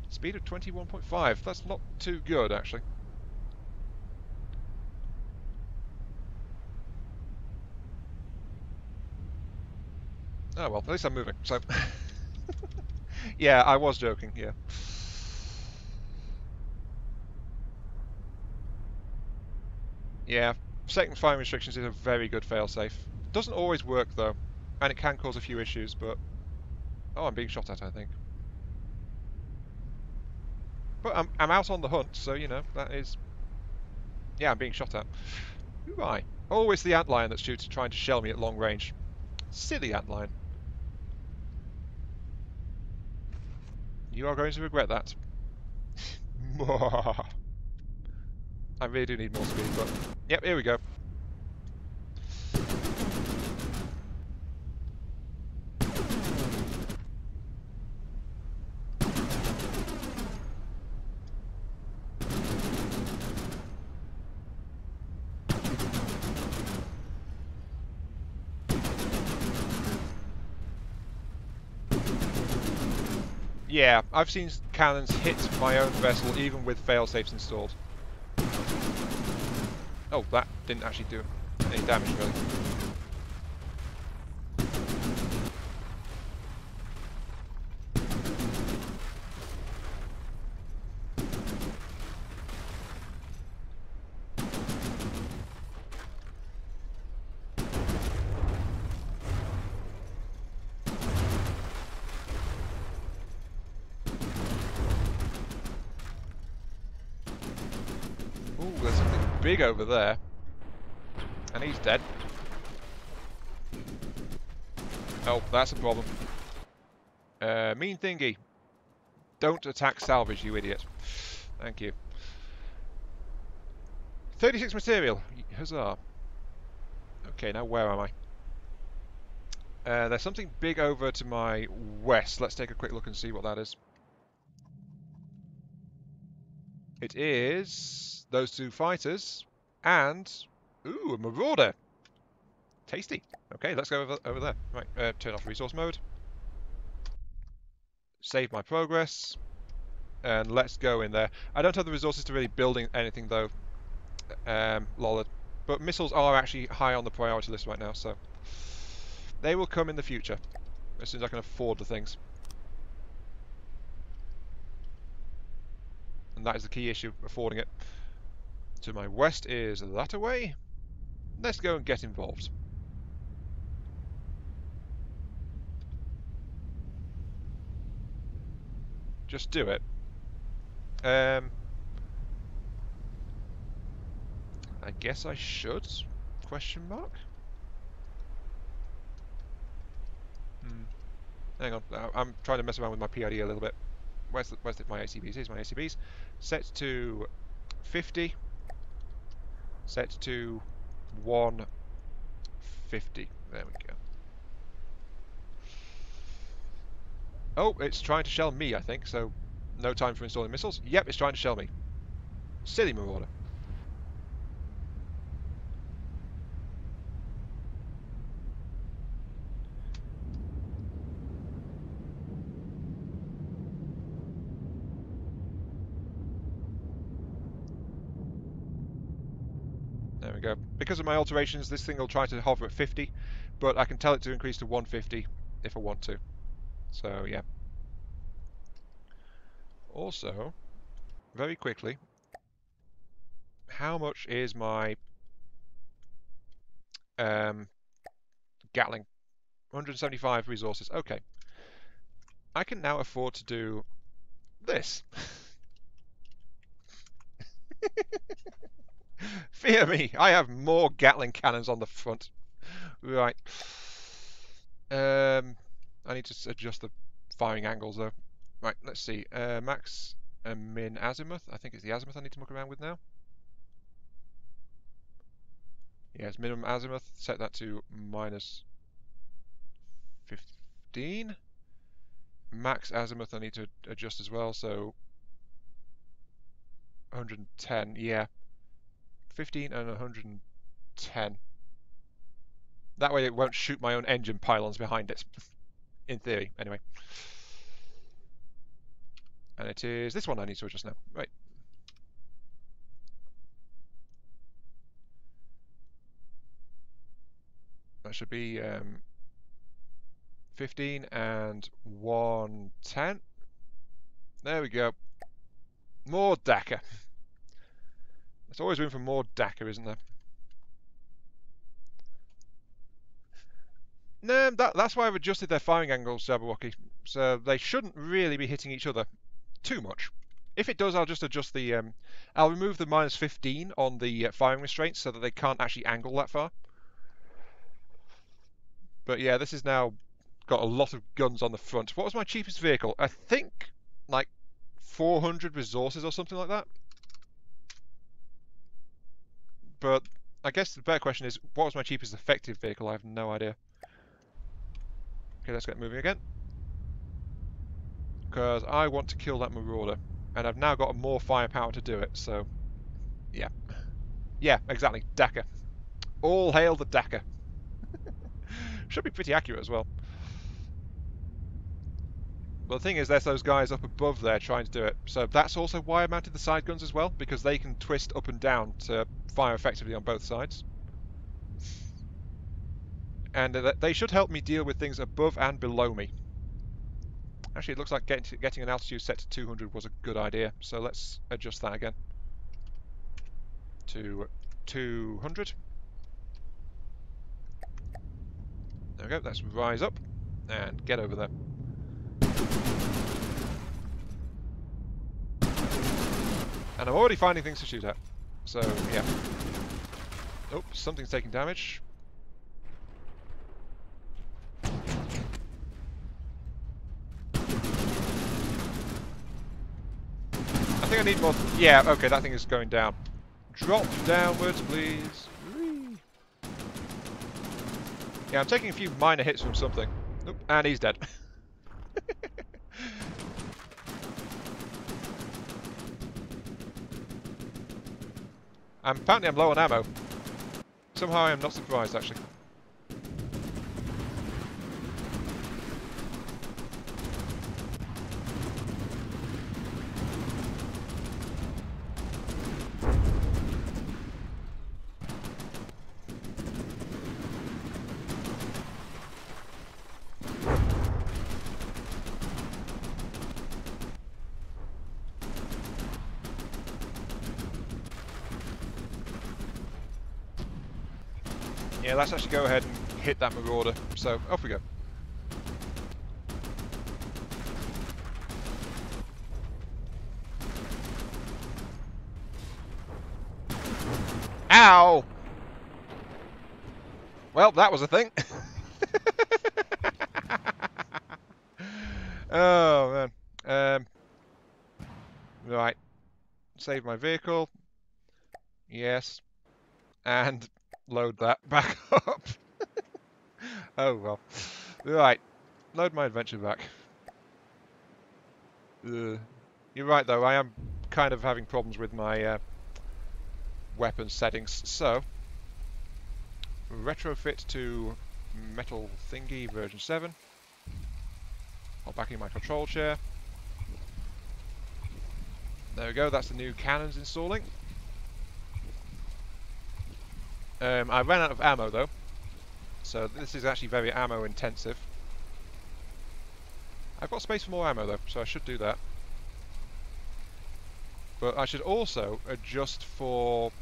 Speed of 21.5. That's not too good, actually. Oh well, at least I'm moving. So, yeah, I was joking. Yeah. Yeah, second firing restrictions is a very good failsafe. Doesn't always work though, and it can cause a few issues. But oh, I'm being shot at, I think. But I'm out on the hunt, so you know that is. Yeah, I'm being shot at. Who am I? Oh, it's the antlion that's trying to shell me at long range. Silly antlion. You are going to regret that. I really do need more speed, but yep, here we go. Yeah, I've seen cannons hit my own vessel even with failsafes installed. Oh, that didn't actually do any damage, really. Ooh, there's something big over there. And he's dead. Oh, that's a problem. Mean thingy. Don't attack salvage, you idiot. Thank you. 36 material. Huzzah. Okay, now where am I? There's something big over to my west. Let's take a quick look and see what that is. It is those two fighters and... Ooh, a marauder. Tasty. Okay, let's go over there. Right, turn off resource mode. Save my progress. And let's go in there. I don't have the resources to really build anything though, Lollard. But missiles are actually high on the priority list right now, so they will come in the future as soon as I can afford the things. And that is the key issue, affording it. To my west is that away. Let's go and get involved. Just do it. I guess I should? Question mark? Hang on, I'm trying to mess around with my PID a little bit. Where's my ACBs? Here's my ACBs. Set to 50. Set to 150. There we go. Oh, it's trying to shell me, I think, so no time for installing missiles. Yep, it's trying to shell me. Silly marauder. There we go. Because of my alterations, this thing will try to hover at 50, but I can tell it to increase to 150 if I want to. So, yeah. Also, very quickly, how much is my Gatling? 175 resources. Okay. I can now afford to do this. Fear me, I have more Gatling cannons on the front. Right. I need to adjust the firing angles though. Right, let's see. Max and min azimuth. I think it's the azimuth I need to muck around with now. Yes, minimum azimuth, set that to minus 15. Max azimuth I need to adjust as well, so 110, yeah. 15 and 110. That way it won't shoot my own engine pylons behind it. In theory, anyway. And it is this one I need to adjust now. Right. That should be 15 and 110. There we go. More DACA. There's always room for more DACA, isn't there? No, that's why I've adjusted their firing angles, Jabberwocky. So they shouldn't really be hitting each other too much. If it does, I'll just adjust the... I'll remove the minus 15 on the firing restraints so that they can't actually angle that far. But yeah, this is now got a lot of guns on the front. What was my cheapest vehicle? I think like 400 resources or something like that. But I guess the better question is, what was my cheapest effective vehicle? I have no idea. Okay, let's get moving again. Because I want to kill that Marauder. And I've now got more firepower to do it, so... Yeah. Yeah, exactly. DACA. All hail the DACA. Should be pretty accurate as well. But the thing is, there's those guys up above there trying to do it. So that's also why I mounted the side guns as well, because they can twist up and down to fire effectively on both sides. And they should help me deal with things above and below me. Actually, it looks like getting an altitude set to 200 was a good idea, so let's adjust that again to 200. There we go, let's rise up and get over there. And I'm already finding things to shoot at, so yeah. Oh, something's taking damage. I think I need more... Yeah, okay, that thing is going down. Drop downwards, please. Whee. Yeah, I'm taking a few minor hits from something. Oop, and he's dead. Apparently I'm low on ammo. Somehow I am not surprised, actually. Yeah, let's actually go ahead and hit that Marauder. So, off we go. Ow! Well, that was a thing. Oh, man. Right. Save my vehicle. Yes. And load that back up. Oh, well. Right. Load my adventure back. You're right, though. I am kind of having problems with my weapon settings. So, retrofit to metal thingy version 7. I'll back in my control chair. There we go. That's the new cannons installing. I ran out of ammo though, so this is actually very ammo intensive. I've got space for more ammo though, so I should do that. But I should also adjust for...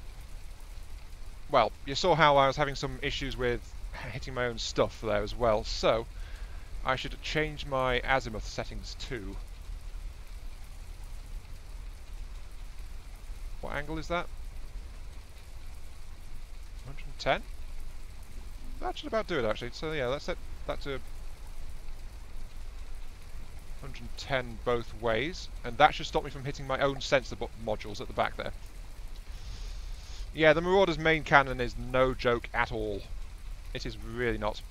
Well, you saw how I was having some issues with hitting my own stuff there as well, so I should change my azimuth settings too. What angle is that? 110? That should about do it actually. So yeah, let's set that to 110 both ways, and that should stop me from hitting my own sensor modules at the back there. Yeah, the Marauder's main cannon is no joke at all. It is really not.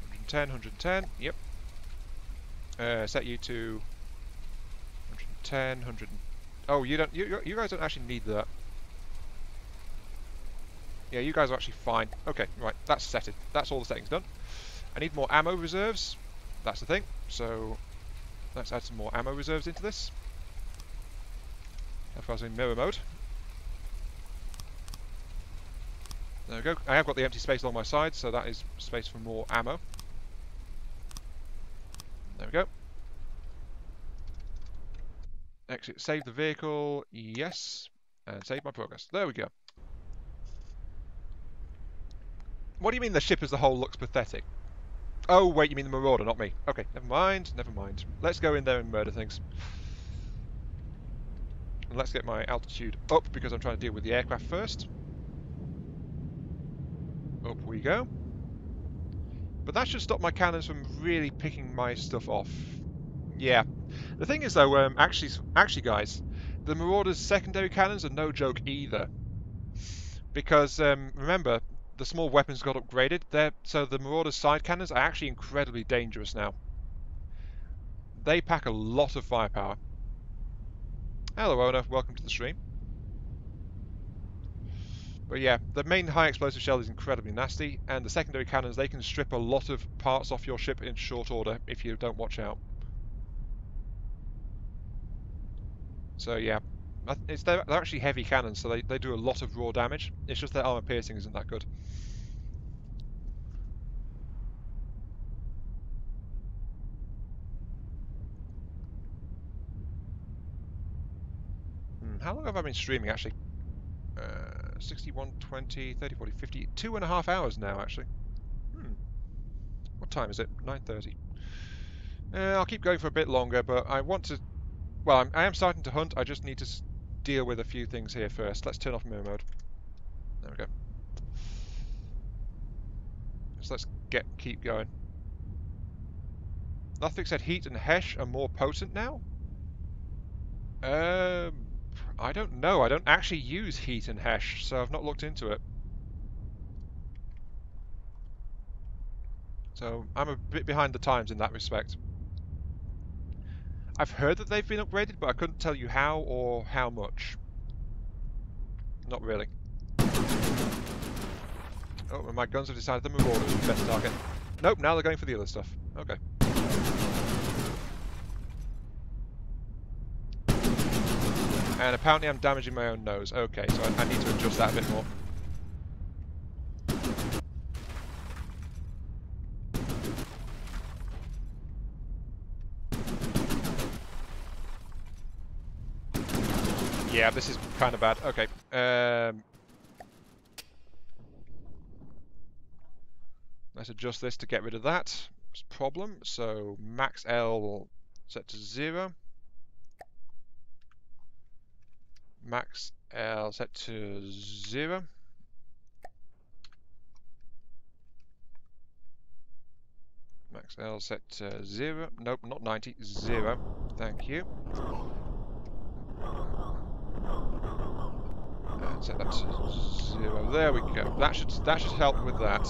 110, 110, yep. Set you to 110, 100. Oh, you don't. You guys don't actually need that. Yeah, you guys are actually fine. Okay, right, that's set it. That's all the settings done. I need more ammo reserves. That's the thing. So let's add some more ammo reserves into this. If I was in mirror mode. There we go. I have got the empty space along my side, so that is space for more ammo. There we go. Exit, save the vehicle, yes, and save my progress. There we go. What do you mean the ship as a whole looks pathetic? Oh, wait, you mean the Marauder, not me. Okay, never mind, never mind. Let's go in there and murder things. And let's get my altitude up, because I'm trying to deal with the aircraft first. Up we go. But that should stop my cannons from really picking my stuff off. Yeah. The thing is, though, actually, guys, the Marauder's secondary cannons are no joke either. Because, remember, the small weapons got upgraded. So the Marauder's side cannons are actually incredibly dangerous now. They pack a lot of firepower. Hello, owner. Welcome to the stream. But yeah, the main high explosive shell is incredibly nasty, and the secondary cannons, they can strip a lot of parts off your ship in short order if you don't watch out. So yeah, they're actually heavy cannons, so they do a lot of raw damage. It's just their armor piercing isn't that good. How long have I been streaming, actually? 61, 20, 30, 40, 50, 2.5 hours now, actually. What time is it? 9:30. I'll keep going for a bit longer, but I want to... Well, I am starting to hunt. I just need to deal with a few things here first. Let's turn off mirror mode. There we go. So let's keep going. Nothing said heat and Hesh are more potent now? I don't know. I don't actually use heat and Hesh, so I've not looked into it. So I'm a bit behind the times in that respect. I've heard that they've been upgraded, but I couldn't tell you how or how much. Not really. Oh, and my guns have decided the Marauder is the best target. Nope, now they're going for the other stuff. Okay. And apparently I'm damaging my own nose. Okay, so I need to adjust that a bit more. Yeah, this is kind of bad. Okay. Let's adjust this to get rid of that problem. So max L set to 0. Max L set to 0. Max L set to 0. Nope, not 90. 0. Thank you. And set that to 0. There we go. That should help with that.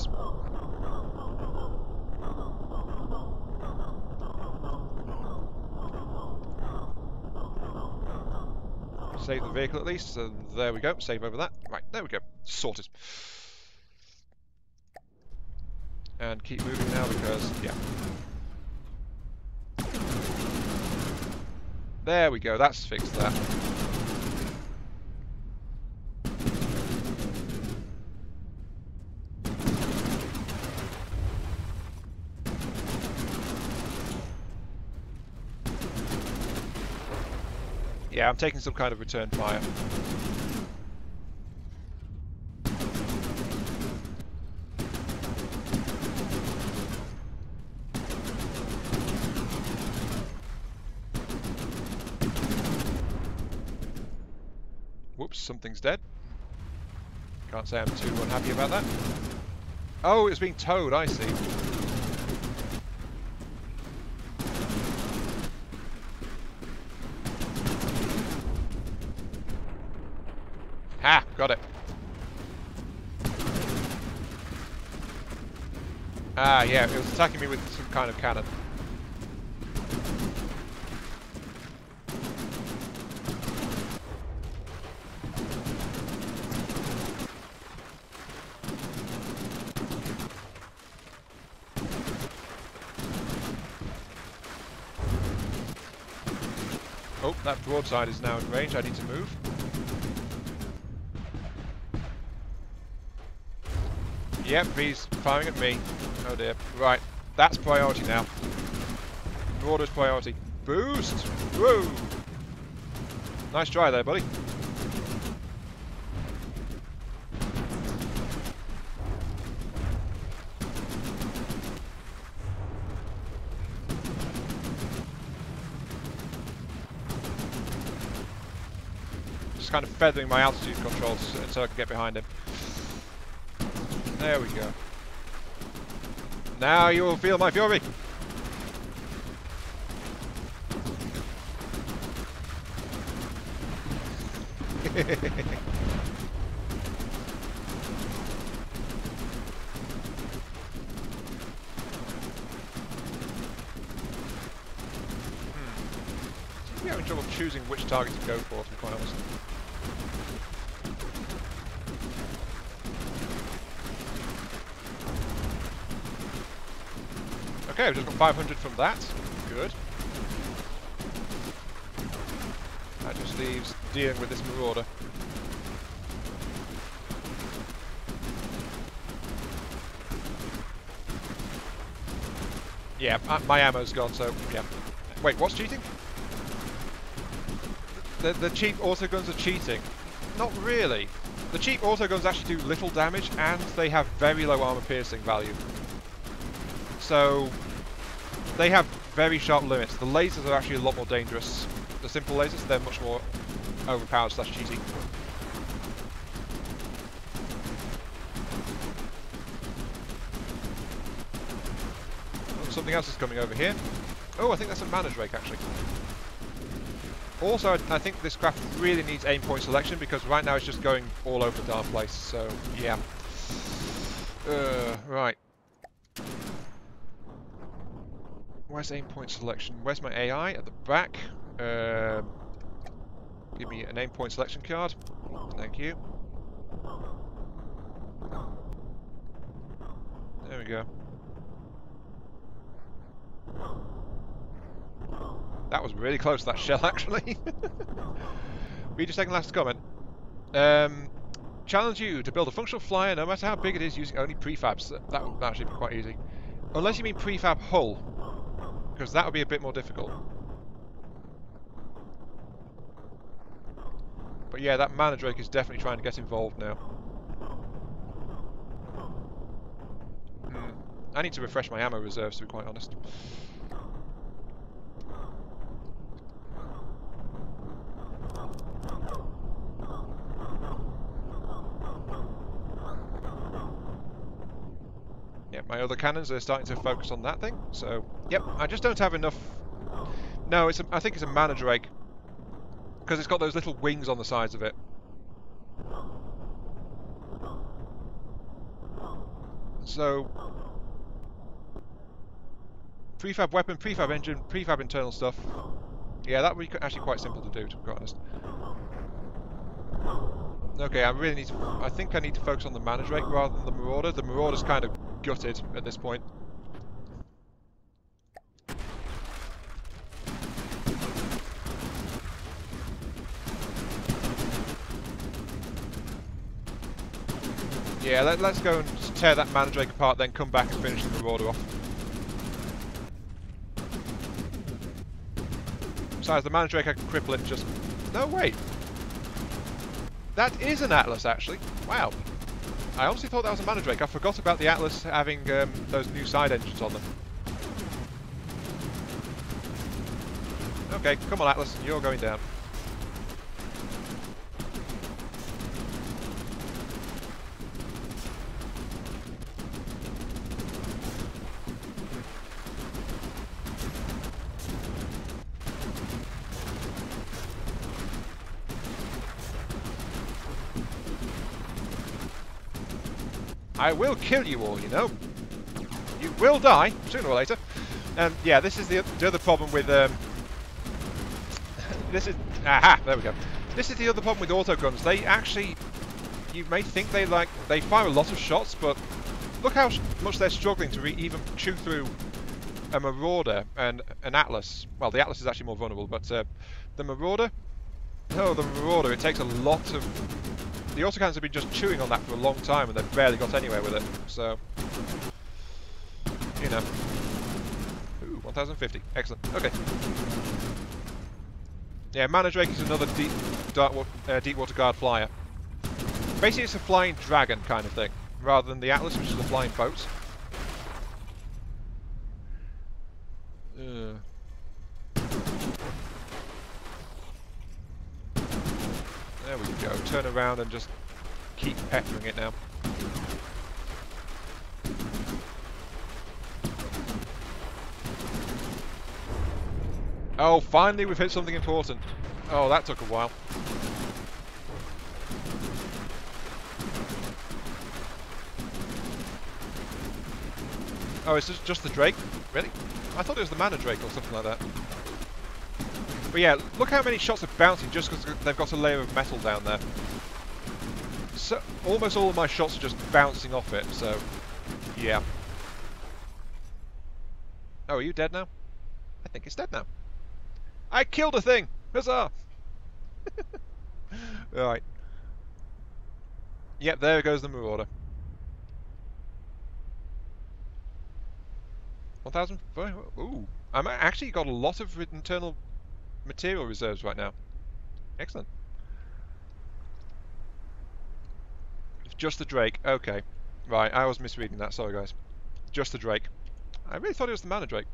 Save the vehicle at least, so there we go, save over that. Right, there we go, sorted. And keep moving now because, yeah. There we go, that's fixed that. Yeah, I'm taking some kind of return fire. Whoops, something's dead. Can't say I'm too unhappy about that. Oh, it's being towed, I see. Ha! Got it. Ah, yeah, it was attacking me with some kind of cannon. Oh, that broadside is now in range. I need to move. Yep, he's firing at me. Oh dear. Right, that's priority now. Broader's priority. Boost! Whoa! Nice try there, buddy. Just kind of feathering my altitude controls so I can get behind him. There we go. Now you will feel my fury. I'm having trouble choosing which target to go for, to be quite honest. Okay, we've just got 500 from that. Good. That just leaves dealing with this Marauder. Yeah, my ammo's gone, so yeah. Wait, what's cheating? The cheap autoguns are cheating. Not really. The cheap autoguns actually do little damage, and they have very low armor piercing value. So they have very sharp limits. The lasers are actually a lot more dangerous. The simple lasers, they're much more overpowered / cheating. Oh, something else is coming over here. Oh, I think that's a Mana Drake actually. Also, I think this craft really needs aim point selection because right now it's just going all over the darn place. So yeah. Right. Where's aim point selection? Where's my AI? At the back. Give me an aim point selection card. Thank you. There we go. That was really close to that shell, actually. Read your second last comment. Challenge you to build a functional flyer, no matter how big it is, using only prefabs. That would actually be quite easy. Unless you mean prefab hull. Because that would be a bit more difficult. But yeah, that Mana Drake is definitely trying to get involved now. I need to refresh my ammo reserves, to be quite honest. Yep, my other cannons are starting to focus on that thing, so... Yep, I just don't have enough... No, I think it's a Mana Drake. Because it's got those little wings on the sides of it. So... Prefab weapon, prefab engine, prefab internal stuff. Yeah, that would be actually quite simple to do, to be honest. Okay, I really need to... I think I need to focus on the Mana Drake rather than the Marauder. The Marauder's kind of gutted at this point. Yeah, let's go and just tear that Mana Drake apart, then come back and finish the Marauder off. Besides, the Mana Drake, I can cripple it just... No, wait! That is an Atlas, actually. Wow. I honestly thought that was a Mana Drake. I forgot about the Atlas having those new side engines on them. Okay, come on Atlas, you're going down. I will kill you all, you know. You will die, sooner or later. And yeah, this is the other problem with... this is... Aha! There we go. This is the other problem with autoguns. They actually... You may think they fire a lot of shots, but look how much they're struggling to even chew through a Marauder and an Atlas. Well, the Atlas is actually more vulnerable, but the Marauder... Oh, the Marauder, it takes a lot of... The autocannons have been just chewing on that for a long time, and they've barely got anywhere with it, so... You know. Ooh, 1050. Excellent. Okay. Yeah, Mana Drake is another deep water guard flyer. Basically, it's a flying dragon kind of thing, rather than the Atlas, which is a flying boat. There we go. Turn around and just keep peppering it now. Oh, finally we've hit something important. Oh, that took a while. Oh, it's just the Drake? Really? I thought it was the Mana Drake or something like that. But yeah, look how many shots are bouncing just because they've got a layer of metal down there. So, almost all of my shots are just bouncing off it, so... Yeah. Oh, are you dead now? I think it's dead now. I killed a thing! Huzzah! Right. Yep, there goes the Marauder. 1,000... Ooh. I'm actually got a lot of internal material reserves right now. Excellent. Just the Drake. Okay. Right, I was misreading that. Sorry, guys. Just the Drake. I really thought it was the Mana Drake.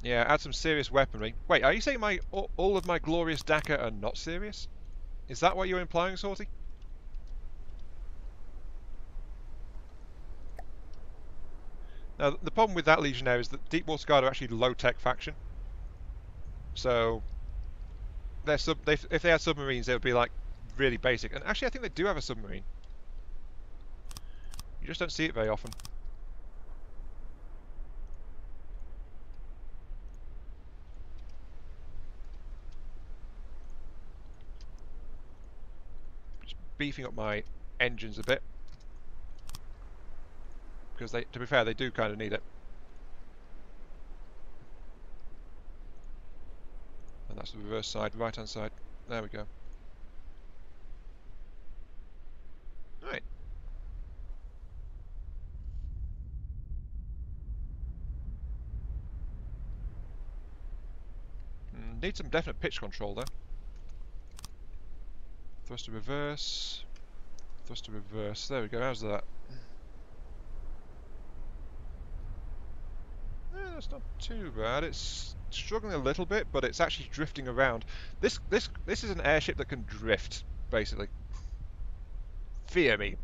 Yeah, add some serious weaponry. Wait, are you saying all of my glorious Dakka are not serious? Is that what you're implying, Sorty? Now, the problem with that Legionnaire is that Deepwater Guard are actually a low-tech faction. So, if they had submarines, they would be like really basic. And actually, I think they do have a submarine. You just don't see it very often. Just beefing up my engines a bit. Because to be fair, they do kind of need it. And that's the reverse side, right hand side. There we go. Right. Need some definite pitch control there. Thrust to reverse. Thrust to reverse. There we go. How's that? That's not too bad. It's struggling a little bit, but it's actually drifting around. This is an airship that can drift, basically. Fear me.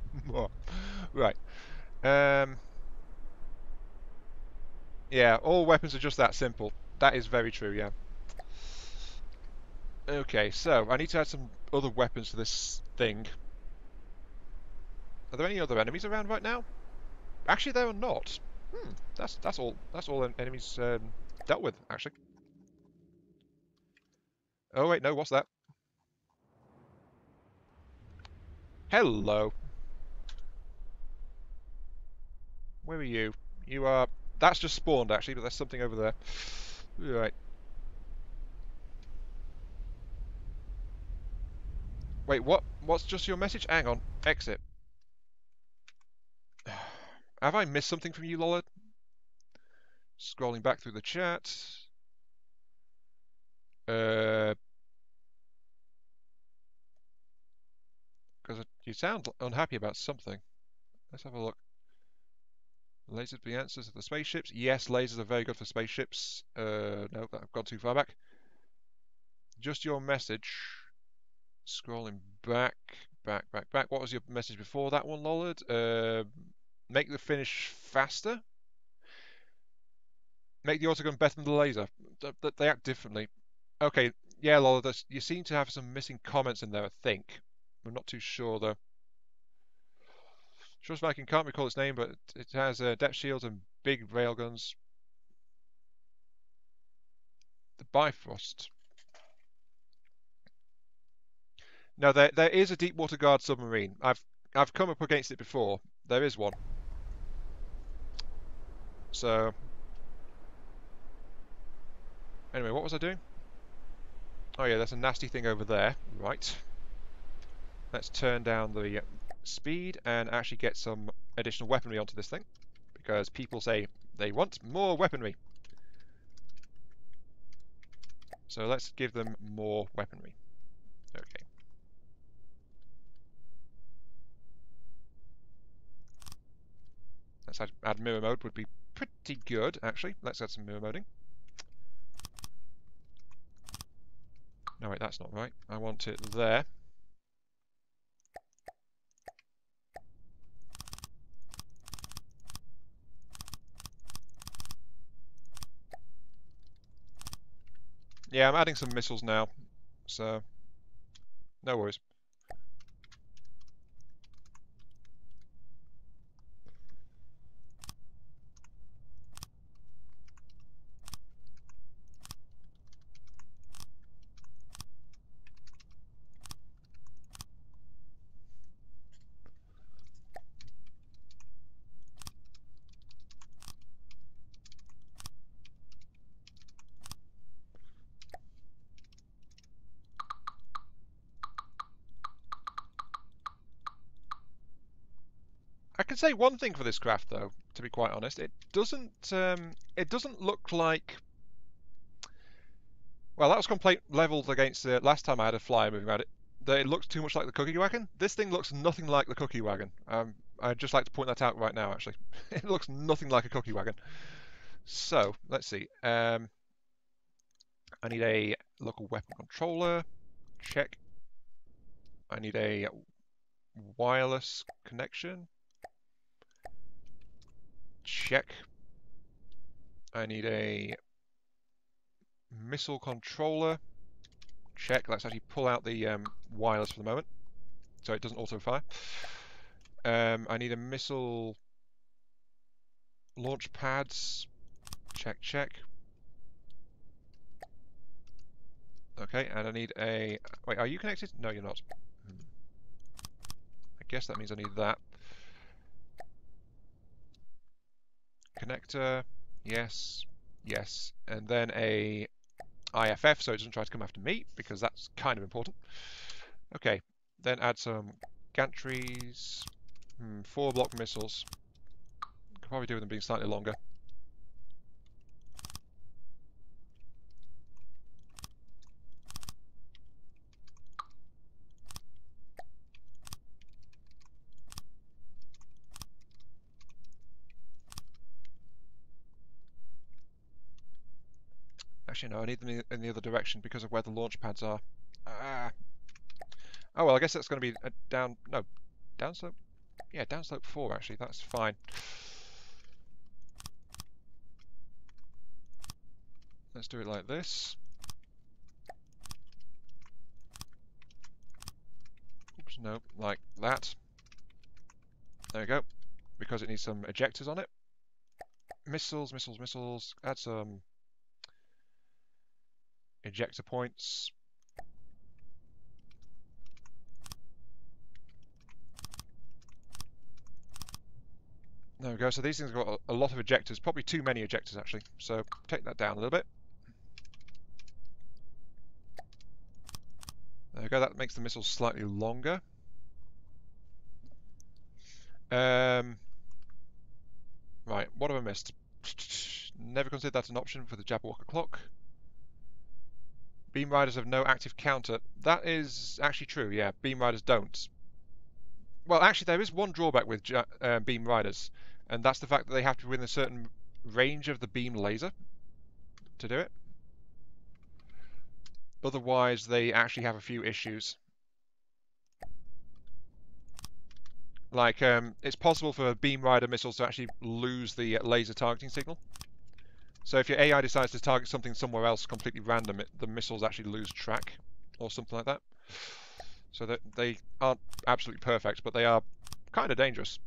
Right. Yeah, all weapons are just that simple. That is very true, yeah. Okay, so I need to add some other weapons to this thing. Are there any other enemies around right now? Actually, there are not. That's all enemies dealt with, actually. Oh wait, no, what's that? Hello. Where are you? You are... That's just spawned, actually, but there's something over there. Right. Wait, what? What's just your message? Hang on. Exit. Have I missed something from you, Lollard? Scrolling back through the chat. Because you sound unhappy about something. Let's have a look. Lasers be answers to the spaceships. Yes, lasers are very good for spaceships. No, I've gone too far back. Just your message. Scrolling back. What was your message before that one, Lollard? Make the finish faster? Make the autogun better than the laser. They act differently. Okay, yeah, Lola, you seem to have some missing comments in there, I think. I'm not too sure, though. Sure Viking can't recall its name, but it has depth shields and big railguns. The Bifrost. No, there is a Deepwater Guard submarine. I've come up against it before. There is one. So anyway, what was I doing? Oh yeah, there's a nasty thing over there. Right. Let's turn down the speed and actually get some additional weaponry onto this thing, because people say they want more weaponry. So let's give them more weaponry. Okay. Let's add mirror mode would be pretty good, actually. Let's add some mirror moding. No, wait, that's not right. I want it there. Yeah, I'm adding some missiles now, so no worries. I can say one thing for this craft, though, to be quite honest. It doesn't look like. Well, that was complete leveled against last time I had a flyer moving around it. That it looks too much like the cookie wagon. This thing looks nothing like the cookie wagon. I'd just like to point that out right now, actually. It looks nothing like a cookie wagon. So, let's see. I need a local weapon controller. Check. I need a wireless connection. Check. I need a missile controller. Check. Let's actually pull out the wireless for the moment, so it doesn't auto-fire. I need a missile launch pads. Check, check. Okay, and I need a... Wait, are you connected? No, you're not. I guess that means I need that. Connector. Yes. Yes. And then a IFF, so it doesn't try to come after me, because that's kind of important. Okay, then add some gantries. 4 block missiles. Could probably do with them being slightly longer. Actually, no, I need them in the other direction because of where the launch pads are. Oh, well, I guess that's going to be a down... No, downslope? Yeah, downslope 4, actually. That's fine. Let's do it like this. Oops, no, like that. There we go. Because it needs some ejectors on it. Missiles, missiles, missiles. Add some ejector points. There we go. So these things have got a lot of ejectors, probably too many ejectors actually. So take that down a little bit. There we go. That makes the missiles slightly longer. Right. What have I missed? Never considered that an option for the Jabberwocker clock. Beam Riders have no active counter. That is actually true. Yeah, Beam Riders don't. Well, actually, there is one drawback with Beam Riders, and that's the fact that they have to be within a certain range of the beam laser to do it. Otherwise, they actually have a few issues. Like, it's possible for Beam Rider missiles to actually lose the laser targeting signal. So if your AI decides to target something somewhere else completely random, the missiles actually lose track or something like that. So that they aren't absolutely perfect, but they are kind of dangerous.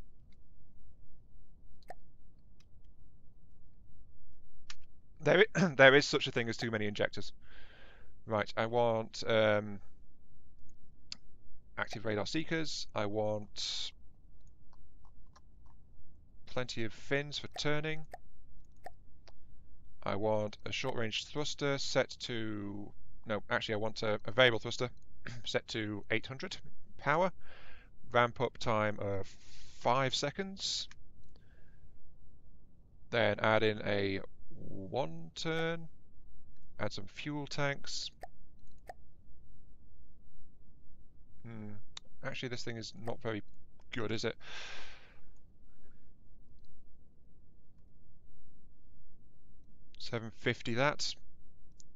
There is such a thing as too many injectors. Right, I want active radar seekers. I want plenty of fins for turning. I want a short-range thruster set to... No, actually I want a variable thruster set to 800 power. Ramp up time of 5 seconds. Then add in a 1 turn. Add some fuel tanks. Actually, this thing is not very good, is it? $750 that.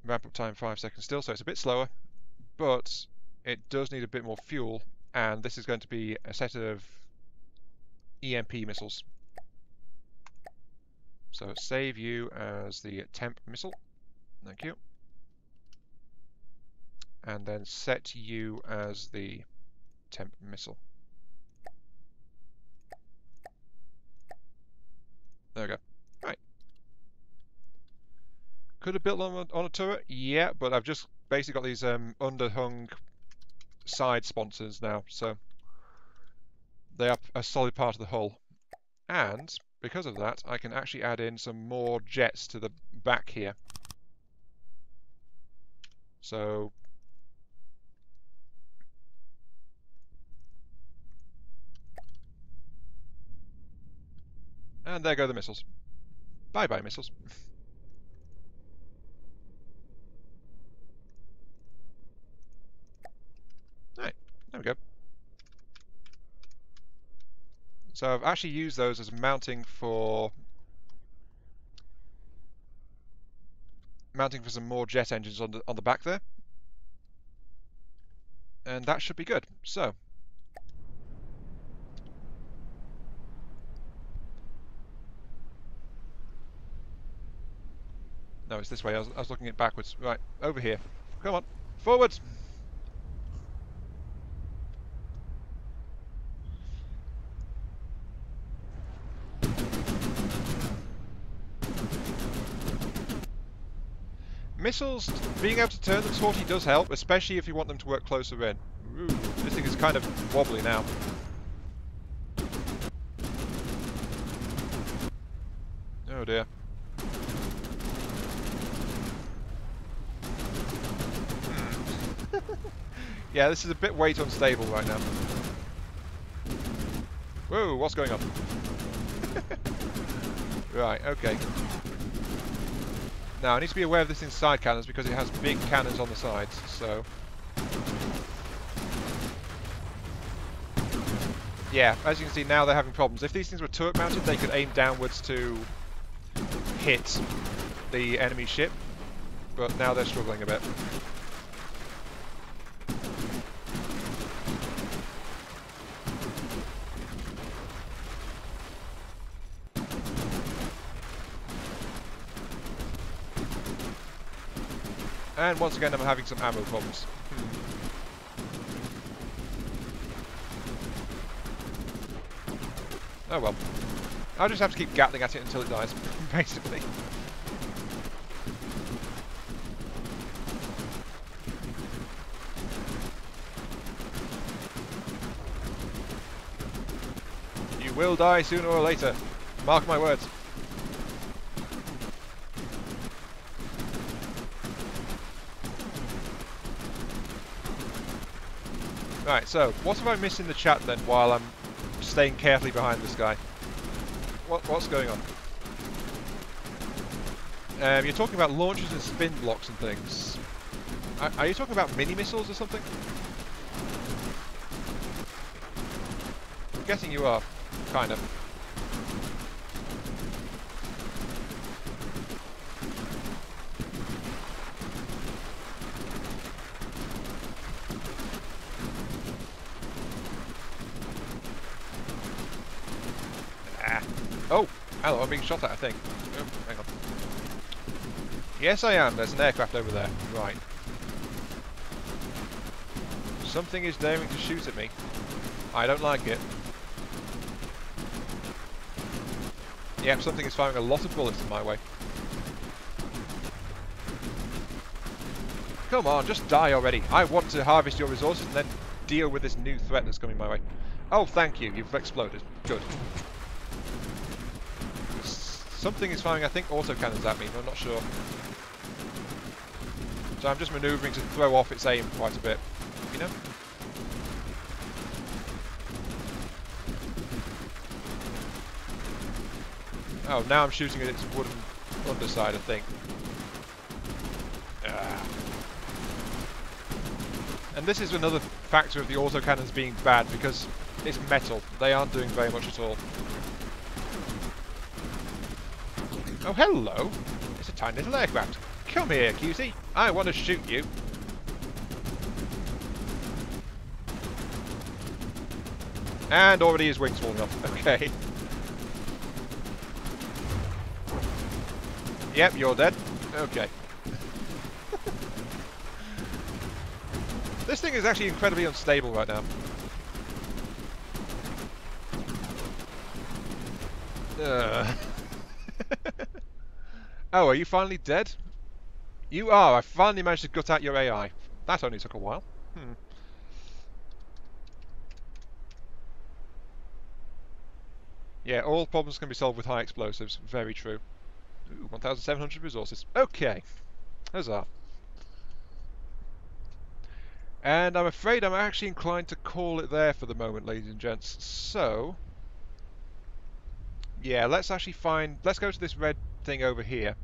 Ramp up time 5 seconds still, so it's a bit slower, but it does need a bit more fuel, and this is going to be a set of EMP missiles. So save you as the temp missile. Thank you. And then set you as the temp missile. There we go. Right. Could have built on a turret, yeah, but I've just basically got these underhung side sponsors now, so they are a solid part of the hull. And because of that, I can actually add in some more jets to the back here. So and there go the missiles. Bye-bye, missiles. Right, there we go. So I've actually used those as mounting for some more jet engines on the back there. And that should be good. So no, it's this way. I was looking it backwards. Right, over here. Come on, forwards. Missiles, being able to turn them sortie does help, especially if you want them to work closer in. Ooh, this thing is kind of wobbly now. Oh dear. Yeah, this is a bit weight unstable right now. Whoa, what's going on? Right, okay. Now, I need to be aware of this thing's side cannons because it has big cannons on the sides, so... Yeah, as you can see now they're having problems. If these things were turret mounted, they could aim downwards to hit the enemy ship, but now they're struggling a bit. And once again I'm having some ammo problems. Oh well. I'll just have to keep gatling at it until it dies, basically. You will die sooner or later. Mark my words. Right, so what have I missed in the chat then while I'm staying carefully behind this guy? What's going on? You're talking about launchers and spin blocks and things. Are you talking about mini missiles or something? I'm guessing you are, kind of. Oh, hello, I'm being shot at, I think. Oh, hang on. Yes, I am. There's an aircraft over there. Right. Something is daring to shoot at me. I don't like it. Yep, something is firing a lot of bullets in my way. Come on, just die already. I want to harvest your resources and then deal with this new threat that's coming my way. Oh, thank you. You've exploded. Good. Something is firing, I think, autocannons at me, but I'm not sure. So I'm just manoeuvring to throw off its aim quite a bit. You know? Oh, now I'm shooting at its wooden underside, I think. And this is another factor of the autocannons being bad, because it's metal. They aren't doing very much at all. Oh, hello! It's a tiny little aircraft. Come here, cutie. I want to shoot you. And already his wings falling off. Okay. Yep, you're dead. Okay. This thing is actually incredibly unstable right now. Oh, are you finally dead? You are. I finally managed to gut out your AI. That only took a while. Yeah, all problems can be solved with high explosives. Very true. Ooh, 1,700 resources. Okay. Huzzah. And I'm afraid I'm actually inclined to call it there for the moment, ladies and gents. So, yeah, let's actually let's go to this red thing over here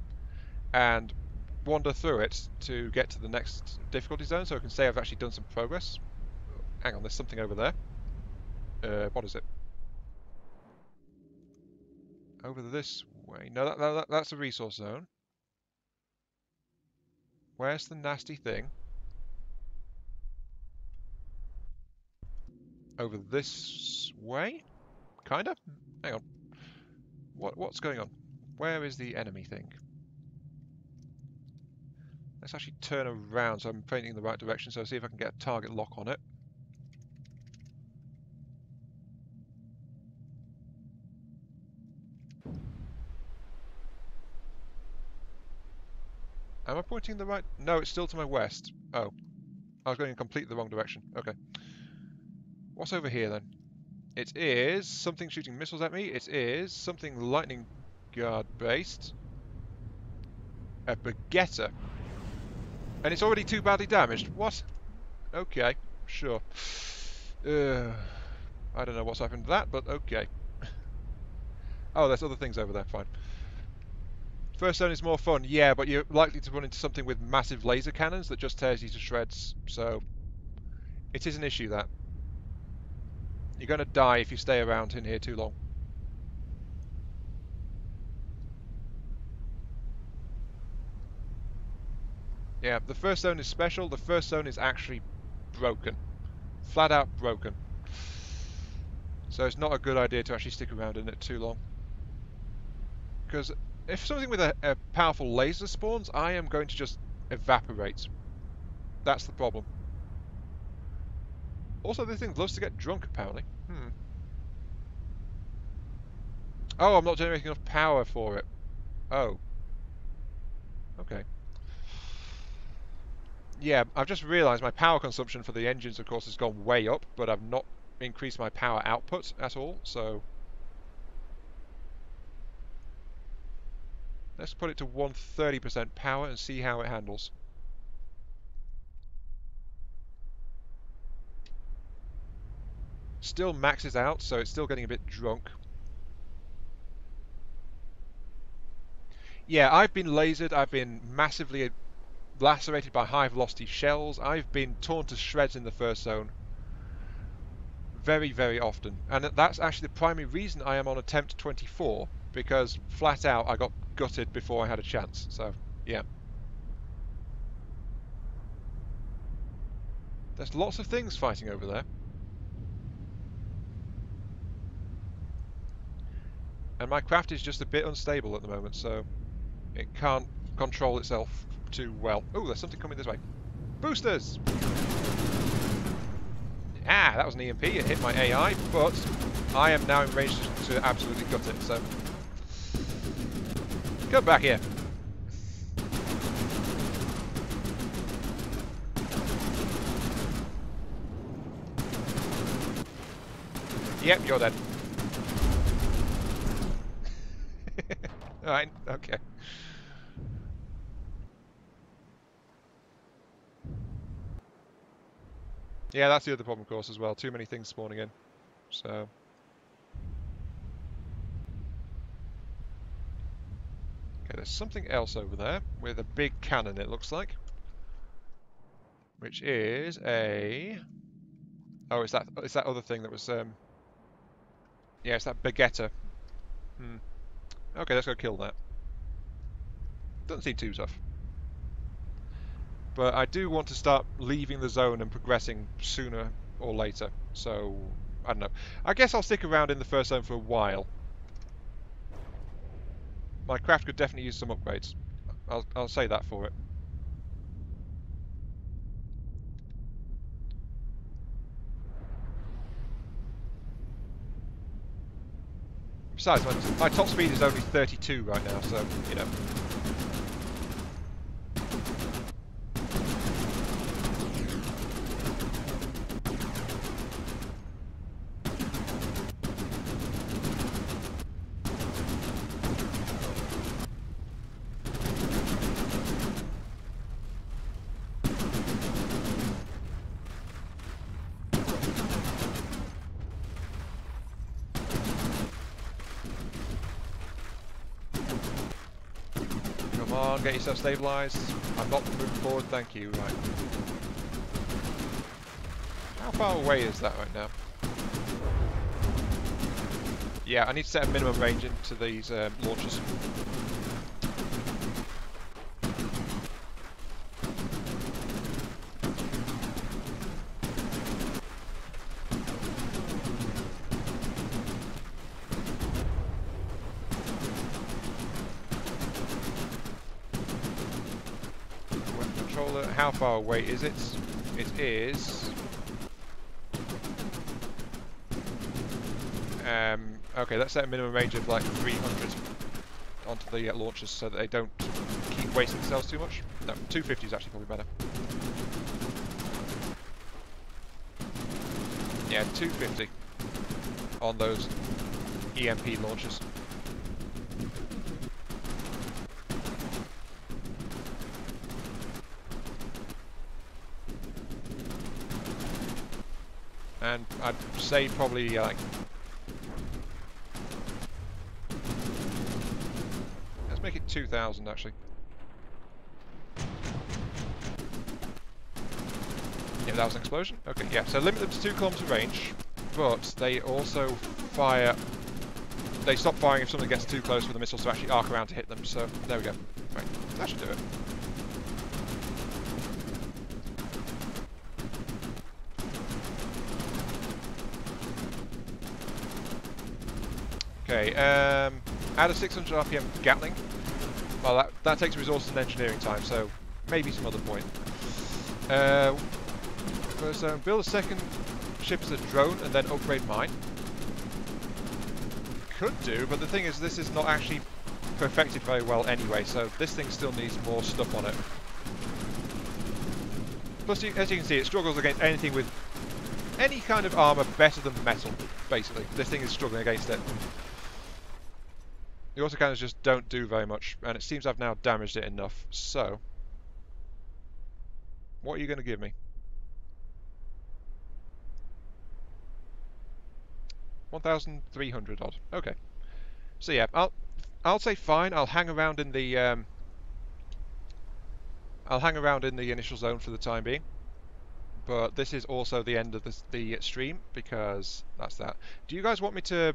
and wander through it to get to the next difficulty zone so I can say I've actually done some progress. Hang on, there's something over there. What is it? Over this way. No, that's a resource zone. Where's the nasty thing? Over this way? Kinda? Hang on. What's going on? Where is the enemy thing? Let's actually turn around so I'm pointing in the right direction, so I'll see if I can get a target lock on it. Am I pointing in the right? No, it's still to my west. Oh. I was going in completely the wrong direction. Okay. What's over here then? It is something shooting missiles at me. It is something lightning guard based. A Bergetta. And it's already too badly damaged. What? Okay, sure. I don't know what's happened to that, but okay. Oh, there's other things over there. Fine. First zone is more fun, yeah, but you're likely to run into something with massive laser cannons that just tears you to shreds, so it is an issue, that. You're going to die if you stay around in here too long. Yeah, the first zone is special. The first zone is actually broken. Flat out broken. So it's not a good idea to actually stick around in it too long. Because if something with a powerful laser spawns, I am going to just evaporate. That's the problem. Also, this thing loves to get drunk, apparently. Oh, I'm not generating enough power for it. Oh. Okay. Yeah, I've just realised my power consumption for the engines, of course, has gone way up, but I've not increased my power output at all, so... Let's put it to 130% power and see how it handles. Still maxes out, so it's still getting a bit drunk. Yeah, I've been lasered, I've been massively lacerated by high velocity shells, I've been torn to shreds in the first zone. Very, very often. And that's actually the primary reason I am on attempt 24, because flat out I got gutted before I had a chance, so yeah. There's lots of things fighting over there. And my craft is just a bit unstable at the moment, so it can't control itself too well. Oh, there's something coming this way. Boosters! Ah, that was an EMP. It hit my AI, but I am now in range to absolutely gut it, so... Come back here. Yep, you're dead. Alright, okay. Yeah, that's the other problem, of course, as well. Too many things spawning in. So... Okay, there's something else over there with a big cannon, it looks like. Which is a... Oh, it's that other thing that was... Yeah, it's that Baguetta. Okay, let's go kill that. Doesn't seem too tough. But I do want to start leaving the zone and progressing sooner or later. So, I don't know. I guess I'll stick around in the first zone for a while. My craft could definitely use some upgrades. I'll say that for it. Besides, my top speed is only 32 right now, so, you know. Come on, get yourself stabilised. I'm not moving forward, thank you. Right. How far away is that right now? Yeah, I need to set a minimum range into these launchers. Weapon controller, how far away is it? It is... okay, let's set a minimum range of like 300 onto the launchers so that they don't keep wasting themselves too much. No, 250 is actually probably better. Yeah, 250 on those EMP launchers. And I'd say probably like... Let's make it 2,000 actually. Yeah, that was an explosion? Okay, yeah, so limit them to 2 kilometer range, but they also fire... They stop firing if something gets too close for the missiles to actually arc around to hit them, so there we go. Right, that should do it. Okay, add a 600 RPM Gatling. Well, that takes resources and engineering time, so maybe some other point. First, build a second ship as a drone and then upgrade mine. Could do, but the thing is, this is not actually perfected very well anyway, so this thing still needs more stuff on it. Plus, as you can see, it struggles against anything with any kind of armour better than metal, basically. This thing is struggling against it. The autocannons just don't do very much, and it seems I've now damaged it enough, so... What are you going to give me? 1,300 odd. Okay. So yeah, I'll say fine. I'll hang around in the initial zone for the time being. But this is also the end of the stream because that's that. Do you guys want me to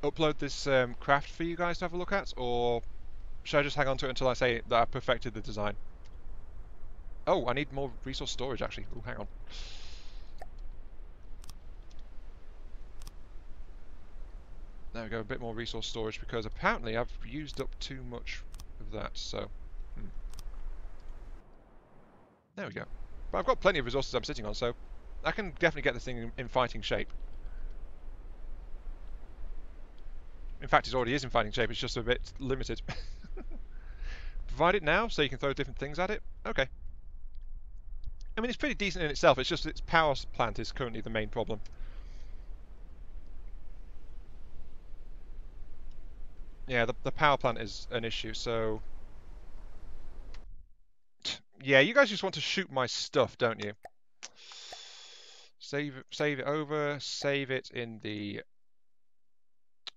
upload this craft for you guys to have a look at, or should I just hang on to it until I say that I've perfected the design? Oh, I need more resource storage actually. Oh, hang on. There we go, a bit more resource storage because apparently I've used up too much of that, so There we go. But I've got plenty of resources I'm sitting on, so I can definitely get this thing in fighting shape. In fact, it already is in fighting shape, it's just a bit limited. Provide it now, so you can throw different things at it? Okay. I mean, it's pretty decent in itself, it's just its power plant is currently the main problem. Yeah, the power plant is an issue, so... Yeah, you guys just want to shoot my stuff, don't you? Save it over, save it in the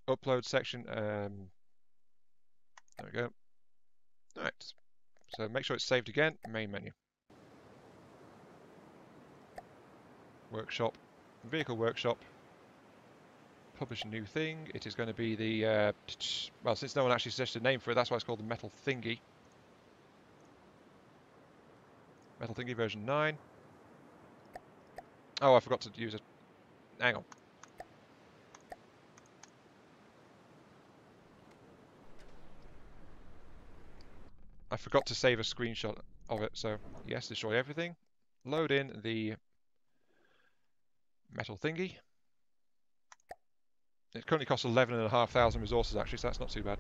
upload section. There we go. Alright, so make sure it's saved again, main menu. Workshop, vehicle workshop. Publish a new thing. It is going to be the, well, since no one actually suggested a name for it, that's why it's called the Metal Thingy. Metal Thingy version 9. Oh, I forgot to use it. Hang on. I forgot to save a screenshot of it, so yes, destroy everything. Load in the Metal Thingy. It currently costs 11,500 resources actually, so that's not too bad.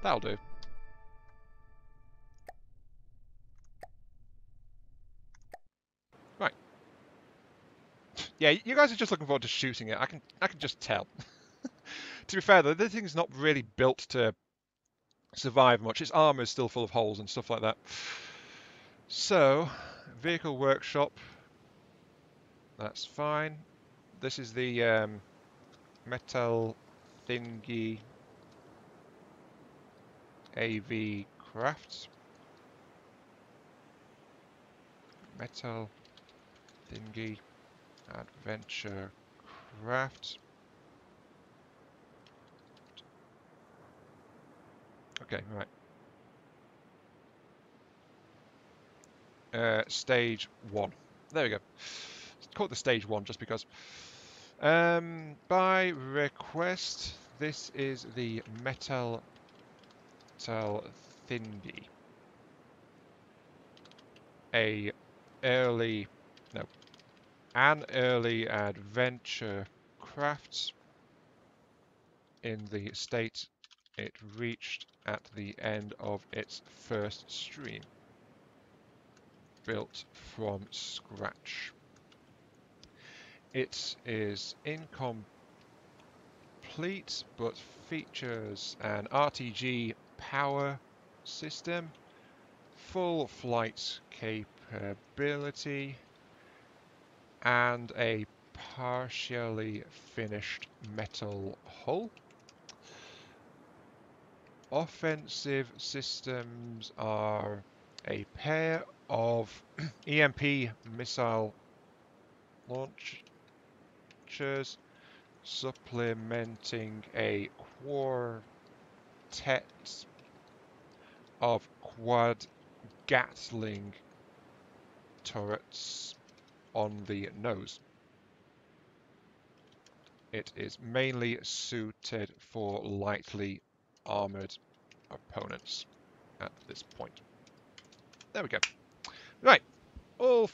That'll do. Right. Yeah, you guys are just looking forward to shooting it. I can just tell. To be fair though, this thing's not really built to survive much. Its armor is still full of holes and stuff like that. So, vehicle workshop. That's fine. This is the Metal Thingy AV Crafts. Metal Thingy Adventure Craft. Okay, right. Stage 1. There we go. Call it the stage 1 just because. By request, this is the Metal Thingy. An early adventure craft in the state it reached at the end of its first stream. Built from scratch. It is incomplete, but features an RTG power system, full flight capability, and a partially finished metal hull. Offensive systems are a pair of EMP missile launchers supplementing a quartet of quad Gatling turrets on the nose. It is mainly suited for lightly armored opponents at this point. There we go. Right, all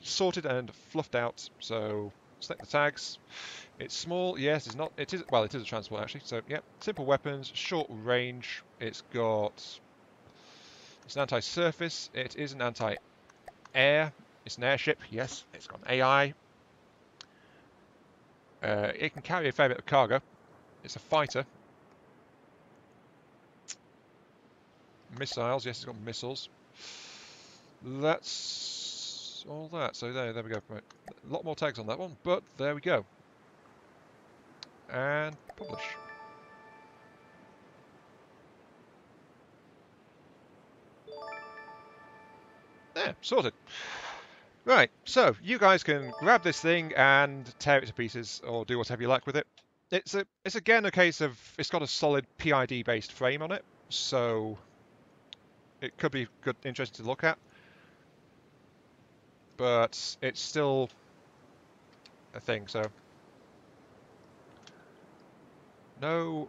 sorted and fluffed out. So select the tags. It's small. Yes, it's not. It is. Well, it is a transport actually. So yeah, simple weapons, short range. It's an anti-surface. It is an anti-air. It's an airship. Yes, it's got an AI. It can carry a fair bit of cargo. It's a fighter. Missiles. Yes, it's got missiles. That's all that. So there we go. Right. A lot more tags on that one, but there we go. And publish. There, sorted. Right, so you guys can grab this thing and tear it to pieces, or do whatever you like with it. It's again a case of it's got a solid PID based frame on it, so it could be good, interesting to look at. But it's still a thing, so no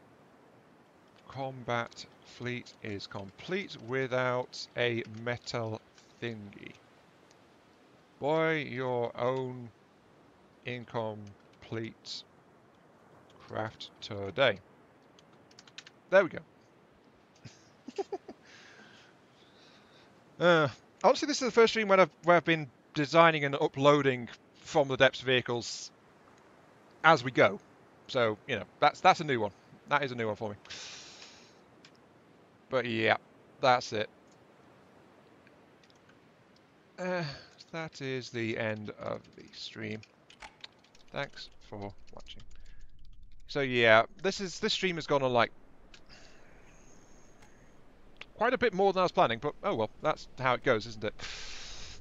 combat fleet is complete without a metal thingy. Boy, your own incomplete craft today. There we go. Honestly, this is the first stream where I've been designing and uploading from the depths vehicles as we go. So, you know, that's a new one. That is a new one for me. But yeah, that's it. That is the end of the stream. Thanks for watching. So yeah, this stream has gone on like quite a bit more than I was planning, but oh well, that's how it goes, isn't it?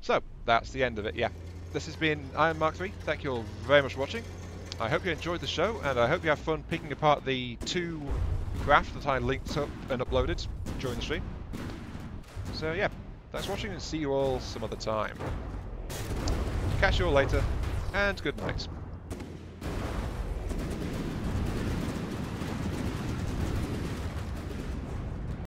So that's the end of it. Yeah, this has been Iron Mark III. Thank you all very much for watching. I hope you enjoyed the show, and I hope you have fun picking apart the 2 graphs that I linked up and uploaded during the stream. So yeah, thanks for watching, and see you all some other time. Catch you all later, and good night.